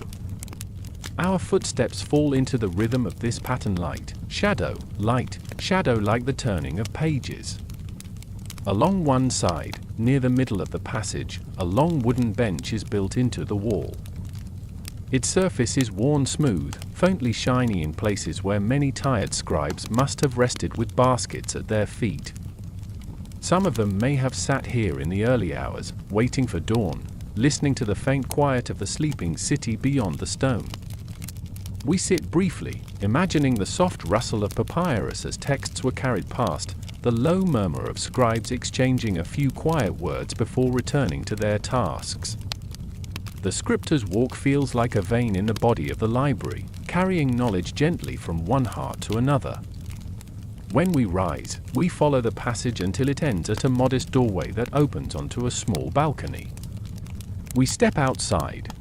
Our footsteps fall into the rhythm of this pattern: light, shadow, like the turning of pages. Along one side, near the middle of the passage, a long wooden bench is built into the wall. Its surface is worn smooth, faintly shiny in places where many tired scribes must have rested with baskets at their feet. Some of them may have sat here in the early hours, waiting for dawn, listening to the faint quiet of the sleeping city beyond the stone. We sit briefly, imagining the soft rustle of papyrus as texts were carried past, the low murmur of scribes exchanging a few quiet words before returning to their tasks. The scriptor's walk feels like a vein in the body of the library, carrying knowledge gently from one heart to another. When we rise, we follow the passage until it ends at a modest doorway that opens onto a small balcony. We step outside.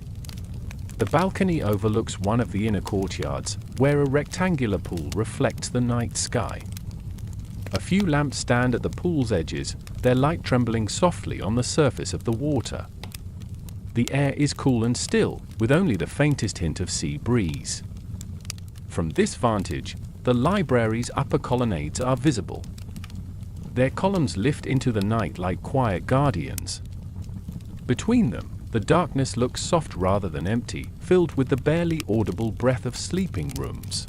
The balcony overlooks one of the inner courtyards, where a rectangular pool reflects the night sky. A few lamps stand at the pool's edges, their light trembling softly on the surface of the water. The air is cool and still, with only the faintest hint of sea breeze. From this vantage, the library's upper colonnades are visible. Their columns lift into the night like quiet guardians. Between them, the darkness looks soft rather than empty, filled with the barely audible breath of sleeping rooms.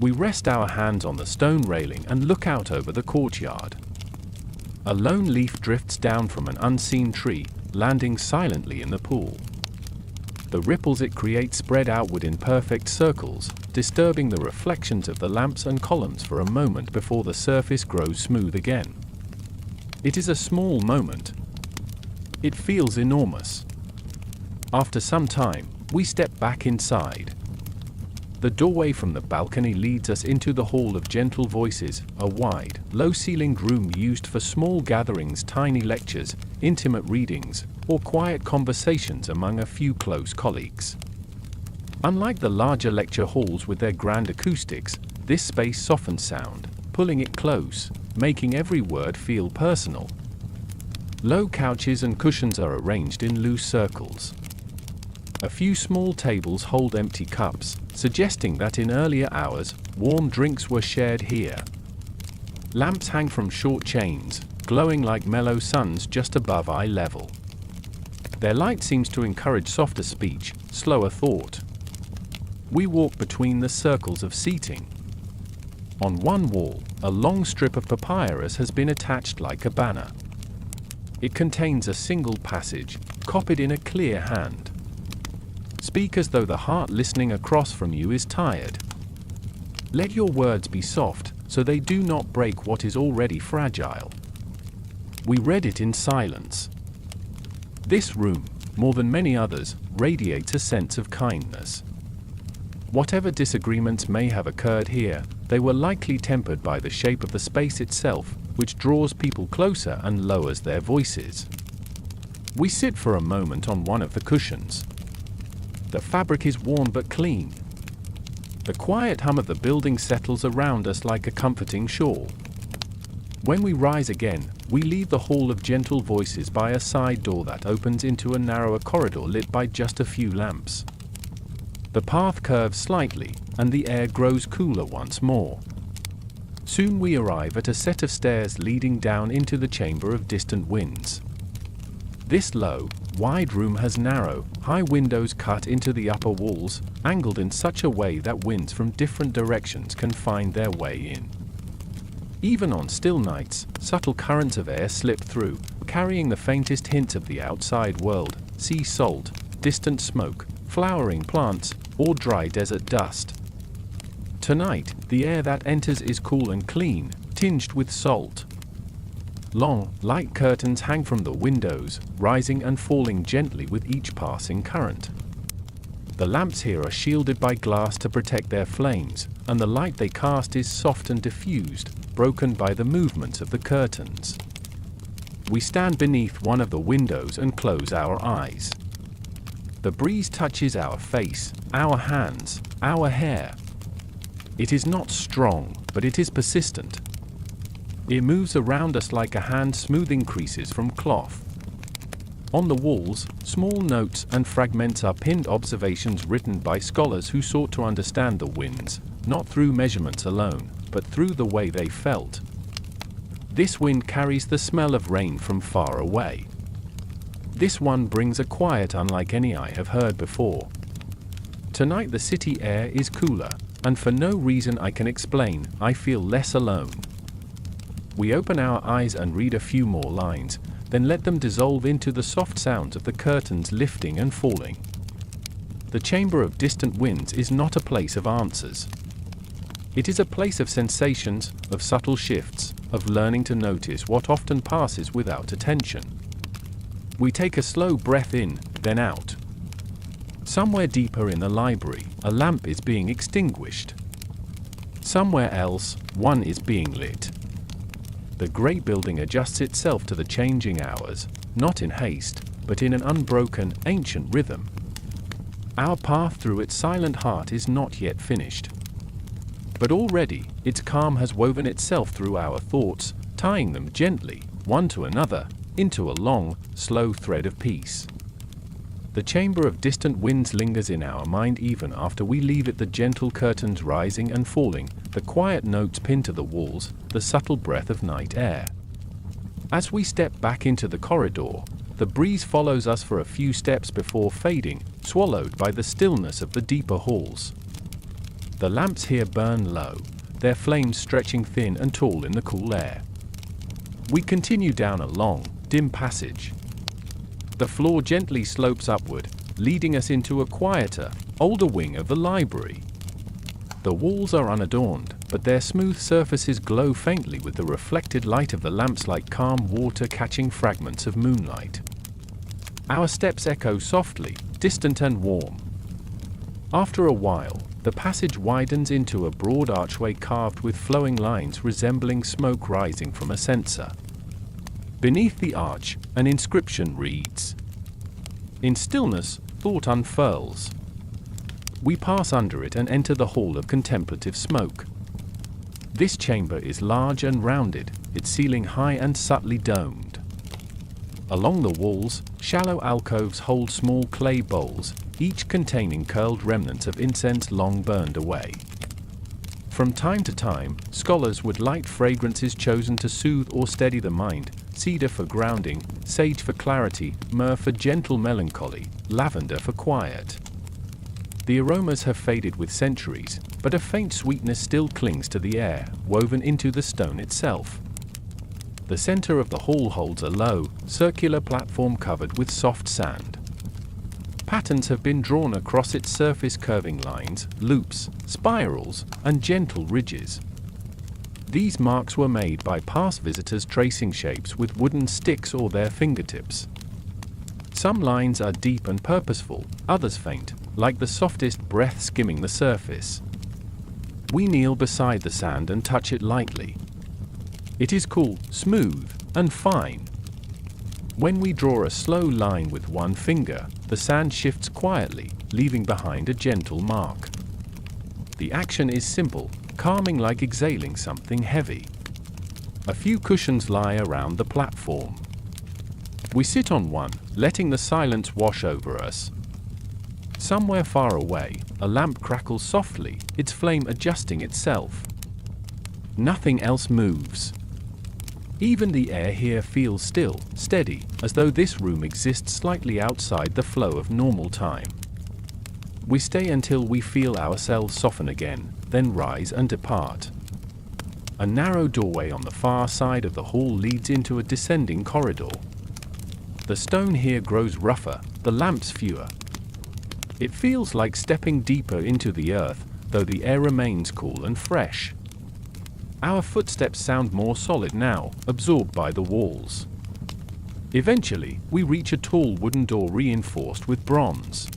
We rest our hands on the stone railing and look out over the courtyard. A lone leaf drifts down from an unseen tree, landing silently in the pool. The ripples it creates spread outward in perfect circles, disturbing the reflections of the lamps and columns for a moment before the surface grows smooth again. It is a small moment. It feels enormous. After some time, we step back inside. The doorway from the balcony leads us into the Hall of Gentle Voices, a wide, low-ceilinged room used for small gatherings, tiny lectures, intimate readings, or quiet conversations among a few close colleagues. Unlike the larger lecture halls with their grand acoustics, this space softens sound, pulling it close, making every word feel personal. Low couches and cushions are arranged in loose circles. A few small tables hold empty cups, suggesting that in earlier hours, warm drinks were shared here. Lamps hang from short chains, glowing like mellow suns just above eye level. Their light seems to encourage softer speech, slower thought. We walk between the circles of seating. On one wall, a long strip of papyrus has been attached like a banner. It contains a single passage, copied in a clear hand. Speak as though the heart listening across from you is tired. Let your words be soft, so they do not break what is already fragile. We read it in silence. This room, more than many others, radiates a sense of kindness. Whatever disagreements may have occurred here, they were likely tempered by the shape of the space itself, which draws people closer and lowers their voices. We sit for a moment on one of the cushions. The fabric is worn but clean. The quiet hum of the building settles around us like a comforting shawl. When we rise again, we leave the Hall of Gentle Voices by a side door that opens into a narrower corridor lit by just a few lamps. The path curves slightly, and the air grows cooler once more. Soon we arrive at a set of stairs leading down into the Chamber of Distant Winds. This low, wide room has narrow, high windows cut into the upper walls, angled in such a way that winds from different directions can find their way in. Even on still nights, subtle currents of air slip through, carrying the faintest hint of the outside world, sea salt, distant smoke, flowering plants, or dry desert dust. Tonight, the air that enters is cool and clean, tinged with salt. Long, light curtains hang from the windows, rising and falling gently with each passing current. The lamps here are shielded by glass to protect their flames, and the light they cast is soft and diffused, broken by the movements of the curtains. We stand beneath one of the windows and close our eyes. The breeze touches our face, our hands, our hair. It is not strong, but it is persistent. It moves around us like a hand smoothing creases from cloth. On the walls, small notes and fragments are pinned, observations written by scholars who sought to understand the winds, not through measurements alone, but through the way they felt. This wind carries the smell of rain from far away. This one brings a quiet unlike any I have heard before. Tonight the city air is cooler, and for no reason I can explain, I feel less alone. We open our eyes and read a few more lines, then let them dissolve into the soft sounds of the curtains lifting and falling. The chamber of distant winds is not a place of answers. It is a place of sensations, of subtle shifts, of learning to notice what often passes without attention. We take a slow breath in, then out. Somewhere deeper in the library, a lamp is being extinguished. Somewhere else, one is being lit. The great building adjusts itself to the changing hours, not in haste, but in an unbroken, ancient rhythm. Our path through its silent heart is not yet finished. But already, its calm has woven itself through our thoughts, tying them gently, one to another, into a long, slow thread of peace. The chamber of distant winds lingers in our mind even after we leave it, the gentle curtains rising and falling, the quiet notes pinned to the walls, the subtle breath of night air. As we step back into the corridor, the breeze follows us for a few steps before fading, swallowed by the stillness of the deeper halls. The lamps here burn low, their flames stretching thin and tall in the cool air. We continue down a long, dim passage. The floor gently slopes upward, leading us into a quieter, older wing of the library. The walls are unadorned, but their smooth surfaces glow faintly with the reflected light of the lamps like calm water catching fragments of moonlight. Our steps echo softly, distant and warm. After a while, the passage widens into a broad archway carved with flowing lines resembling smoke rising from a censer. Beneath the arch, an inscription reads, "In stillness, thought unfurls." We pass under it and enter the hall of contemplative smoke. This chamber is large and rounded, its ceiling high and subtly domed. Along the walls, shallow alcoves hold small clay bowls, each containing curled remnants of incense long burned away. From time to time, scholars would light fragrances chosen to soothe or steady the mind, cedar for grounding, sage for clarity, myrrh for gentle melancholy, lavender for quiet. The aromas have faded with centuries, but a faint sweetness still clings to the air, woven into the stone itself. The center of the hall holds a low, circular platform covered with soft sand. Patterns have been drawn across its surface, curving lines, loops, spirals, and gentle ridges. These marks were made by past visitors tracing shapes with wooden sticks or their fingertips. Some lines are deep and purposeful, others faint, like the softest breath skimming the surface. We kneel beside the sand and touch it lightly. It is cool, smooth, and fine. When we draw a slow line with one finger, the sand shifts quietly, leaving behind a gentle mark. The action is simple, calming like exhaling something heavy. A few cushions lie around the platform. We sit on one, letting the silence wash over us. Somewhere far away, a lamp crackles softly, its flame adjusting itself. Nothing else moves. Even the air here feels still, steady, as though this room exists slightly outside the flow of normal time. We stay until we feel ourselves soften again, then rise and depart. A narrow doorway on the far side of the hall leads into a descending corridor. The stone here grows rougher, the lamps fewer. It feels like stepping deeper into the earth, though the air remains cool and fresh. Our footsteps sound more solid now, absorbed by the walls. Eventually, we reach a tall wooden door reinforced with bronze.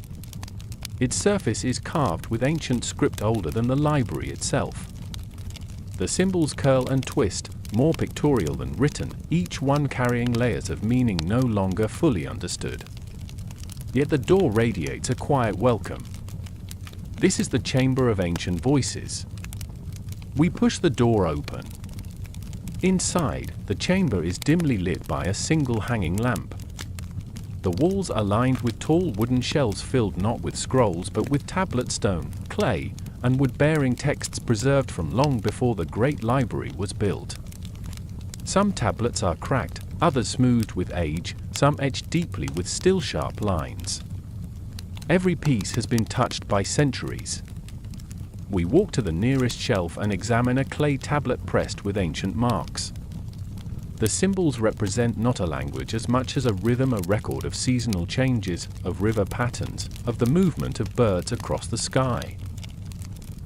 Its surface is carved with ancient script older than the library itself. The symbols curl and twist, more pictorial than written, each one carrying layers of meaning no longer fully understood. Yet the door radiates a quiet welcome. This is the Chamber of Ancient Voices. We push the door open. Inside, the chamber is dimly lit by a single hanging lamp. The walls are lined with tall wooden shelves filled not with scrolls but with tablet stone, clay, and wood-bearing texts preserved from long before the great library was built. Some tablets are cracked, others smoothed with age, some etched deeply with still sharp lines. Every piece has been touched by centuries. We walk to the nearest shelf and examine a clay tablet pressed with ancient marks. The symbols represent not a language as much as a rhythm, a record of seasonal changes, of river patterns, of the movement of birds across the sky.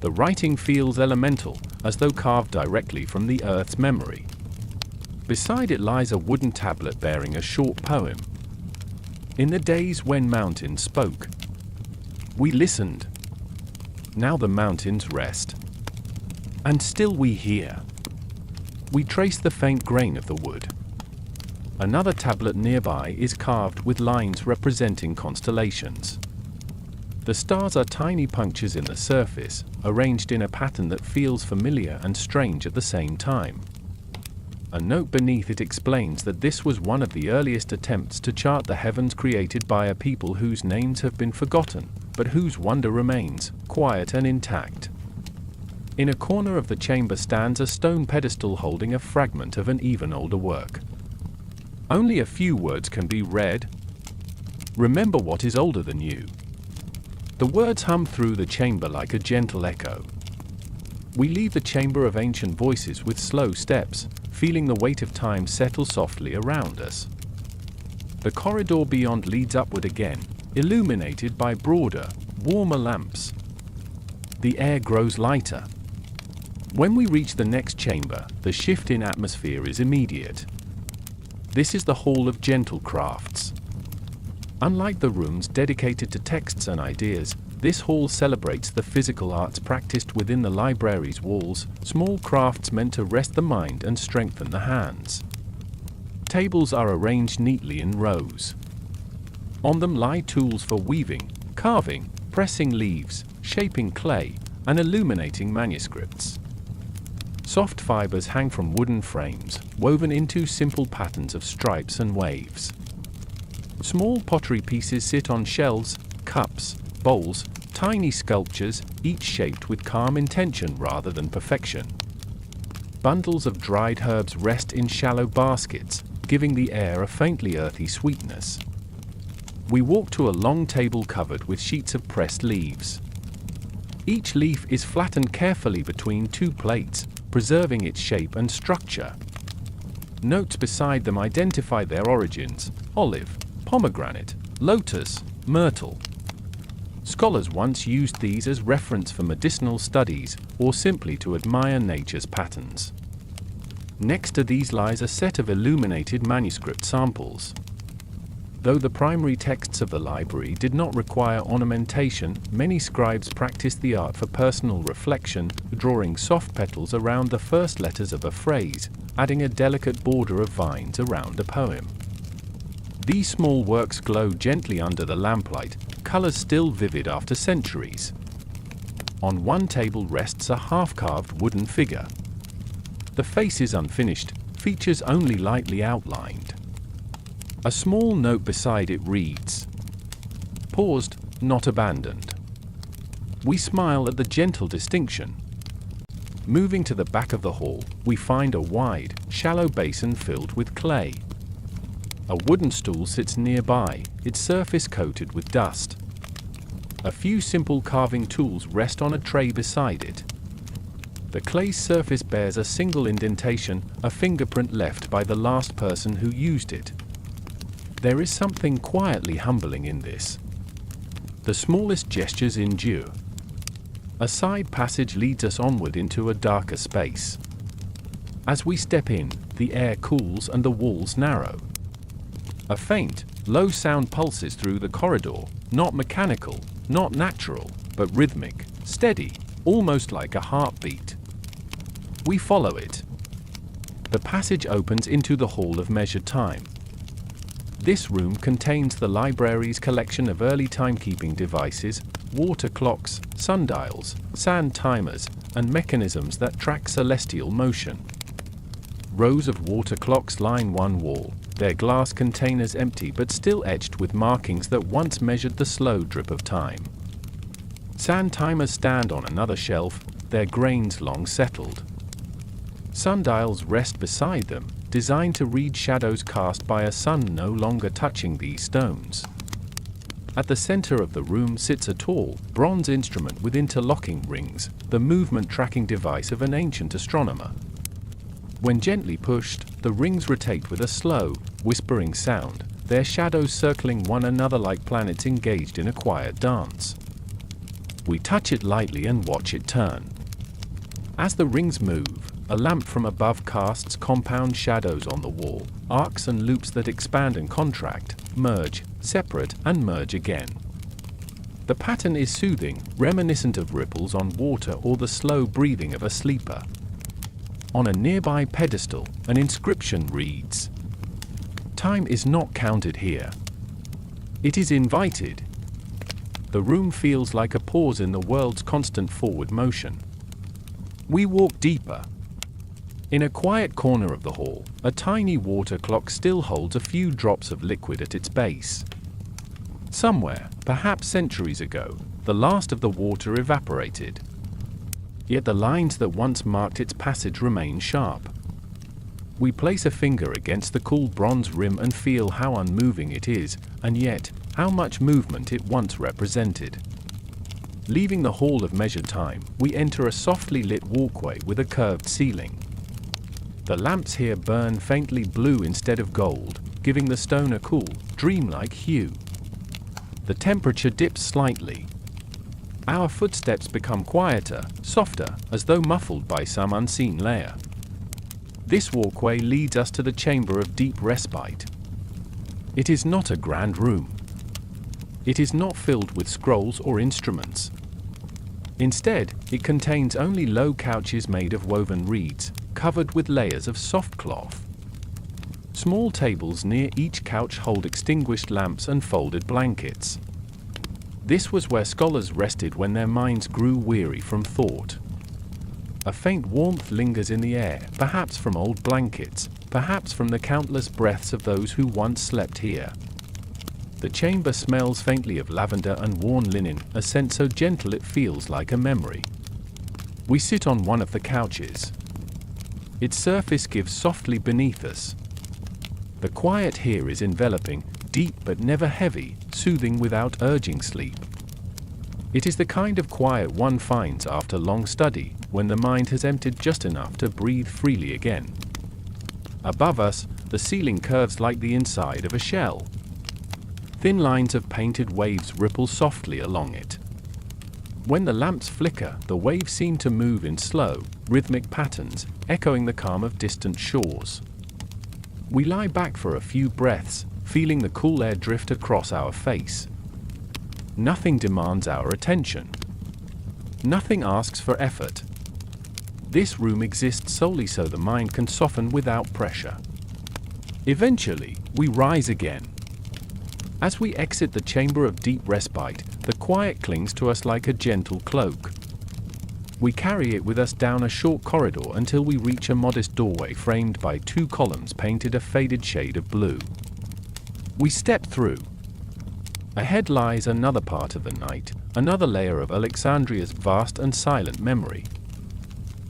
The writing feels elemental, as though carved directly from the earth's memory. Beside it lies a wooden tablet bearing a short poem. In the days when mountains spoke, we listened. Now the mountains rest. And still we hear. We trace the faint grain of the wood. Another tablet nearby is carved with lines representing constellations. The stars are tiny punctures in the surface, arranged in a pattern that feels familiar and strange at the same time. A note beneath it explains that this was one of the earliest attempts to chart the heavens created by a people whose names have been forgotten, but whose wonder remains, quiet and intact. In a corner of the chamber stands a stone pedestal holding a fragment of an even older work. Only a few words can be read. Remember what is older than you. The words hum through the chamber like a gentle echo. We leave the Chamber of Ancient Voices with slow steps, feeling the weight of time settle softly around us. The corridor beyond leads upward again, illuminated by broader, warmer lamps. The air grows lighter. When we reach the next chamber, the shift in atmosphere is immediate. This is the Hall of Gentle Crafts. Unlike the rooms dedicated to texts and ideas, this hall celebrates the physical arts practiced within the library's walls, small crafts meant to rest the mind and strengthen the hands. Tables are arranged neatly in rows. On them lie tools for weaving, carving, pressing leaves, shaping clay, and illuminating manuscripts. Soft fibers hang from wooden frames, woven into simple patterns of stripes and waves. Small pottery pieces sit on shelves, cups, bowls, tiny sculptures, each shaped with calm intention rather than perfection. Bundles of dried herbs rest in shallow baskets, giving the air a faintly earthy sweetness. We walk to a long table covered with sheets of pressed leaves. Each leaf is flattened carefully between two plates, preserving its shape and structure. Notes beside them identify their origins: olive, pomegranate, lotus, myrtle. Scholars once used these as reference for medicinal studies or simply to admire nature's patterns. Next to these lies a set of illuminated manuscript samples. Though the primary texts of the library did not require ornamentation, many scribes practiced the art for personal reflection, drawing soft petals around the first letters of a phrase, adding a delicate border of vines around a poem. These small works glow gently under the lamplight, colors still vivid after centuries. On one table rests a half-carved wooden figure. The face is unfinished, features only lightly outlined. A small note beside it reads, "Paused, not abandoned." We smile at the gentle distinction. Moving to the back of the hall, we find a wide, shallow basin filled with clay. A wooden stool sits nearby, its surface coated with dust. A few simple carving tools rest on a tray beside it. The clay's surface bears a single indentation, a fingerprint left by the last person who used it. There is something quietly humbling in this. The smallest gestures endure. A side passage leads us onward into a darker space. As we step in, the air cools and the walls narrow. A faint, low sound pulses through the corridor, not mechanical, not natural, but rhythmic, steady, almost like a heartbeat. We follow it. The passage opens into the Hall of Measured Time. This room contains the library's collection of early timekeeping devices, water clocks, sundials, sand timers, and mechanisms that track celestial motion. Rows of water clocks line one wall, their glass containers empty but still etched with markings that once measured the slow drip of time. Sand timers stand on another shelf, their grains long settled. Sundials rest beside them, designed to read shadows cast by a sun no longer touching these stones. At the center of the room sits a tall, bronze instrument with interlocking rings, the movement tracking device of an ancient astronomer. When gently pushed, the rings rotate with a slow, whispering sound, their shadows circling one another like planets engaged in a quiet dance. We touch it lightly and watch it turn. As the rings move, a lamp from above casts compound shadows on the wall, arcs and loops that expand and contract, merge, separate, and merge again. The pattern is soothing, reminiscent of ripples on water or the slow breathing of a sleeper. On a nearby pedestal, an inscription reads, "Time is not counted here. It is invited." The room feels like a pause in the world's constant forward motion. We walk deeper. In a quiet corner of the hall, a tiny water clock still holds a few drops of liquid at its base. Somewhere, perhaps centuries ago, the last of the water evaporated. Yet the lines that once marked its passage remain sharp. We place a finger against the cool bronze rim and feel how unmoving it is, and yet, how much movement it once represented. Leaving the Hall of Measured Time, we enter a softly lit walkway with a curved ceiling. The lamps here burn faintly blue instead of gold, giving the stone a cool, dreamlike hue. The temperature dips slightly. Our footsteps become quieter, softer, as though muffled by some unseen layer. This walkway leads us to the chamber of deep respite. It is not a grand room. It is not filled with scrolls or instruments. Instead, it contains only low couches made of woven reeds, covered with layers of soft cloth. Small tables near each couch hold extinguished lamps and folded blankets. This was where scholars rested when their minds grew weary from thought. A faint warmth lingers in the air, perhaps from old blankets, perhaps from the countless breaths of those who once slept here. The chamber smells faintly of lavender and worn linen, a scent so gentle it feels like a memory. We sit on one of the couches. Its surface gives softly beneath us. The quiet here is enveloping, deep but never heavy, soothing without urging sleep. It is the kind of quiet one finds after long study, when the mind has emptied just enough to breathe freely again. Above us, the ceiling curves like the inside of a shell. Thin lines of painted waves ripple softly along it. When the lamps flicker, the waves seem to move in slow, rhythmic patterns, echoing the calm of distant shores. We lie back for a few breaths, feeling the cool air drift across our face. Nothing demands our attention. Nothing asks for effort. This room exists solely so the mind can soften without pressure. Eventually, we rise again. As we exit the chamber of deep respite, the quiet clings to us like a gentle cloak. We carry it with us down a short corridor until we reach a modest doorway framed by two columns painted a faded shade of blue. We step through. Ahead lies another part of the night, another layer of Alexandria's vast and silent memory.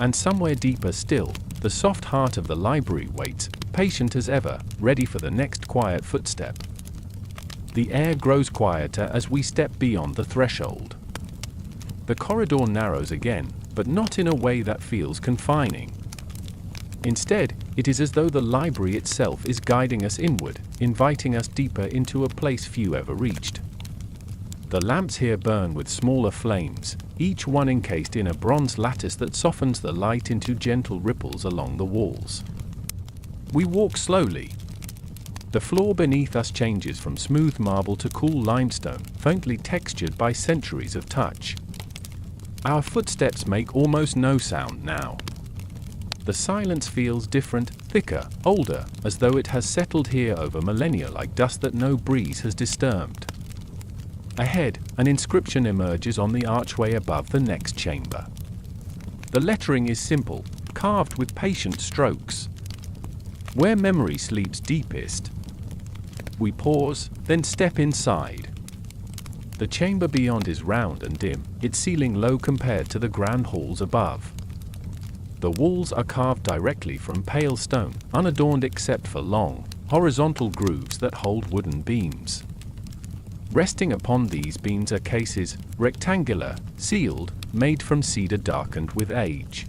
And somewhere deeper still, the soft heart of the library waits, patient as ever, ready for the next quiet footstep. The air grows quieter as we step beyond the threshold. The corridor narrows again, but not in a way that feels confining. Instead, it is as though the library itself is guiding us inward, inviting us deeper into a place few ever reached. The lamps here burn with smaller flames, each one encased in a bronze lattice that softens the light into gentle ripples along the walls. We walk slowly. The floor beneath us changes from smooth marble to cool limestone, faintly textured by centuries of touch. Our footsteps make almost no sound now. The silence feels different, thicker, older, as though it has settled here over millennia like dust that no breeze has disturbed. Ahead, an inscription emerges on the archway above the next chamber. The lettering is simple, carved with patient strokes. Where memory sleeps deepest. We pause, then step inside. The chamber beyond is round and dim, its ceiling low compared to the grand halls above. The walls are carved directly from pale stone, unadorned except for long, horizontal grooves that hold wooden beams. Resting upon these beams are cases, rectangular, sealed, made from cedar darkened with age.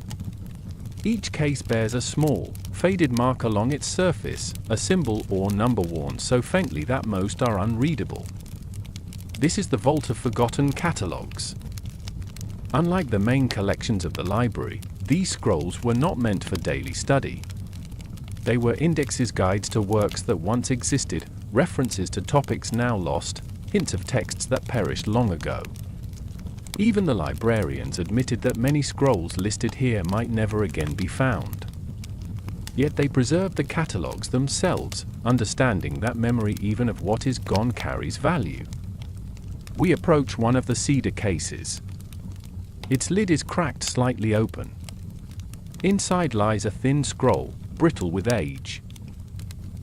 Each case bears a small, faded mark along its surface, a symbol or number worn so faintly that most are unreadable. This is the vault of forgotten catalogues. Unlike the main collections of the library, these scrolls were not meant for daily study. They were indexes, guides to works that once existed, references to topics now lost, hints of texts that perished long ago. Even the librarians admitted that many scrolls listed here might never again be found. Yet they preserved the catalogues themselves, understanding that memory even of what is gone carries value. We approach one of the cedar cases. Its lid is cracked slightly open. Inside lies a thin scroll, brittle with age.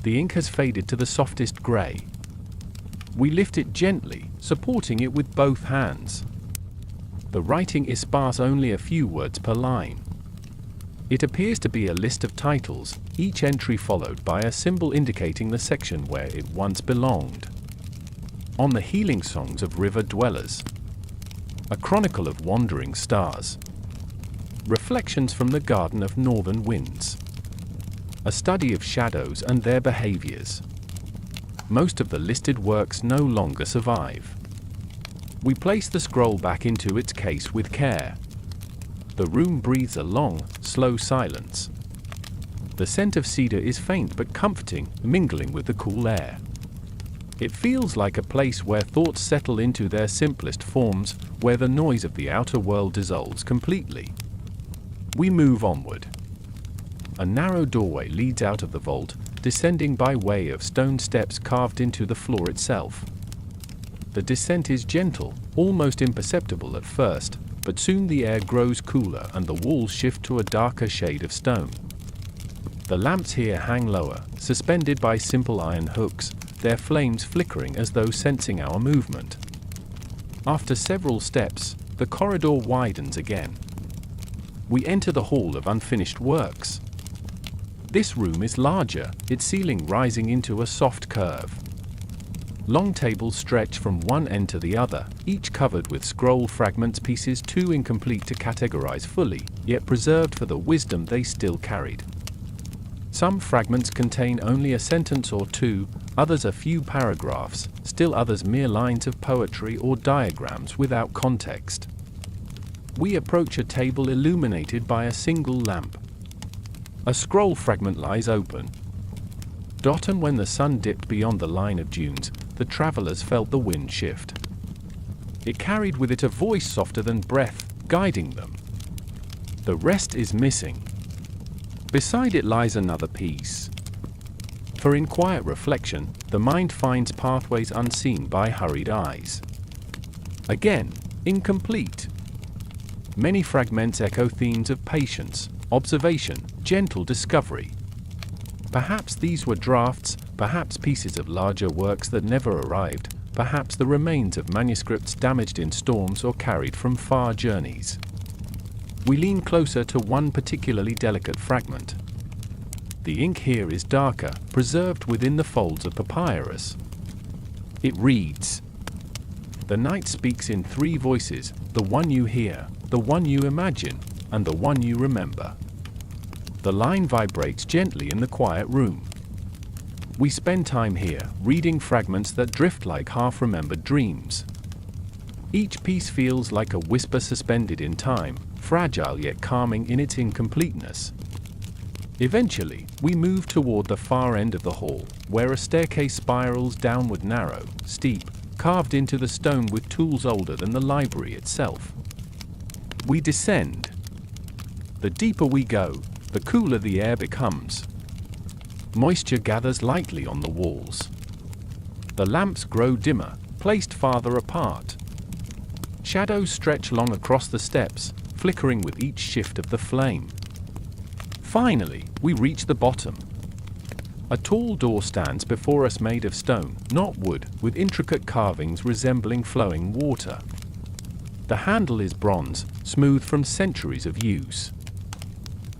The ink has faded to the softest grey. We lift it gently, supporting it with both hands. The writing is sparse, only a few words per line. It appears to be a list of titles, each entry followed by a symbol indicating the section where it once belonged. On the healing songs of river dwellers. A chronicle of wandering stars. Reflections from the garden of northern winds. A study of shadows and their behaviors. Most of the listed works no longer survive. We place the scroll back into its case with care. The room breathes a long, slow silence. The scent of cedar is faint but comforting, mingling with the cool air. It feels like a place where thoughts settle into their simplest forms, where the noise of the outer world dissolves completely. We move onward. A narrow doorway leads out of the vault, descending by way of stone steps carved into the floor itself. The descent is gentle, almost imperceptible at first, but soon the air grows cooler and the walls shift to a darker shade of stone. The lamps here hang lower, suspended by simple iron hooks, their flames flickering as though sensing our movement. After several steps, the corridor widens again. We enter the hall of unfinished works. This room is larger, its ceiling rising into a soft curve. Long tables stretch from one end to the other, each covered with scroll fragments, pieces too incomplete to categorize fully, yet preserved for the wisdom they still carried. Some fragments contain only a sentence or two, others a few paragraphs, still others mere lines of poetry or diagrams without context. We approach a table illuminated by a single lamp. A scroll fragment lies open. And when the sun dipped beyond the line of dunes, the travelers felt the wind shift. It carried with it a voice softer than breath, guiding them. The rest is missing. Beside it lies another piece. For in quiet reflection, the mind finds pathways unseen by hurried eyes. Again, incomplete. Many fragments echo themes of patience, observation, gentle discovery. Perhaps these were drafts, perhaps pieces of larger works that never arrived, perhaps the remains of manuscripts damaged in storms or carried from far journeys. We lean closer to one particularly delicate fragment. The ink here is darker, preserved within the folds of papyrus. It reads, "The night speaks in three voices, the one you hear, the one you imagine, and the one you remember." The line vibrates gently in the quiet room. We spend time here, reading fragments that drift like half-remembered dreams. Each piece feels like a whisper suspended in time, fragile yet calming in its incompleteness. Eventually, we move toward the far end of the hall, where a staircase spirals downward, narrow, steep, carved into the stone with tools older than the library itself. We descend. The deeper we go, the cooler the air becomes. Moisture gathers lightly on the walls. The lamps grow dimmer, placed farther apart. Shadows stretch long across the steps, flickering with each shift of the flame. Finally, we reach the bottom. A tall door stands before us, made of stone, not wood, with intricate carvings resembling flowing water. The handle is bronze, smooth from centuries of use.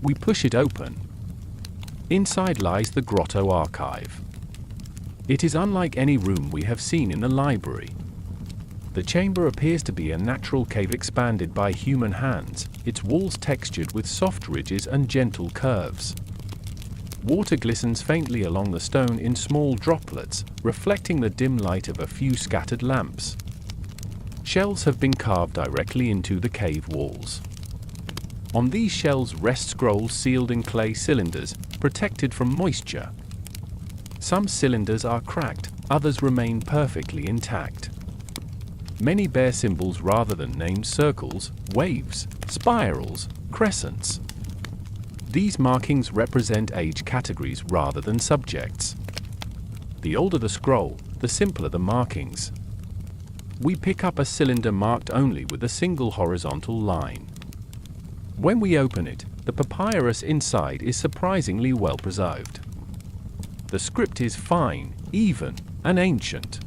We push it open. Inside lies the grotto archive. It is unlike any room we have seen in the library. The chamber appears to be a natural cave expanded by human hands, its walls textured with soft ridges and gentle curves. Water glistens faintly along the stone in small droplets, reflecting the dim light of a few scattered lamps. Shells have been carved directly into the cave walls. On these shells rest scrolls sealed in clay cylinders, protected from moisture. Some cylinders are cracked, others remain perfectly intact. Many bear symbols rather than named circles, waves, spirals, crescents. These markings represent age categories rather than subjects. The older the scroll, the simpler the markings. We pick up a cylinder marked only with a single horizontal line. When we open it, the papyrus inside is surprisingly well preserved. The script is fine, even, and ancient.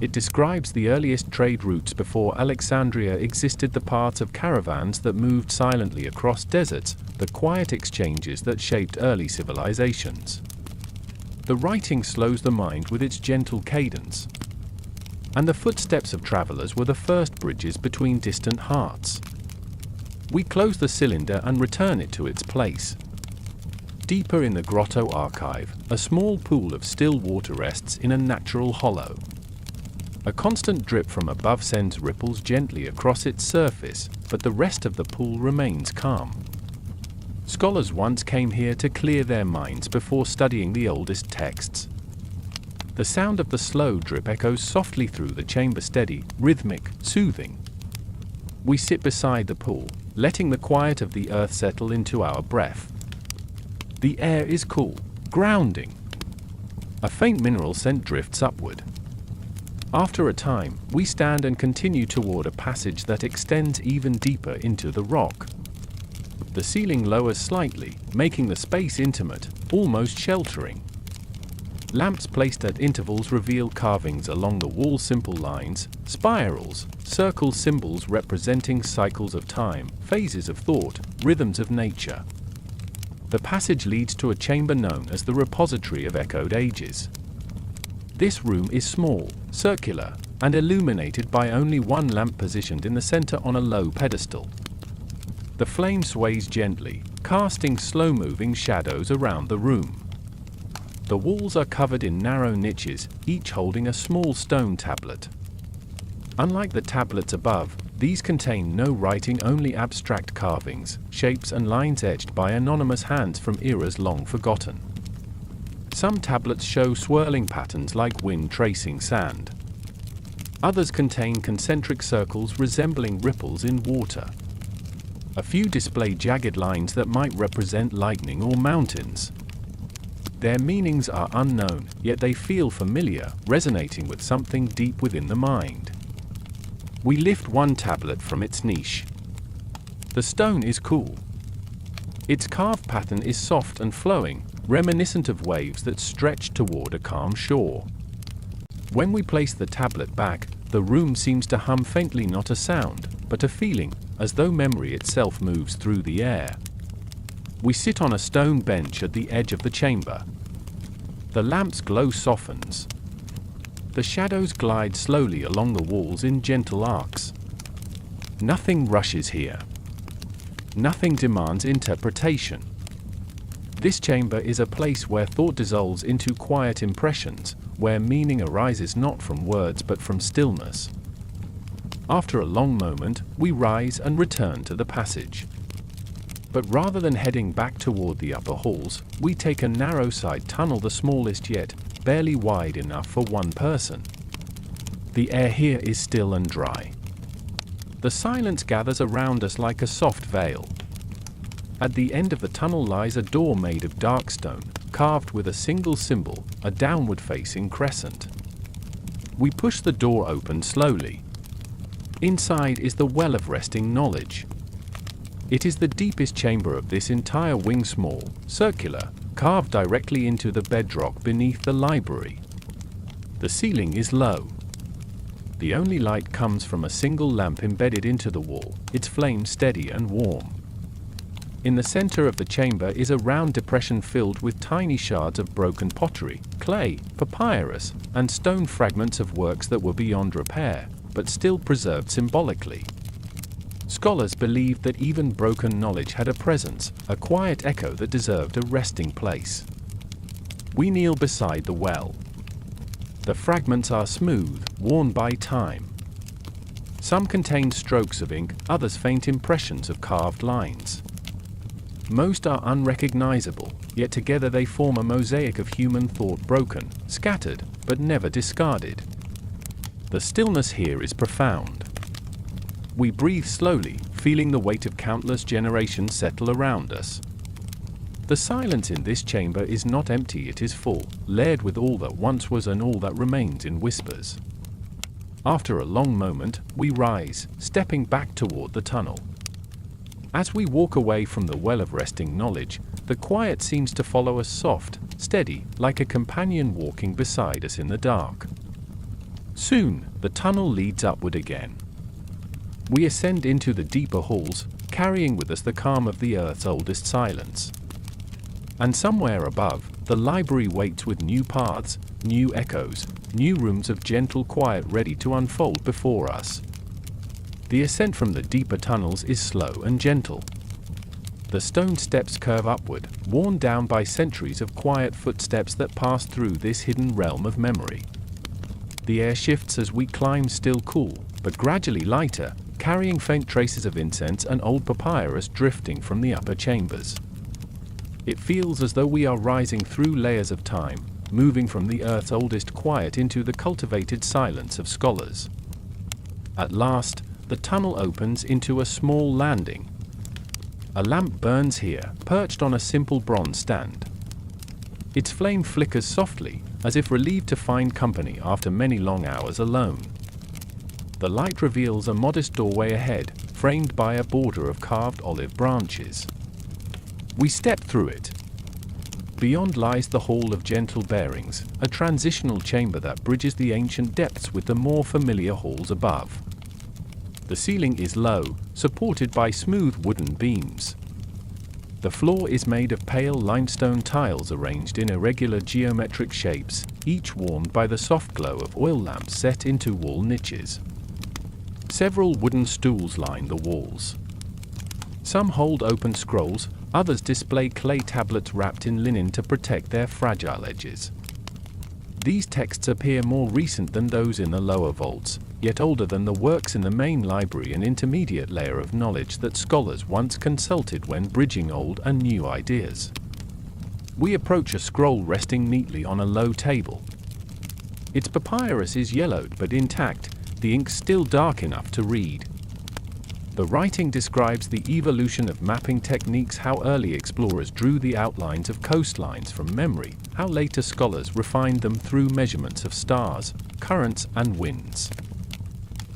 It describes the earliest trade routes before Alexandria existed, the paths of caravans that moved silently across deserts, the quiet exchanges that shaped early civilizations. The writing slows the mind with its gentle cadence. And the footsteps of travelers were the first bridges between distant hearts. We close the cylinder and return it to its place. Deeper in the grotto archive, a small pool of still water rests in a natural hollow. A constant drip from above sends ripples gently across its surface, but the rest of the pool remains calm. Scholars once came here to clear their minds before studying the oldest texts. The sound of the slow drip echoes softly through the chamber, steady, rhythmic, soothing. We sit beside the pool, letting the quiet of the earth settle into our breath. The air is cool, grounding. A faint mineral scent drifts upward. After a time, we stand and continue toward a passage that extends even deeper into the rock. The ceiling lowers slightly, making the space intimate, almost sheltering. Lamps placed at intervals reveal carvings along the wall, simple lines, spirals, circles, symbols representing cycles of time, phases of thought, rhythms of nature. The passage leads to a chamber known as the repository of echoed ages. This room is small, circular, and illuminated by only one lamp positioned in the center on a low pedestal. The flame sways gently, casting slow-moving shadows around the room. The walls are covered in narrow niches, each holding a small stone tablet. Unlike the tablets above, these contain no writing, only abstract carvings, shapes and lines etched by anonymous hands from eras long forgotten. Some tablets show swirling patterns like wind tracing sand. Others contain concentric circles resembling ripples in water. A few display jagged lines that might represent lightning or mountains. Their meanings are unknown, yet they feel familiar, resonating with something deep within the mind. We lift one tablet from its niche. The stone is cool. Its carved pattern is soft and flowing, reminiscent of waves that stretch toward a calm shore. When we place the tablet back, the room seems to hum faintly, not a sound, but a feeling, as though memory itself moves through the air. We sit on a stone bench at the edge of the chamber. The lamp's glow softens. The shadows glide slowly along the walls in gentle arcs. Nothing rushes here. Nothing demands interpretation. This chamber is a place where thought dissolves into quiet impressions, where meaning arises not from words but from stillness. After a long moment, we rise and return to the passage. But rather than heading back toward the upper halls, we take a narrow side tunnel, the smallest yet, barely wide enough for one person. The air here is still and dry. The silence gathers around us like a soft veil. At the end of the tunnel lies a door made of dark stone, carved with a single symbol, a downward-facing crescent. We push the door open slowly. Inside is the well of resting knowledge. It is the deepest chamber of this entire wing, small, circular, carved directly into the bedrock beneath the library. The ceiling is low. The only light comes from a single lamp embedded into the wall, its flame steady and warm. In the center of the chamber is a round depression filled with tiny shards of broken pottery, clay, papyrus, and stone fragments of works that were beyond repair, but still preserved symbolically. Scholars believed that even broken knowledge had a presence, a quiet echo that deserved a resting place. We kneel beside the well. The fragments are smooth, worn by time. Some contain strokes of ink, others faint impressions of carved lines. Most are unrecognizable, yet together they form a mosaic of human thought, broken, scattered, but never discarded. The stillness here is profound. We breathe slowly, feeling the weight of countless generations settle around us. The silence in this chamber is not empty, it is full, layered with all that once was and all that remains in whispers. After a long moment, we rise, stepping back toward the tunnel. As we walk away from the well of resting knowledge, the quiet seems to follow us, soft, steady, like a companion walking beside us in the dark. Soon, the tunnel leads upward again. We ascend into the deeper halls, carrying with us the calm of the Earth's oldest silence. And somewhere above, the library waits with new paths, new echoes, new rooms of gentle quiet ready to unfold before us. The ascent from the deeper tunnels is slow and gentle. The stone steps curve upward, worn down by centuries of quiet footsteps that pass through this hidden realm of memory. The air shifts as we climb, still cool, but gradually lighter, carrying faint traces of incense and old papyrus drifting from the upper chambers. It feels as though we are rising through layers of time, moving from the Earth's oldest quiet into the cultivated silence of scholars. At last, the tunnel opens into a small landing. A lamp burns here, perched on a simple bronze stand. Its flame flickers softly, as if relieved to find company after many long hours alone. The light reveals a modest doorway ahead, framed by a border of carved olive branches. We step through it. Beyond lies the Hall of Gentle Bearings, a transitional chamber that bridges the ancient depths with the more familiar halls above. The ceiling is low, supported by smooth wooden beams. The floor is made of pale limestone tiles arranged in irregular geometric shapes, each warmed by the soft glow of oil lamps set into wall niches. Several wooden stools line the walls. Some hold open scrolls, others display clay tablets wrapped in linen to protect their fragile edges. These texts appear more recent than those in the lower vaults, yet older than the works in the main library, an intermediate layer of knowledge that scholars once consulted when bridging old and new ideas. We approach a scroll resting neatly on a low table. Its papyrus is yellowed but intact, the ink still dark enough to read. The writing describes the evolution of mapping techniques, how early explorers drew the outlines of coastlines from memory, how later scholars refined them through measurements of stars, currents, and winds.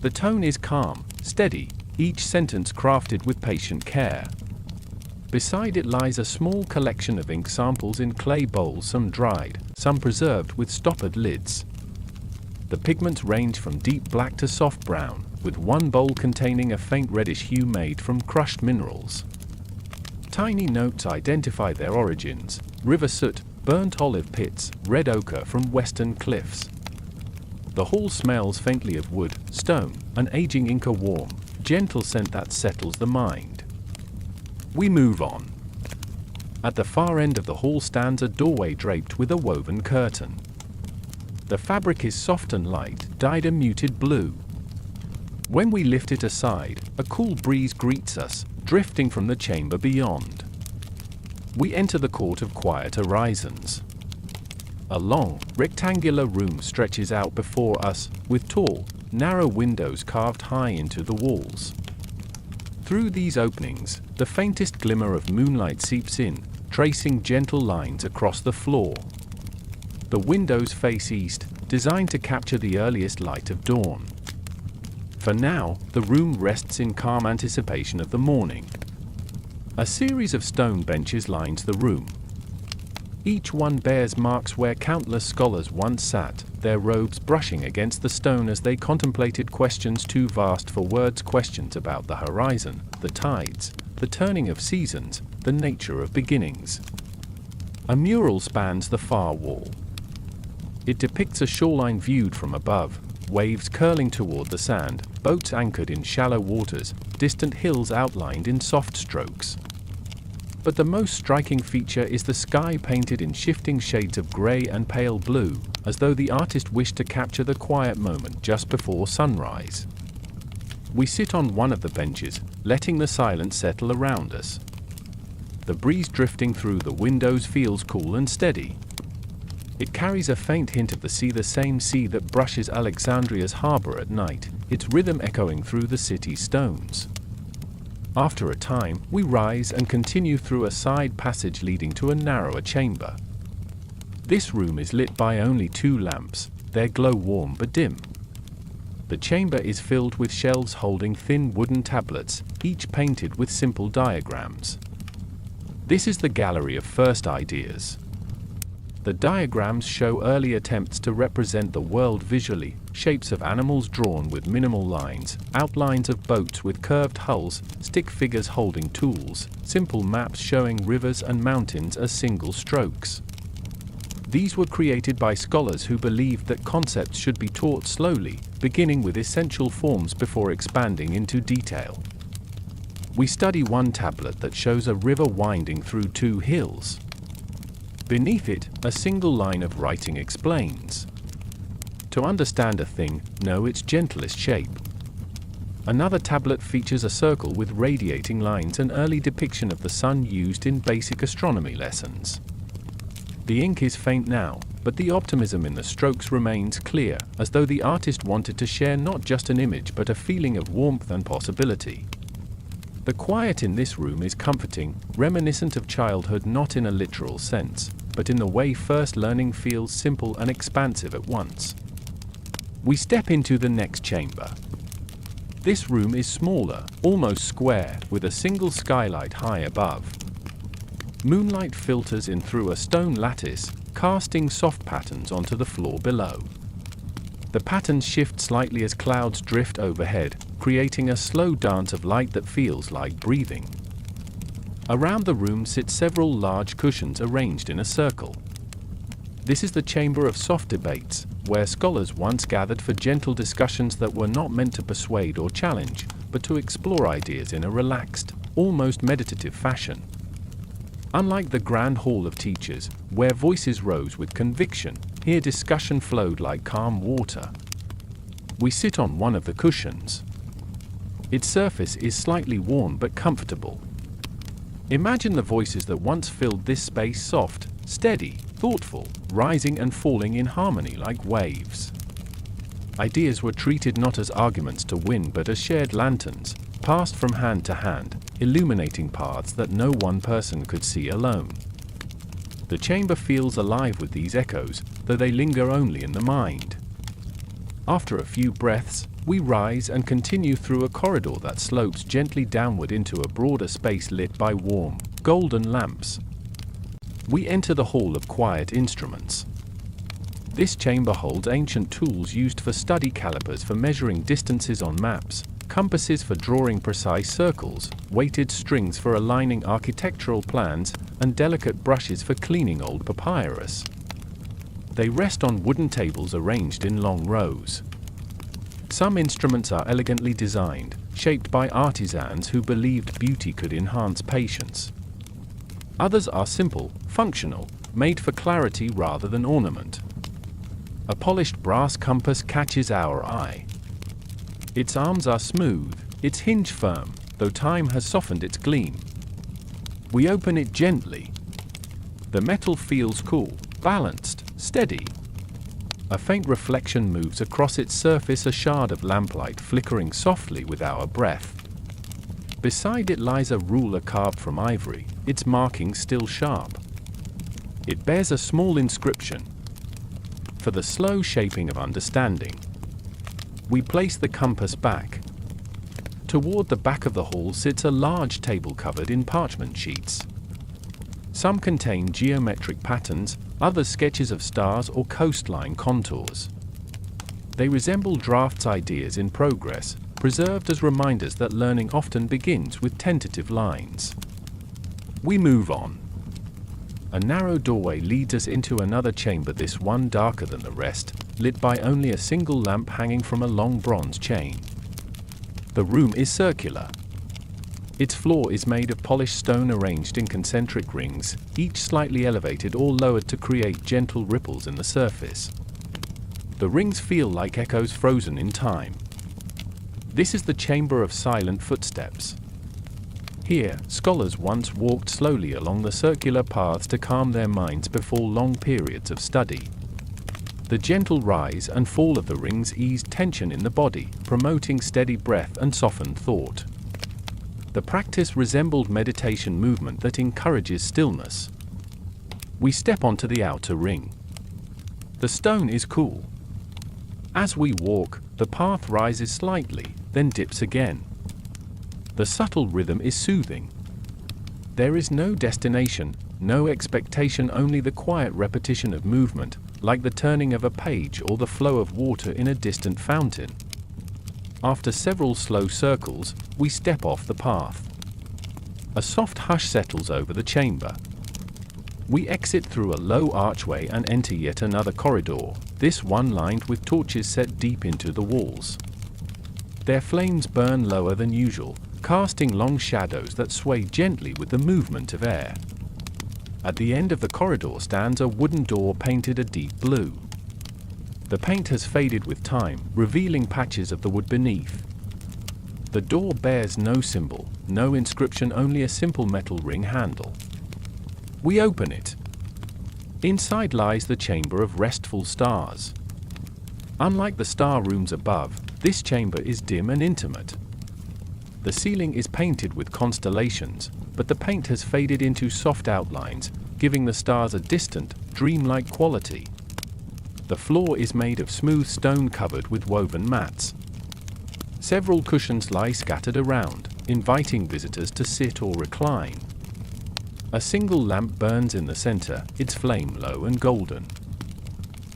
The tone is calm, steady, each sentence crafted with patient care. Beside it lies a small collection of ink samples in clay bowls, some dried, some preserved with stoppered lids. The pigments range from deep black to soft brown, with one bowl containing a faint reddish hue made from crushed minerals. Tiny notes identify their origins: river soot, burnt olive pits, red ochre from western cliffs. The hall smells faintly of wood, stone, and aging ink, a warm, gentle scent that settles the mind. We move on. At the far end of the hall stands a doorway draped with a woven curtain. The fabric is soft and light, dyed a muted blue. When we lift it aside, a cool breeze greets us, drifting from the chamber beyond. We enter the court of quiet horizons. A long, rectangular room stretches out before us, with tall, narrow windows carved high into the walls. Through these openings, the faintest glimmer of moonlight seeps in, tracing gentle lines across the floor. The windows face east, designed to capture the earliest light of dawn. For now, the room rests in calm anticipation of the morning. A series of stone benches lines the room. Each one bears marks where countless scholars once sat, their robes brushing against the stone as they contemplated questions too vast for words, questions about the horizon, the tides, the turning of seasons, the nature of beginnings. A mural spans the far wall. It depicts a shoreline viewed from above, waves curling toward the sand, boats anchored in shallow waters, distant hills outlined in soft strokes. But the most striking feature is the sky painted in shifting shades of gray and pale blue, as though the artist wished to capture the quiet moment just before sunrise. We sit on one of the benches, letting the silence settle around us. The breeze drifting through the windows feels cool and steady. It carries a faint hint of the same sea that brushes Alexandria's harbor at night, its rhythm echoing through the city's stones. After a time, we rise and continue through a side passage leading to a narrower chamber. This room is lit by only 2 lamps, their glow warm but dim. The chamber is filled with shelves holding thin wooden tablets, each painted with simple diagrams. This is the gallery of first ideas. The diagrams show early attempts to represent the world visually, shapes of animals drawn with minimal lines, outlines of boats with curved hulls, stick figures holding tools, simple maps showing rivers and mountains as single strokes. These were created by scholars who believed that concepts should be taught slowly, beginning with essential forms before expanding into detail. We study one tablet that shows a river winding through 2 hills. Beneath it, a single line of writing explains. To understand a thing, know its gentlest shape. Another tablet features a circle with radiating lines, an early depiction of the sun used in basic astronomy lessons. The ink is faint now, but the optimism in the strokes remains clear, as though the artist wanted to share not just an image but a feeling of warmth and possibility. The quiet in this room is comforting, reminiscent of childhood not in a literal sense, but in the way first learning feels simple and expansive at once. We step into the next chamber. This room is smaller, almost square, with a single skylight high above. Moonlight filters in through a stone lattice, casting soft patterns onto the floor below. The patterns shift slightly as clouds drift overhead, creating a slow dance of light that feels like breathing. Around the room sit several large cushions arranged in a circle. This is the chamber of soft debates, where scholars once gathered for gentle discussions that were not meant to persuade or challenge, but to explore ideas in a relaxed, almost meditative fashion. Unlike the grand hall of teachers, where voices rose with conviction, here discussion flowed like calm water. We sit on one of the cushions. Its surface is slightly worn but comfortable. Imagine the voices that once filled this space soft, steady, thoughtful, rising and falling in harmony like waves. Ideas were treated not as arguments to win but as shared lanterns, passed from hand to hand, illuminating paths that no one person could see alone. The chamber feels alive with these echoes, though they linger only in the mind. After a few breaths, we rise and continue through a corridor that slopes gently downward into a broader space lit by warm, golden lamps. We enter the hall of quiet instruments. This chamber holds ancient tools used for study, calipers for measuring distances on maps, compasses for drawing precise circles, weighted strings for aligning architectural plans, and delicate brushes for cleaning old papyrus. They rest on wooden tables arranged in long rows. Some instruments are elegantly designed, shaped by artisans who believed beauty could enhance patience. Others are simple, functional, made for clarity rather than ornament. A polished brass compass catches our eye. Its arms are smooth, its hinge firm, though time has softened its gleam. We open it gently. The metal feels cool, balanced, steady. A faint reflection moves across its surface, a shard of lamplight flickering softly with our breath. Beside it lies a ruler carved from ivory, its markings still sharp. It bears a small inscription: for the slow shaping of understanding. We place the compass back. Toward the back of the hall sits a large table covered in parchment sheets. Some contain geometric patterns, others sketches of stars or coastline contours. They resemble drafts, ideas in progress, preserved as reminders that learning often begins with tentative lines. We move on. A narrow doorway leads us into another chamber, this one darker than the rest, lit by only a single lamp hanging from a long bronze chain. The room is circular. Its floor is made of polished stone arranged in concentric rings, each slightly elevated or lowered to create gentle ripples in the surface. The rings feel like echoes frozen in time. This is the chamber of silent footsteps. Here, scholars once walked slowly along the circular paths to calm their minds before long periods of study. The gentle rise and fall of the rings eased tension in the body, promoting steady breath and softened thought. The practice resembled meditation movement that encourages stillness. We step onto the outer ring. The stone is cool. As we walk, the path rises slightly, then dips again. The subtle rhythm is soothing. There is no destination, no expectation, only the quiet repetition of movement, like the turning of a page or the flow of water in a distant fountain. After several slow circles, we step off the path. A soft hush settles over the chamber. We exit through a low archway and enter yet another corridor, this one lined with torches set deep into the walls. Their flames burn lower than usual, casting long shadows that sway gently with the movement of air. At the end of the corridor stands a wooden door painted a deep blue. The paint has faded with time, revealing patches of the wood beneath. The door bears no symbol, no inscription, only a simple metal ring handle. We open it. Inside lies the chamber of restful stars. Unlike the star rooms above, this chamber is dim and intimate. The ceiling is painted with constellations, but the paint has faded into soft outlines, giving the stars a distant, dreamlike quality. The floor is made of smooth stone covered with woven mats. Several cushions lie scattered around, inviting visitors to sit or recline. A single lamp burns in the center, its flame low and golden.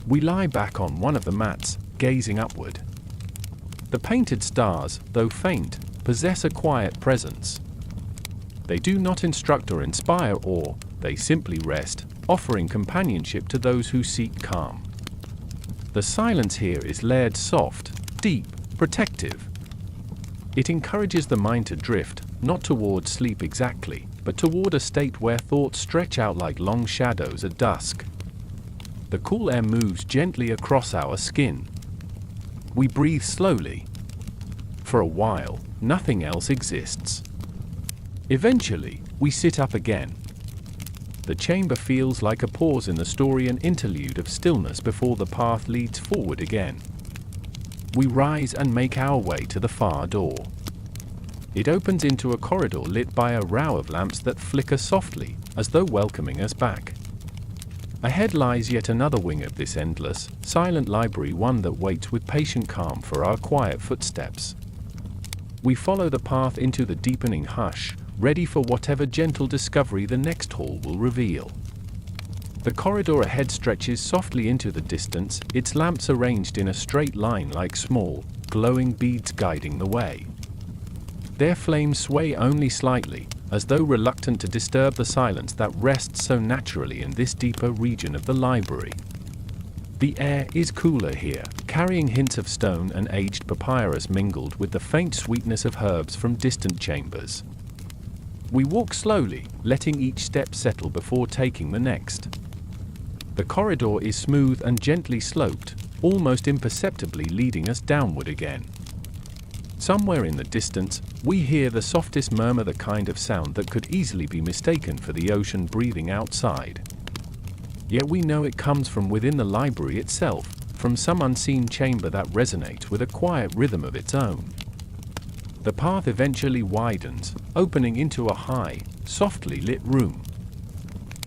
We lie back on one of the mats, gazing upward. The painted stars, though faint, possess a quiet presence. They do not instruct or inspire awe, they simply rest, offering companionship to those who seek calm. The silence here is layered, soft, deep, protective. It encourages the mind to drift, not toward sleep exactly, but toward a state where thoughts stretch out like long shadows at dusk. The cool air moves gently across our skin. We breathe slowly. For a while, nothing else exists. Eventually, we sit up again. The chamber feels like a pause in the story, an interlude of stillness before the path leads forward again. We rise and make our way to the far door. It opens into a corridor lit by a row of lamps that flicker softly, as though welcoming us back. Ahead lies yet another wing of this endless, silent library, one that waits with patient calm for our quiet footsteps. We follow the path into the deepening hush, ready for whatever gentle discovery the next hall will reveal. The corridor ahead stretches softly into the distance, its lamps arranged in a straight line like small, glowing beads guiding the way. Their flames sway only slightly, as though reluctant to disturb the silence that rests so naturally in this deeper region of the library. The air is cooler here, carrying hints of stone and aged papyrus mingled with the faint sweetness of herbs from distant chambers. We walk slowly, letting each step settle before taking the next. The corridor is smooth and gently sloped, almost imperceptibly leading us downward again. Somewhere in the distance, we hear the softest murmur, the kind of sound that could easily be mistaken for the ocean breathing outside. Yet we know it comes from within the library itself, from some unseen chamber that resonates with a quiet rhythm of its own. The path eventually widens, opening into a high, softly lit room.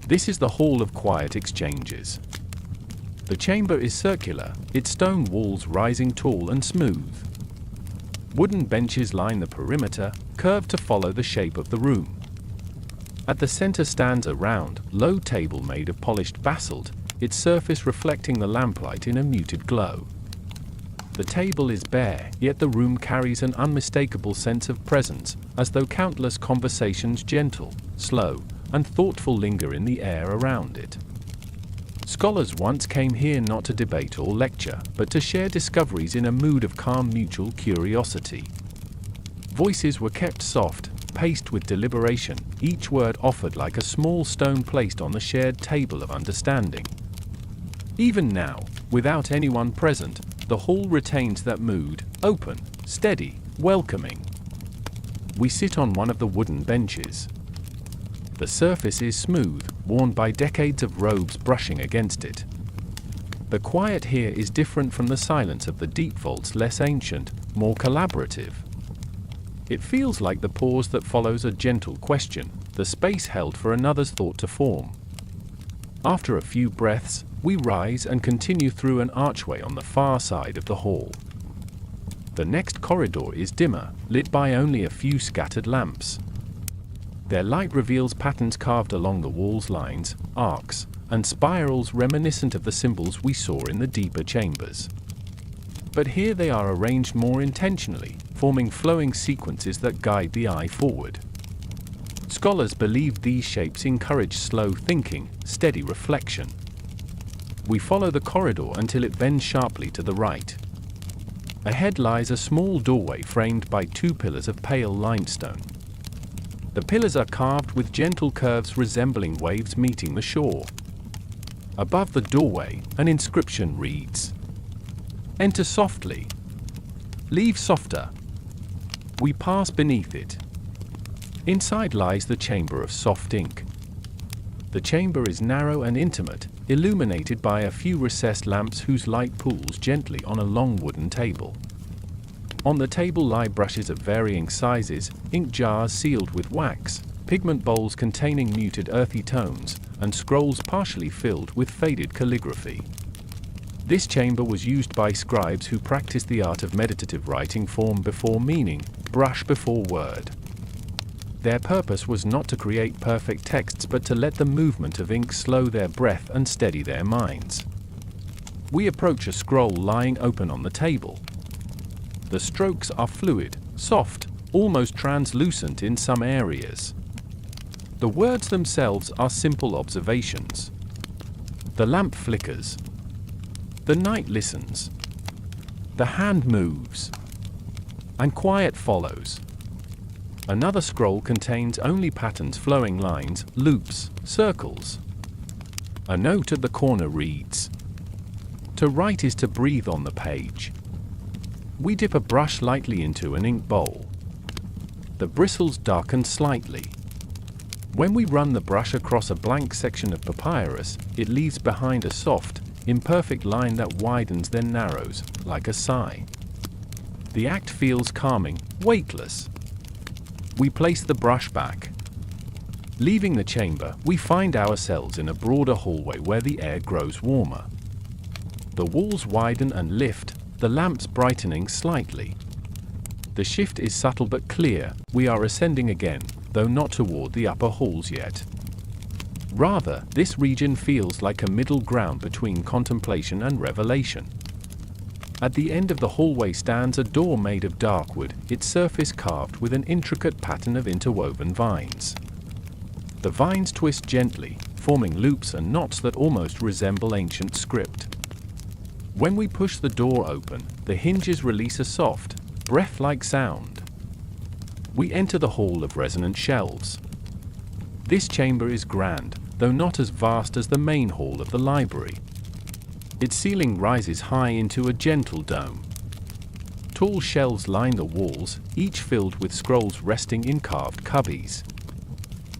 This is the Hall of Quiet Exchanges. The chamber is circular, its stone walls rising tall and smooth. Wooden benches line the perimeter, curved to follow the shape of the room. At the center stands a round, low table made of polished basalt, its surface reflecting the lamplight in a muted glow. The table is bare, yet the room carries an unmistakable sense of presence, as though countless conversations, gentle, slow, and thoughtful, linger in the air around it. Scholars once came here not to debate or lecture, but to share discoveries in a mood of calm mutual curiosity. Voices were kept soft, paced with deliberation, each word offered like a small stone placed on the shared table of understanding. Even now, without anyone present, the hall retains that mood, open, steady, welcoming. We sit on one of the wooden benches. The surface is smooth, worn by decades of robes brushing against it. The quiet here is different from the silence of the deep vaults, less ancient, more collaborative. It feels like the pause that follows a gentle question, the space held for another's thought to form. After a few breaths, we rise and continue through an archway on the far side of the hall. The next corridor is dimmer, lit by only a few scattered lamps. Their light reveals patterns carved along the walls, lines, arcs, and spirals reminiscent of the symbols we saw in the deeper chambers. But here they are arranged more intentionally, forming flowing sequences that guide the eye forward. Scholars believe these shapes encourage slow thinking, steady reflection. We follow the corridor until it bends sharply to the right. Ahead lies a small doorway framed by two pillars of pale limestone. The pillars are carved with gentle curves resembling waves meeting the shore. Above the doorway, an inscription reads, "Enter softly. Leave softer." We pass beneath it. Inside lies the chamber of soft ink. The chamber is narrow and intimate, illuminated by a few recessed lamps whose light pools gently on a long wooden table. On the table lie brushes of varying sizes, ink jars sealed with wax, pigment bowls containing muted earthy tones, and scrolls partially filled with faded calligraphy. This chamber was used by scribes who practiced the art of meditative writing, form before meaning, brush before word. Their purpose was not to create perfect texts but to let the movement of ink slow their breath and steady their minds. We approach a scroll lying open on the table. The strokes are fluid, soft, almost translucent in some areas. The words themselves are simple observations. The lamp flickers. The night listens. The hand moves. And quiet follows. Another scroll contains only patterns, flowing lines, loops, circles. A note at the corner reads, "To write is to breathe on the page." We dip a brush lightly into an ink bowl. The bristles darken slightly. When we run the brush across a blank section of papyrus, it leaves behind a soft, imperfect line that widens then narrows, like a sigh. The act feels calming, weightless. We place the brush back. Leaving the chamber, we find ourselves in a broader hallway where the air grows warmer. The walls widen and lift, the lamps brightening slightly. The shift is subtle but clear. We are ascending again, though not toward the upper halls yet. Rather, this region feels like a middle ground between contemplation and revelation. At the end of the hallway stands a door made of dark wood, its surface carved with an intricate pattern of interwoven vines. The vines twist gently, forming loops and knots that almost resemble ancient script. When we push the door open, the hinges release a soft, breath-like sound. We enter the hall of resonant shelves. This chamber is grand, though not as vast as the main hall of the library. Its ceiling rises high into a gentle dome. Tall shelves line the walls, each filled with scrolls resting in carved cubbies.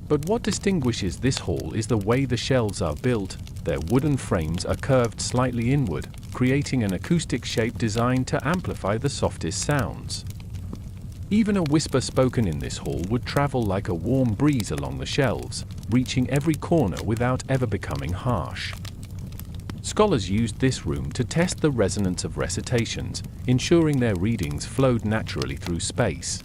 But what distinguishes this hall is the way the shelves are built. Their wooden frames are curved slightly inward, creating an acoustic shape designed to amplify the softest sounds. Even a whisper spoken in this hall would travel like a warm breeze along the shelves, reaching every corner without ever becoming harsh. Scholars used this room to test the resonance of recitations, ensuring their readings flowed naturally through space.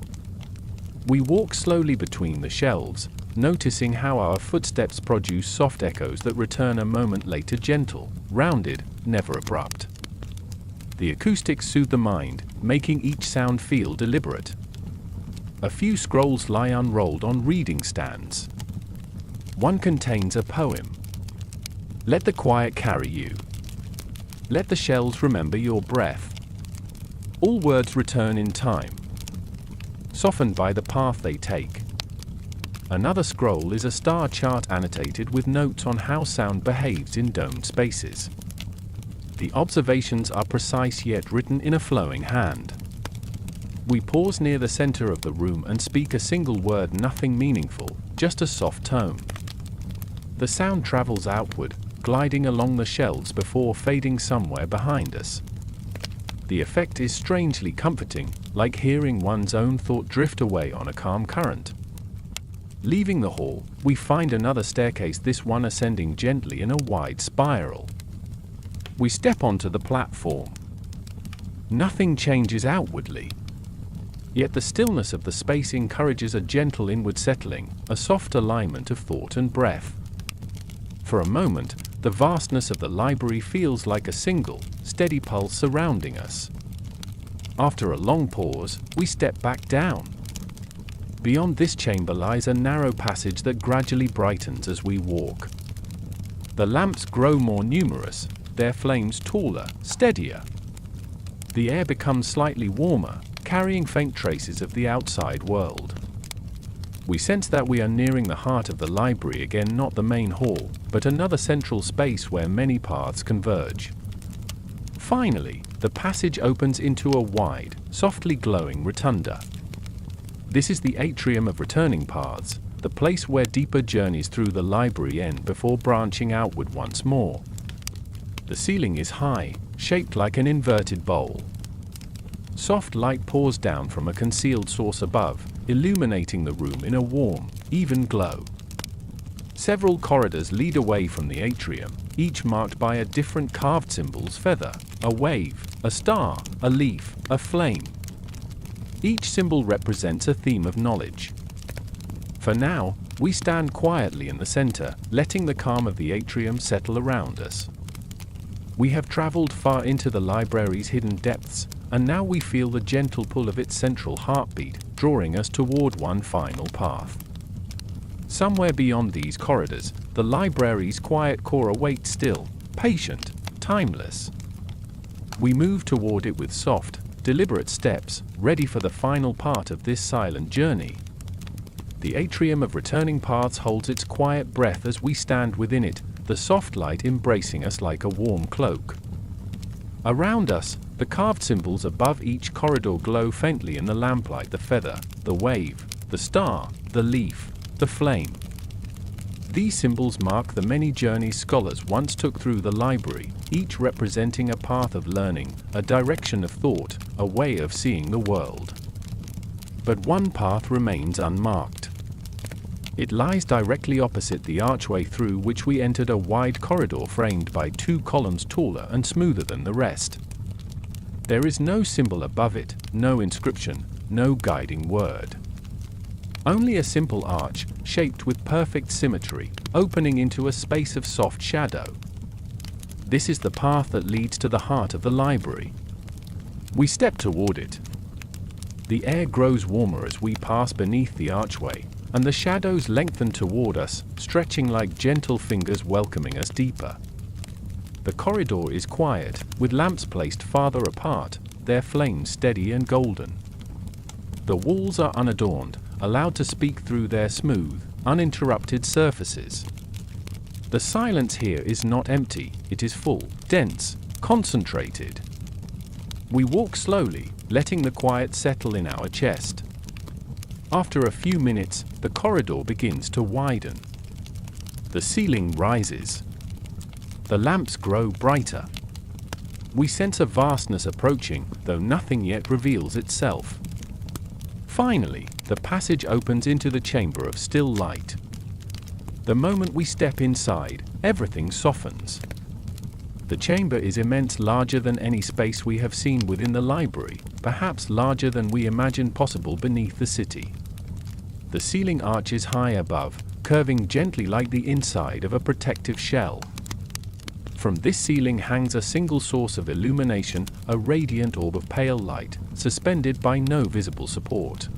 We walk slowly between the shelves, noticing how our footsteps produce soft echoes that return a moment later, gentle, rounded, never abrupt. The acoustics soothe the mind, making each sound feel deliberate. A few scrolls lie unrolled on reading stands. One contains a poem. Let the quiet carry you. Let the shells remember your breath. All words return in time, softened by the path they take. Another scroll is a star chart annotated with notes on how sound behaves in domed spaces. The observations are precise yet written in a flowing hand. We pause near the center of the room and speak a single word, nothing meaningful, just a soft tone. The sound travels outward, gliding along the shelves before fading somewhere behind us. The effect is strangely comforting, like hearing one's own thought drift away on a calm current. Leaving the hall, we find another staircase, this one ascending gently in a wide spiral. We step onto the platform. Nothing changes outwardly. Yet the stillness of the space encourages a gentle inward settling, a soft alignment of thought and breath. For a moment, the vastness of the library feels like a single, steady pulse surrounding us. After a long pause, we step back down. Beyond this chamber lies a narrow passage that gradually brightens as we walk. The lamps grow more numerous, their flames taller, steadier. The air becomes slightly warmer, carrying faint traces of the outside world. We sense that we are nearing the heart of the library again, not the main hall, but another central space where many paths converge. Finally, the passage opens into a wide, softly glowing rotunda. This is the atrium of returning paths, the place where deeper journeys through the library end before branching outward once more. The ceiling is high, shaped like an inverted bowl. Soft light pours down from a concealed source above, illuminating the room in a warm, even glow. Several corridors lead away from the atrium, each marked by a different carved symbol's feather, a wave, a star, a leaf, a flame. Each symbol represents a theme of knowledge. For now, we stand quietly in the center, letting the calm of the atrium settle around us. We have traveled far into the library's hidden depths, and now we feel the gentle pull of its central heartbeat, drawing us toward one final path. Somewhere beyond these corridors, the library's quiet core awaits, still, patient, timeless. We move toward it with soft, deliberate steps, ready for the final part of this silent journey. The atrium of returning paths holds its quiet breath as we stand within it, the soft light embracing us like a warm cloak. Around us, the carved symbols above each corridor glow faintly in the lamplight: the feather, the wave, the star, the leaf, the flame. These symbols mark the many journeys scholars once took through the library, each representing a path of learning, a direction of thought, a way of seeing the world. But one path remains unmarked. It lies directly opposite the archway through which we entered, a wide corridor framed by two columns taller and smoother than the rest. There is no symbol above it, no inscription, no guiding word. Only a simple arch, shaped with perfect symmetry, opening into a space of soft shadow. This is the path that leads to the heart of the library. We step toward it. The air grows warmer as we pass beneath the archway, and the shadows lengthen toward us, stretching like gentle fingers welcoming us deeper. The corridor is quiet, with lamps placed farther apart, their flames steady and golden. The walls are unadorned, allowed to speak through their smooth, uninterrupted surfaces. The silence here is not empty, it is full, dense, concentrated. We walk slowly, letting the quiet settle in our chest. After a few minutes, the corridor begins to widen. The ceiling rises. The lamps grow brighter. We sense a vastness approaching, though nothing yet reveals itself. Finally, the passage opens into the chamber of still light. The moment we step inside, everything softens. The chamber is immense, larger than any space we have seen within the library, perhaps larger than we imagined possible beneath the city. The ceiling arches high above, curving gently like the inside of a protective shell. From this ceiling hangs a single source of illumination, a radiant orb of pale light, suspended by no visible support.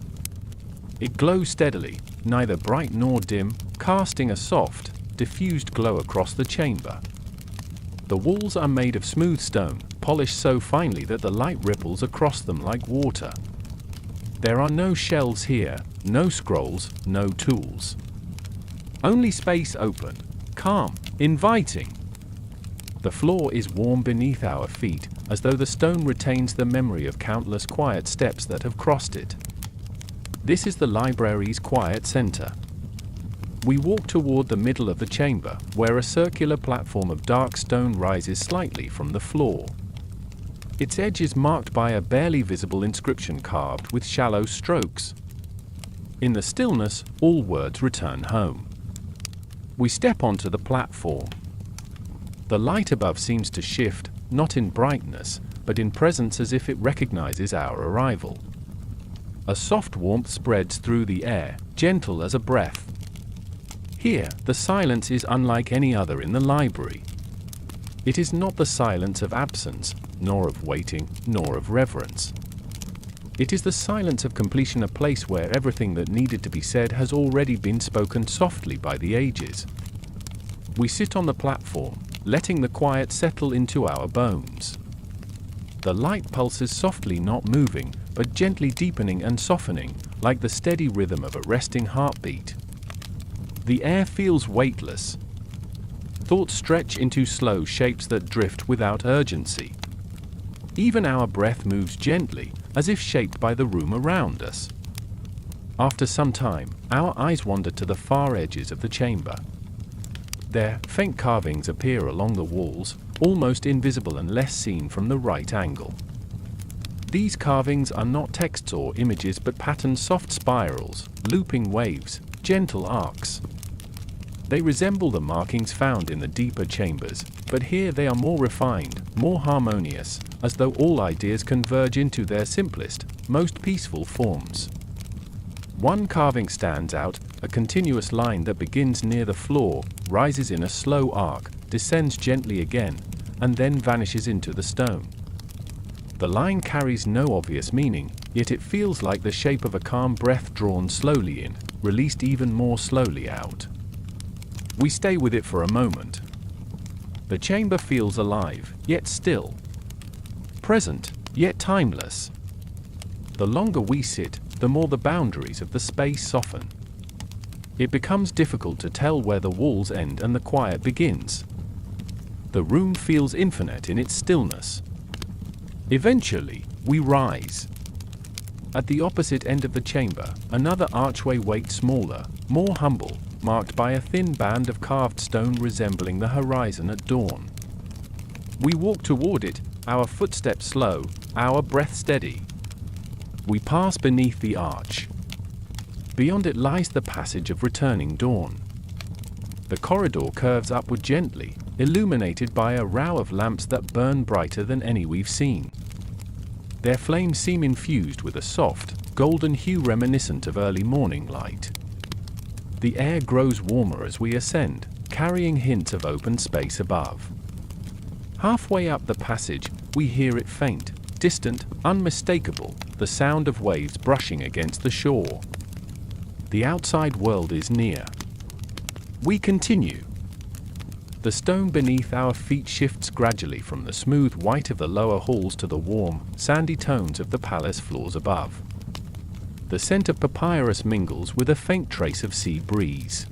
It glows steadily, neither bright nor dim, casting a soft, diffused glow across the chamber. The walls are made of smooth stone, polished so finely that the light ripples across them like water. There are no shelves here, no scrolls, no tools. Only space open, calm, inviting. The floor is warm beneath our feet, as though the stone retains the memory of countless quiet steps that have crossed it. This is the library's quiet center. We walk toward the middle of the chamber, where a circular platform of dark stone rises slightly from the floor. Its edge is marked by a barely visible inscription carved with shallow strokes. In the stillness, all words return home. We step onto the platform. The light above seems to shift, not in brightness, but in presence, as if it recognizes our arrival. A soft warmth spreads through the air, gentle as a breath. Here, the silence is unlike any other in the library. It is not the silence of absence, nor of waiting, nor of reverence. It is the silence of completion, a place where everything that needed to be said has already been spoken softly by the ages. We sit on the platform, letting the quiet settle into our bones. The light pulses softly, not moving, but gently deepening and softening, like the steady rhythm of a resting heartbeat. The air feels weightless. Thoughts stretch into slow shapes that drift without urgency. Even our breath moves gently, as if shaped by the room around us. After some time, our eyes wander to the far edges of the chamber. There, faint carvings appear along the walls, almost invisible unless seen from the right angle. These carvings are not texts or images, but patterned soft spirals, looping waves, gentle arcs. They resemble the markings found in the deeper chambers, but here they are more refined, more harmonious, as though all ideas converge into their simplest, most peaceful forms. One carving stands out, a continuous line that begins near the floor, rises in a slow arc, descends gently again, and then vanishes into the stone. The line carries no obvious meaning, yet it feels like the shape of a calm breath drawn slowly in, released even more slowly out. We stay with it for a moment. The chamber feels alive, yet still. Present, yet timeless. The longer we sit, the more the boundaries of the space soften. It becomes difficult to tell where the walls end and the quiet begins. The room feels infinite in its stillness. Eventually, we rise. At the opposite end of the chamber, another archway waits, smaller, more humble, marked by a thin band of carved stone resembling the horizon at dawn. We walk toward it, our footsteps slow, our breath steady. We pass beneath the arch. Beyond it lies the passage of returning dawn. The corridor curves upward gently, illuminated by a row of lamps that burn brighter than any we've seen. Their flames seem infused with a soft, golden hue reminiscent of early morning light. The air grows warmer as we ascend, carrying hints of open space above. Halfway up the passage, we hear it faint, distant, unmistakable, the sound of waves brushing against the shore. The outside world is near. We continue. The stone beneath our feet shifts gradually from the smooth white of the lower halls to the warm, sandy tones of the palace floors above. The scent of papyrus mingles with a faint trace of sea breeze.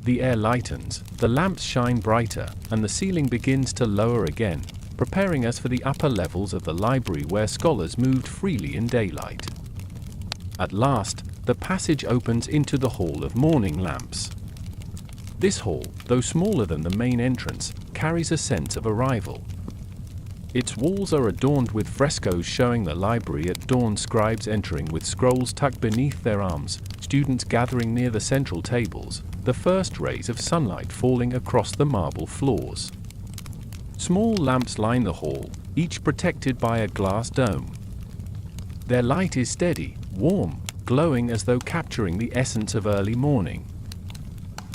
The air lightens, the lamps shine brighter, and the ceiling begins to lower again, preparing us for the upper levels of the library where scholars moved freely in daylight. At last, the passage opens into the Hall of Morning Lamps. This hall, though smaller than the main entrance, carries a sense of arrival. Its walls are adorned with frescoes showing the library at dawn, scribes entering with scrolls tucked beneath their arms, students gathering near the central tables, the first rays of sunlight falling across the marble floors. Small lamps line the hall, each protected by a glass dome. Their light is steady, warm, glowing as though capturing the essence of early morning.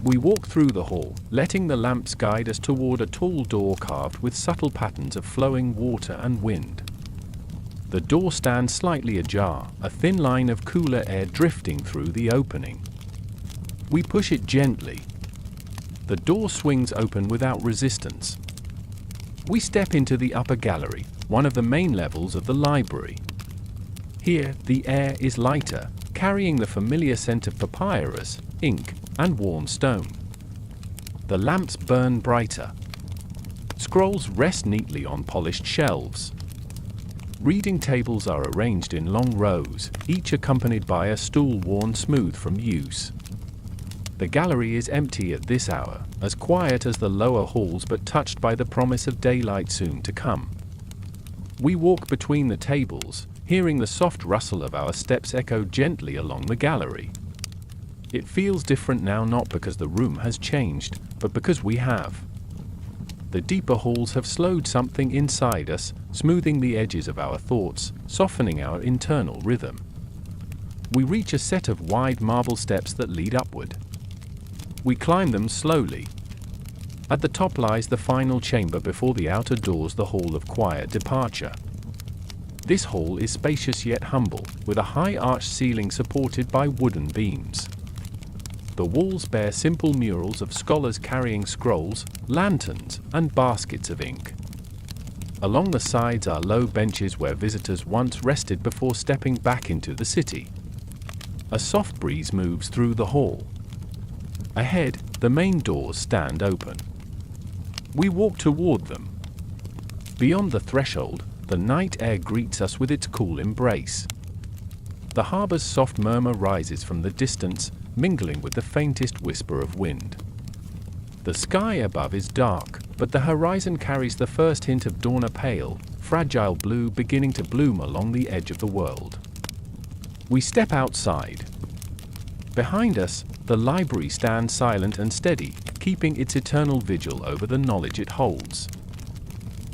We walk through the hall, letting the lamps guide us toward a tall door carved with subtle patterns of flowing water and wind. The door stands slightly ajar, a thin line of cooler air drifting through the opening. We push it gently. The door swings open without resistance. We step into the upper gallery, one of the main levels of the library. Here, the air is lighter, carrying the familiar scent of papyrus, ink, and warm stone. The lamps burn brighter. Scrolls rest neatly on polished shelves. Reading tables are arranged in long rows, each accompanied by a stool worn smooth from use. The gallery is empty at this hour, as quiet as the lower halls but touched by the promise of daylight soon to come. We walk between the tables, hearing the soft rustle of our steps echo gently along the gallery. It feels different now, not because the room has changed, but because we have. The deeper halls have slowed something inside us, smoothing the edges of our thoughts, softening our internal rhythm. We reach a set of wide marble steps that lead upward. We climb them slowly. At the top lies the final chamber before the outer doors, the Hall of Quiet Departure. This hall is spacious yet humble, with a high arched ceiling supported by wooden beams. The walls bear simple murals of scholars carrying scrolls, lanterns, and baskets of ink. Along the sides are low benches where visitors once rested before stepping back into the city. A soft breeze moves through the hall. Ahead, the main doors stand open. We walk toward them. Beyond the threshold, the night air greets us with its cool embrace. The harbor's soft murmur rises from the distance, mingling with the faintest whisper of wind. The sky above is dark, but the horizon carries the first hint of dawn, a pale, fragile blue beginning to bloom along the edge of the world. We step outside. Behind us, the library stands silent and steady, keeping its eternal vigil over the knowledge it holds.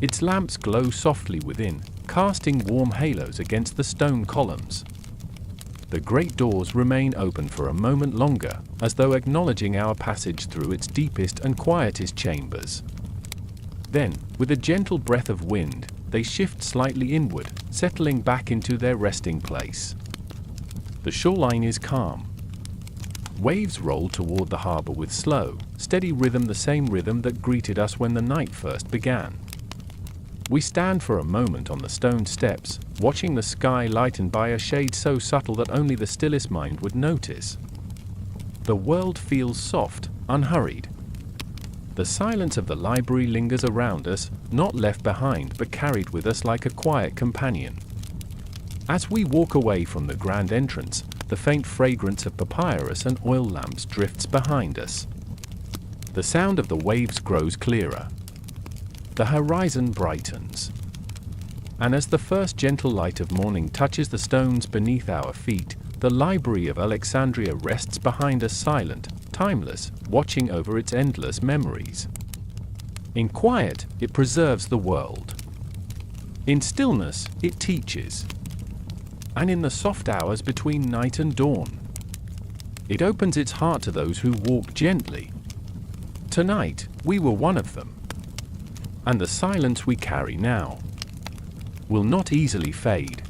Its lamps glow softly within, casting warm halos against the stone columns. The great doors remain open for a moment longer, as though acknowledging our passage through its deepest and quietest chambers. Then, with a gentle breath of wind, they shift slightly inward, settling back into their resting place. The shoreline is calm. Waves roll toward the harbor with slow, steady rhythm, the same rhythm that greeted us when the night first began. We stand for a moment on the stone steps, watching the sky lightened by a shade so subtle that only the stillest mind would notice. The world feels soft, unhurried. The silence of the library lingers around us, not left behind but carried with us like a quiet companion. As we walk away from the grand entrance, the faint fragrance of papyrus and oil lamps drifts behind us. The sound of the waves grows clearer. The horizon brightens. And as the first gentle light of morning touches the stones beneath our feet, the library of Alexandria rests behind us, silent, timeless, watching over its endless memories. In quiet, it preserves the world. In stillness, it teaches. And in the soft hours between night and dawn, it opens its heart to those who walk gently. Tonight, we were one of them. And the silence we carry now will not easily fade.